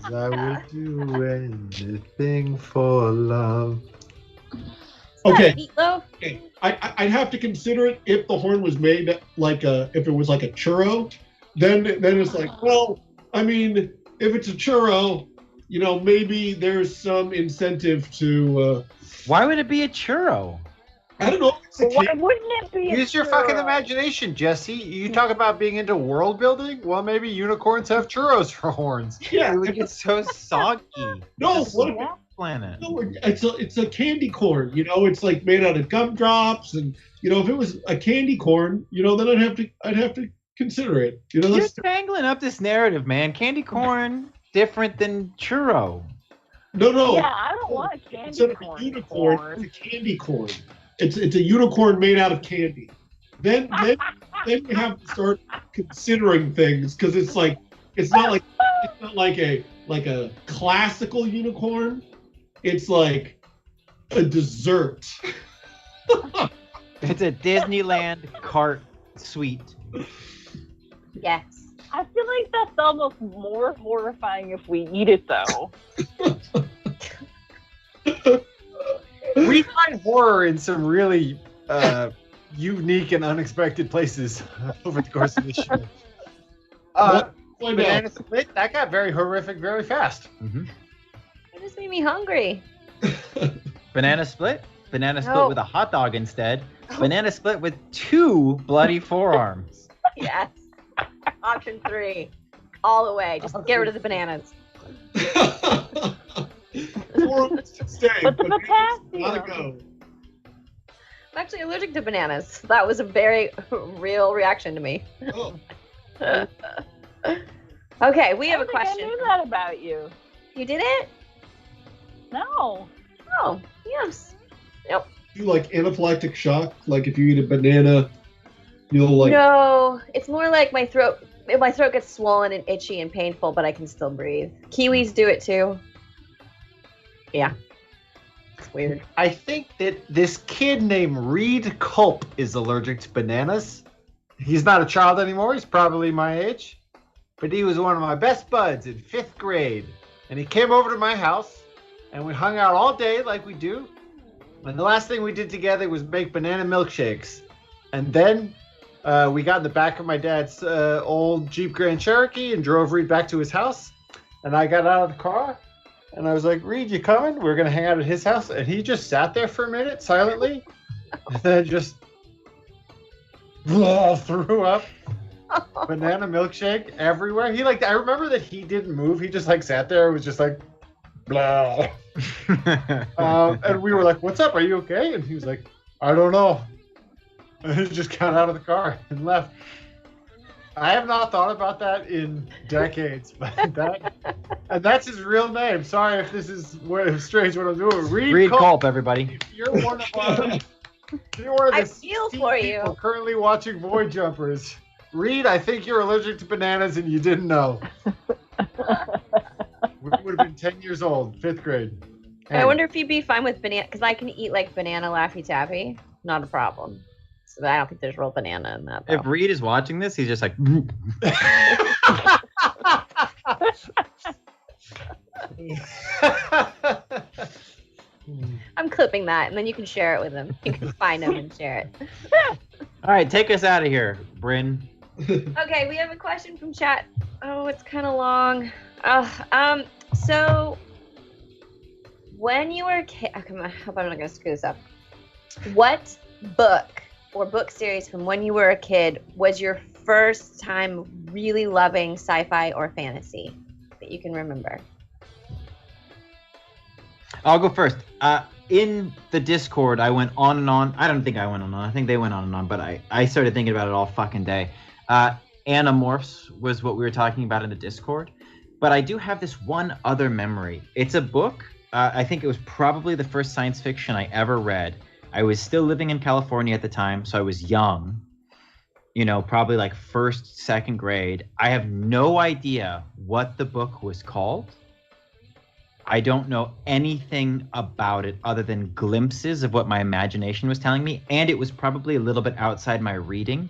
would do anything for love. Okay. Meatloaf? Okay. I'd have to consider it if the horn was made if it was like a churro. Then it's like, well, I mean, if it's a churro, maybe there's some incentive to. Why would it be a churro? I don't know. Why wouldn't it be? Use your fucking imagination, Jesse. You talk about being into world building. Well, maybe unicorns have churros for horns. Yeah, it would get so soggy. No, It's a what if swamp planet? No, it's a candy corn. It's like made out of gumdrops, and if it was a candy corn, then I'd have to consider it. You're tangling up this narrative, man. Candy corn different than churro. No. Yeah, I don't want a candy Instead of a unicorn, it's a candy corn. It's a unicorn made out of candy. Then you have to start considering things, because it's not like a classical unicorn. It's like a dessert. It's a Disneyland cart sweet. Yes. I feel like that's almost more horrifying if we eat it, though. We find horror in some really unique and unexpected places over the course of this show. Banana Split, that got very horrific very fast. Mm-hmm. It just made me hungry. Banana split? Banana split with a hot dog instead. Banana split with 2 bloody forearms. Yes. Option 3. All the way. Just get rid of the bananas. But the potassium. I'm actually allergic to bananas. That was a very real reaction to me. Oh. Okay, we have a question. I knew that about you. You did it? No. Oh, yes. Nope. You like anaphylactic shock? Like if you eat a banana, you'll like. No, it's more like my throat. My throat gets swollen and itchy and painful, but I can still breathe. Kiwis do it too. Yeah. It's weird. I think that this kid named Reed Culp is allergic to bananas. He's not a child anymore. He's probably my age. But he was one of my best buds in 5th grade. And he came over to my house, and we hung out all day like we do. And the last thing we did together was make banana milkshakes. And then we got in the back of my dad's old Jeep Grand Cherokee and drove Reed back to his house. And I got out of the car, and I was like, Reed, you coming? We were going to hang out at his house. And he just sat there for a minute silently, and then just threw up banana milkshake everywhere. I remember that he didn't move. He just sat there and was just like, blah. And we were like, what's up? Are you okay? And he was like, I don't know. And he just got out of the car and left. I have not thought about that in decades, but that's his real name. Sorry if this is strange what I'm doing. Reed Culp, everybody. You're one of the I feel for you. people currently watching Void Jumpers. Reed, I think you're allergic to bananas and you didn't know. We would have been 10 years old, 5th grade. I wonder if you'd be fine with banana, because I can eat banana Laffy Taffy. Not a problem. So I don't think there's real banana in that, though. If Reed is watching this, he's just like... I'm clipping that, and then you can share it with him. You can find him and share it. All right, take us out of here, Bryn. Okay, we have a question from chat. Oh, it's kind of long. So when you were a kid, I hope I'm not gonna screw this up. What book or book series from when you were a kid was your first time really loving sci-fi or fantasy that you can remember? I'll go first. In the Discord, I went on and on. I don't think I went on and on. I think they went on and on, but I started thinking about it all fucking day. Animorphs was what we were talking about in the Discord. But I do have this one other memory. It's a book. I think it was probably the first science fiction I ever read. I was still living in California at the time, so I was young. Probably 1st, 2nd grade. I have no idea what the book was called. I don't know anything about it other than glimpses of what my imagination was telling me. And it was probably a little bit outside my reading.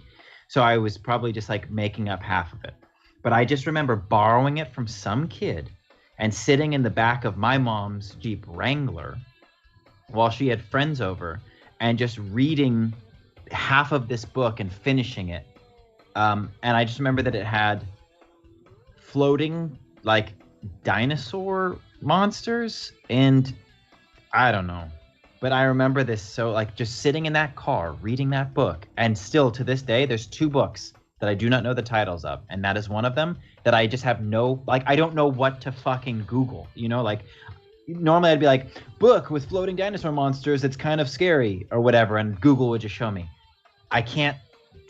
So I was probably just making up half of it. But I just remember borrowing it from some kid and sitting in the back of my mom's Jeep Wrangler while she had friends over and just reading half of this book and finishing it. And I just remember that it had floating dinosaur monsters, and I don't know, but I remember this so just sitting in that car reading that book. And still to this day there's 2 books that I do not know the titles of, and that is one of them that I just have no I don't know what to fucking Google. Normally I'd be book with floating dinosaur monsters, it's kind of scary or whatever, and Google would just show me. I can't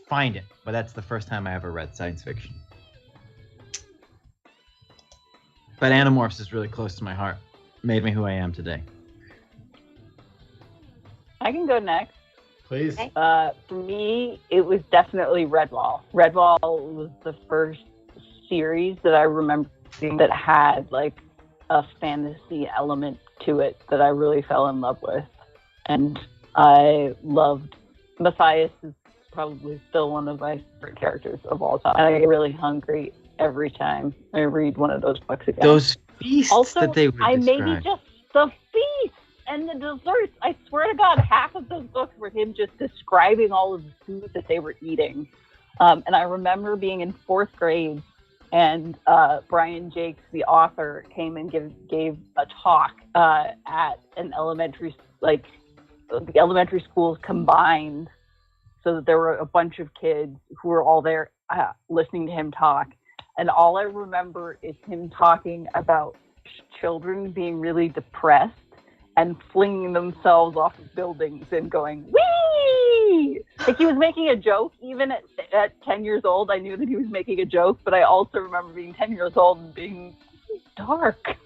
find it, but that's the first time I ever read science fiction. But Animorphs is really close to my heart. Made me who I am today. I can go next. Please. For me, it was definitely Redwall. Redwall was the first series that I remember seeing that had a fantasy element to it that I really fell in love with. And I loved Matthias is probably still one of my favorite characters of all time. I get really hungry every time I read one of those books again. Those feasts also, that they would maybe describe. just the feasts and the desserts. I swear to God, half of those books were him just describing all of the food that they were eating. And I remember being in 4th grade, and Brian Jakes, the author, came and gave a talk at an elementary, the elementary schools combined, so that there were a bunch of kids who were all there listening to him talk. And all I remember is him talking about children being really depressed and flinging themselves off of buildings and going, whee! He was making a joke. Even at 10 years old, I knew that he was making a joke, but I also remember being 10 years old and being dark.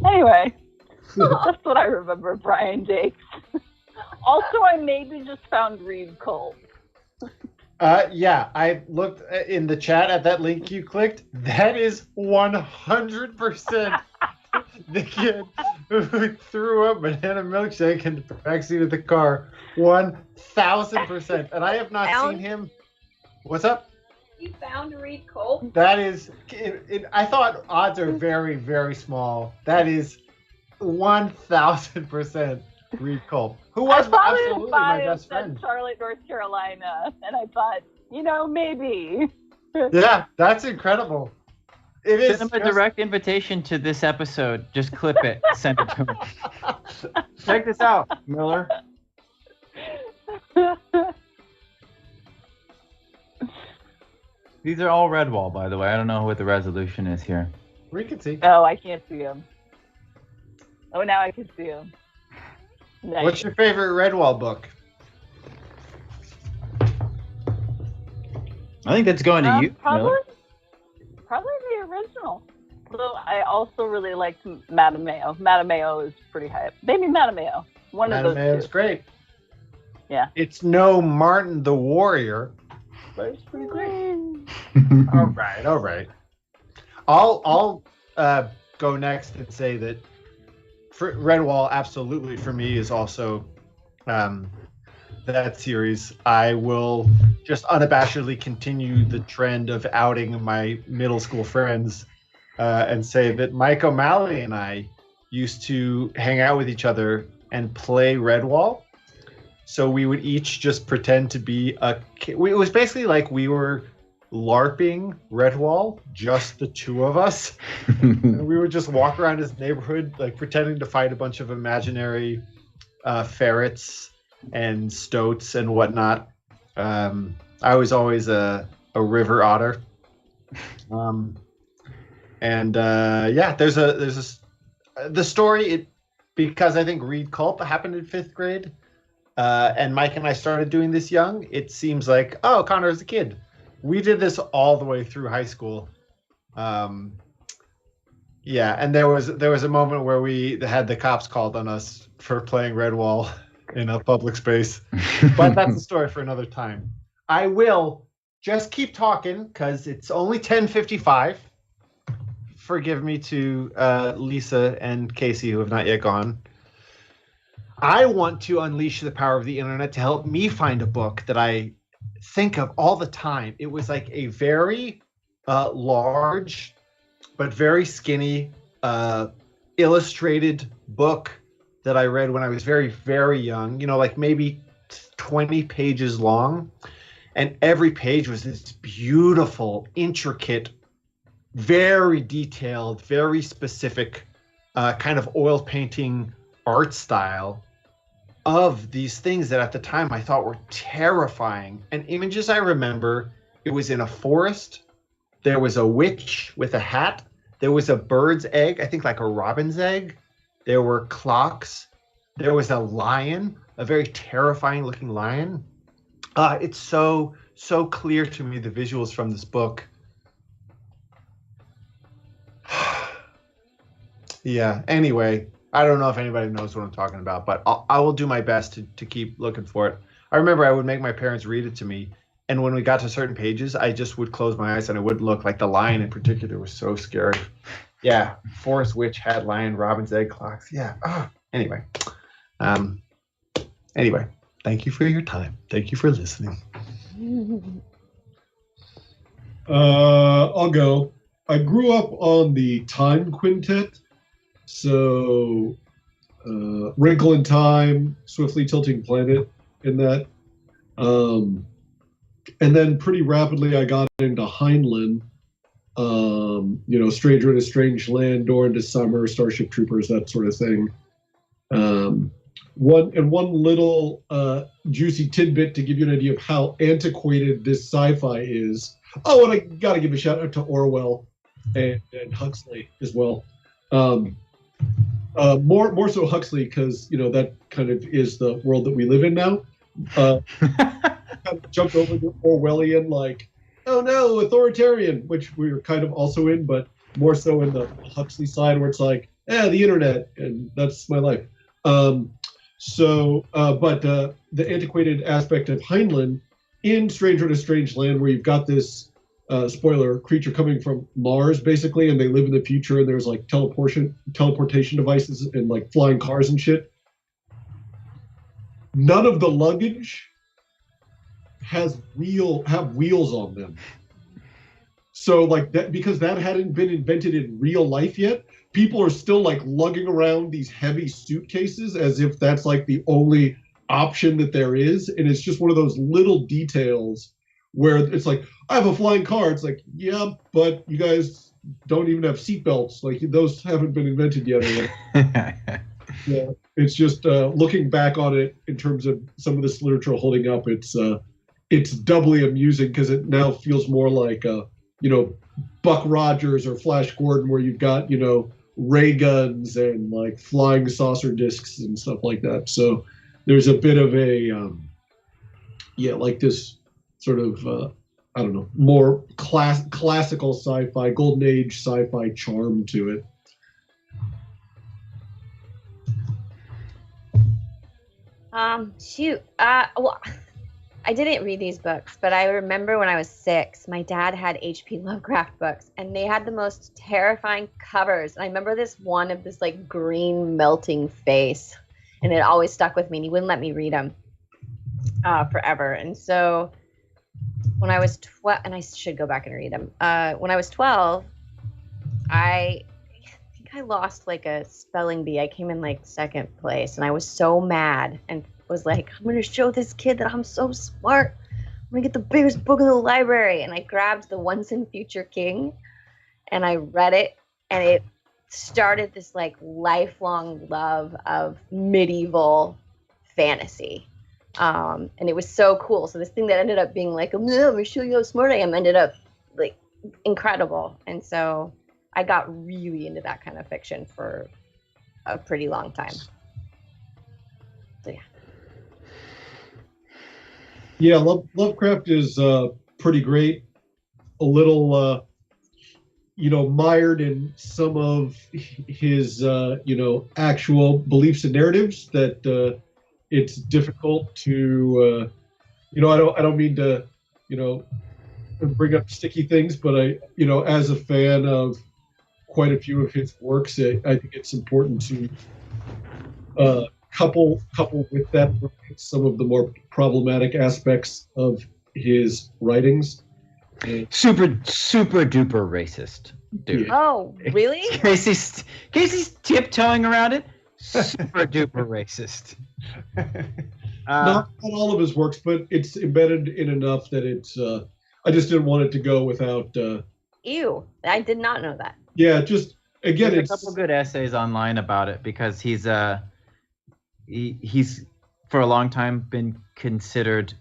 Anyway, that's what I remember of Brian Jakes. Also, I maybe just found Reed Cole. Yeah, I looked in the chat at that link you clicked. That is 100% the kid who threw up banana milkshake in the backseat of the car. 1,000%. And I have not seen him. What's up? You found Reed Cole? That is, I thought odds are very, very small. That is 1,000% Reed Cole, who was absolutely my best friend. Charlotte, North Carolina, and I thought, maybe. Yeah, that's incredible. It is. Send him a direct invitation to this episode. Just clip it. Send it to him. Check this out, Miller. These are all Redwall, by the way. I don't know what the resolution is here. We can see. Oh, I can't see him. Oh, now I can see him. Nice. What's your favorite Redwall book? I think that's going to you, Miller. Probably the original. Although I also really liked Madame Mayo. Madame Mayo is pretty high up. Maybe Madame Mayo. One of those Mayo's two. great. Yeah. It's no Martin the Warrior, but it's pretty great. All right. I'll go next and say that Redwall absolutely for me is also that series. I will just unabashedly continue the trend of outing my middle school friends and say that Mike O'Malley and I used to hang out with each other and play Redwall. So we would each just pretend to be it was basically like we were LARPing Redwall, just the two of us. And we would just walk around his neighborhood, like pretending to fight a bunch of imaginary ferrets and stoats and whatnot. I was always a river otter. There's the story. Because I think Reed Culp happened in 5th grade, and Mike and I started doing this young. It seems like, oh, Connor's a kid. We did this all the way through high school. And there was a moment where we had the cops called on us for playing Redwall in a public space. But that's a story for another time. I will just keep talking because it's only 10:55. Forgive me to Lisa and Casey, who have not yet gone. I want to unleash the power of the internet to help me find a book that I think of all the time. It was like a very large but very skinny illustrated book that I read when I was very, very young, like maybe 20 pages long. And every page was this beautiful, intricate, very detailed, very specific kind of oil painting art style of these things that at the time I thought were terrifying. And images I remember, it was in a forest. There was a witch with a hat. There was a bird's egg, I think like a robin's egg. There were clocks. There was a lion, a very terrifying looking lion. It's so clear to me, the visuals from this book. Yeah, anyway, I don't know if anybody knows what I'm talking about, but I will do my best to keep looking for it. I remember I would make my parents read it to me, and when we got to certain pages, I just would close my eyes and I wouldn't look. Like the lion in particular was so scary. Yeah, forest witch, hat, lion, robin's egg, clocks. Yeah. Anyway, thank you for your time. Thank you for listening. I'll go. I grew up on the Time Quintet. So, Wrinkle in Time, Swiftly Tilting Planet in that. And then pretty rapidly I got into Heinlein, Stranger in a Strange Land, Door into Summer, Starship Troopers, that sort of thing. One little juicy tidbit to give you an idea of how antiquated this sci-fi is. Oh, and I got to give a shout out to Orwell and Huxley as well. More so Huxley, because that kind of is the world that we live in now. Kind of jumped over the Orwellian, like, oh no, authoritarian, which we were kind of also in, but more so in the Huxley side, where it's like, the internet, and that's my life. But the antiquated aspect of Heinlein in Stranger in a Strange Land, where you've got this spoiler creature coming from Mars, basically, and they live in the future, and there's like teleportation devices and like flying cars and shit. None of the luggage have wheels on them. So like that, because that hadn't been invented in real life yet, people are still like lugging around these heavy suitcases as if that's like the only option that there is. And it's just one of those little details where it's like, I have a flying car. It's like, yeah, but you guys don't even have seatbelts. Like those haven't been invented yet. Yeah, it's just looking back on it in terms of some of this literature holding up. It's doubly amusing because it now feels more like Buck Rogers or Flash Gordon, where you've got ray guns and like flying saucer discs and stuff like that. So there's a bit of a like this sort of I don't know, more classical sci-fi, golden age sci-fi charm to it. Well, I didn't read these books, but I remember when I was 6, my dad had H.P. Lovecraft books, and they had the most terrifying covers. And I remember this one of this like green melting face, and it always stuck with me. And he wouldn't let me read them forever. And so when I was 12, and I should go back and read them. When I was 12, I think I lost like a spelling bee. I came in like 2nd place, and I was so mad and was like, I'm going to show this kid that I'm so smart. I'm going to get the biggest book in the library. And I grabbed the Once and Future King and I read it, and it started this like lifelong love of medieval fantasy. And it was so cool. So this thing that ended up being like, I'm going to show you how smart I am, ended up like incredible. And so I got really into that kind of fiction for a pretty long time. So yeah. Yeah, Lovecraft is pretty great. A little, mired in some of his, actual beliefs and narratives that it's difficult to, I don't mean to, bring up sticky things, but I, as a fan of quite a few of his works, I think it's important to couple with that some of the more problematic aspects of his writings. Super duper racist, dude. Oh, really? Casey's tiptoeing around it. Super duper racist. Not all of his works, but it's embedded in enough that it's. I just didn't want it to go without. Ew! I did not know that. Yeah, just again, there's a couple good essays online about it because he's for a long time been considered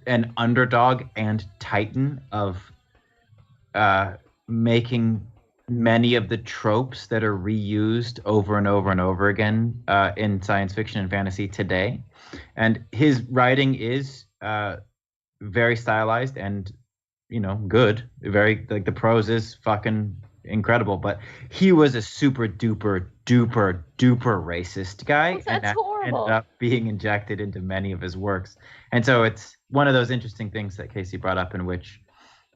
an underdog and titan of making many of the tropes that are reused over and over and over again in science fiction and fantasy today. And his writing is very stylized and good. Very like the prose is fucking incredible, but he was a super duper racist guy, that's and that horrible. ended up being injected into many of his works. And so it's one of those interesting things that Casey brought up, in which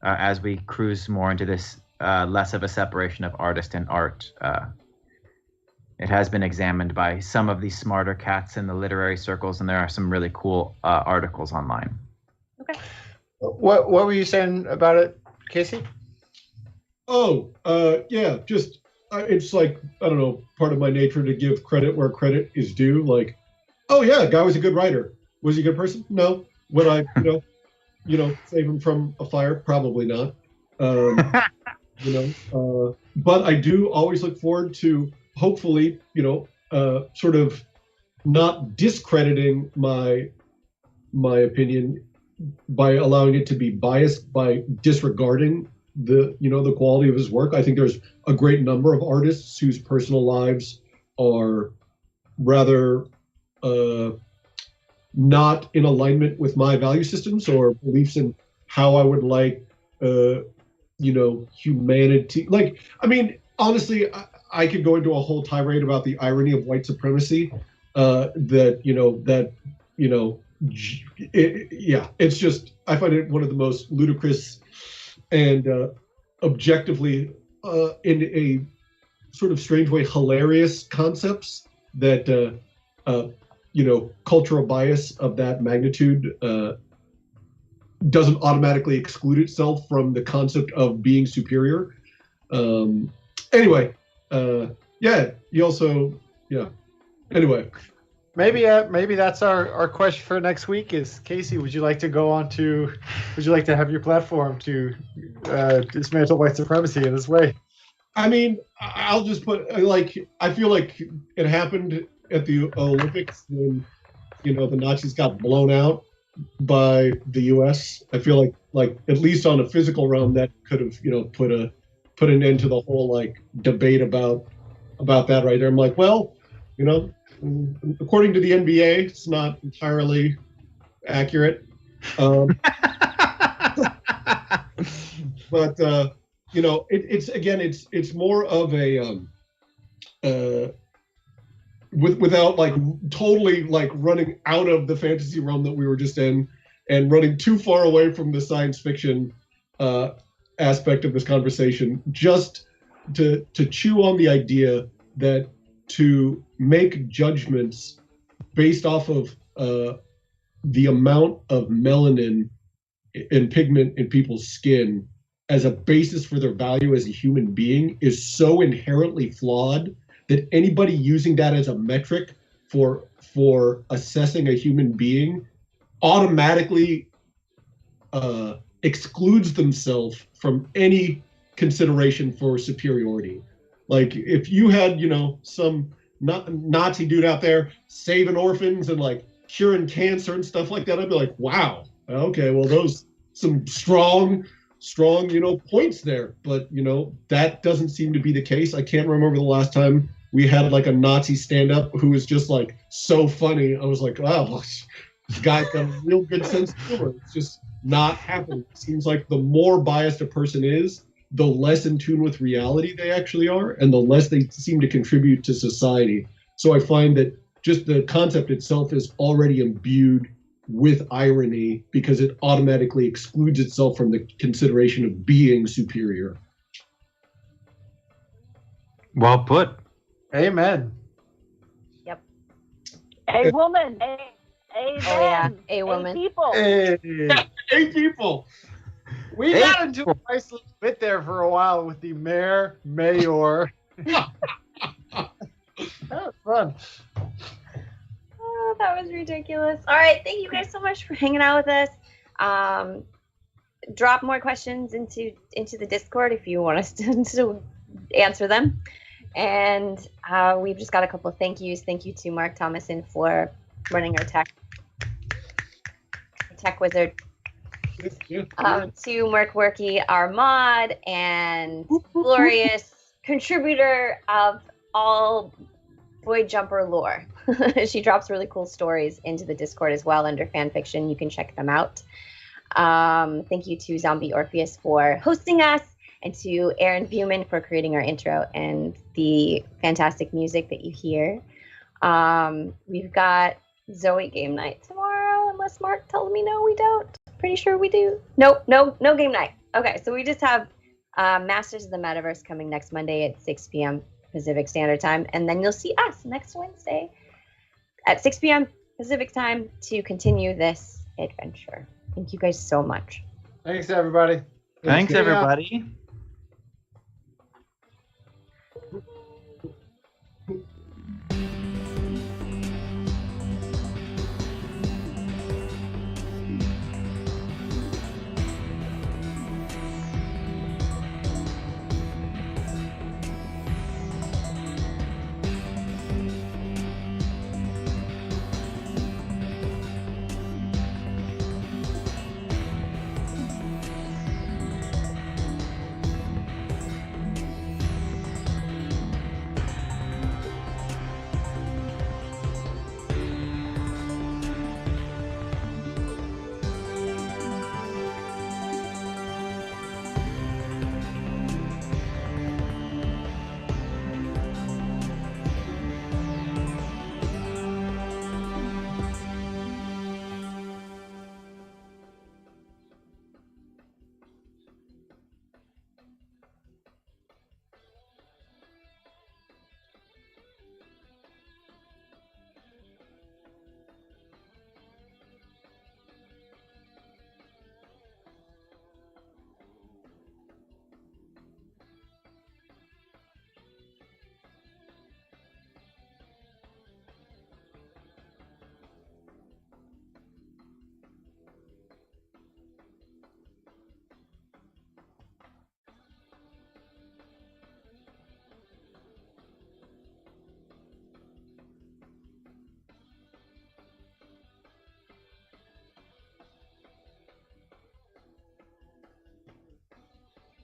as we cruise more into this less of a separation of artist and art, it has been examined by some of these smarter cats in the literary circles, and there are some really cool articles online. Okay. What were you saying about it, Casey? Oh, yeah, just it's like, I don't know, part of my nature to give credit where credit is due. Like, oh yeah, guy was a good writer. Was he a good person? No. Would I, save him from a fire? Probably not. But I do always look forward to hopefully, sort of not discrediting my opinion by allowing it to be biased by disregarding the quality of his work. I think there's a great number of artists whose personal lives are rather not in alignment with my value systems or beliefs in how I would like humanity. Like, I mean, honestly, I could go into a whole tirade about the irony of white supremacy. It's just, I find it one of the most ludicrous and objectively, in a sort of strange way, hilarious concepts that, cultural bias of that magnitude doesn't automatically exclude itself from the concept of being superior. Anyway, yeah. You also, yeah. Anyway. Maybe that's our question for next week is, Casey, would you like to have your platform to dismantle white supremacy in this way? I mean, I'll just put, I feel like it happened at the Olympics when, the Nazis got blown out by the U.S. I feel like at least on a physical realm that could have, put an end to the whole debate about that right there. I'm like, well, according to the NBA, it's not entirely accurate. But it's more of a without totally running out of the fantasy realm that we were just in and running too far away from the science fiction aspect of this conversation, just to chew on the idea that to make judgments based off of the amount of melanin and pigment in people's skin as a basis for their value as a human being is so inherently flawed that anybody using that as a metric for assessing a human being automatically excludes themselves from any consideration for superiority. Like if you had, some Nazi dude out there saving orphans and curing cancer and stuff like that, I'd be like, wow, okay, well, those some strong, points there. But, that doesn't seem to be the case. I can't remember the last time we had a Nazi stand up who was just so funny. I was like, wow, this guy's got a real good sense of humor. It's just not happening. It seems like the more biased a person is, the less in tune with reality they actually are, and the less they seem to contribute to society. So I find that just the concept itself is already imbued with irony because it automatically excludes itself from the consideration of being superior. Well put. Amen. Yep. A woman. A oh yeah, a woman. People. A people. We got into a nice little bit there for a while with the mayor. That was fun. Oh, that was ridiculous. All right, thank you guys so much for hanging out with us. Drop more questions into the Discord if you want us to answer them. And we've just got a couple of thank yous. Thank you to Mark Thomason for running our tech wizard. To Merc Worky, our mod, and glorious contributor of all Void Jumper lore. She drops really cool stories into the Discord as well under fanfiction. You can check them out. Thank you to Zombie Orpheus for hosting us, and to Aaron Buman for creating our intro and the fantastic music that you hear. We've got Zoe game night tomorrow, unless Mark tells me no, we don't. Pretty sure we do. No game night. Okay, so we just have Masters of the Metaverse coming next Monday at 6 p.m. Pacific Standard Time, and then you'll see us next Wednesday at 6 p.m. Pacific Time to continue this adventure. Thank you guys so much. Thanks, everybody. Thanks everybody.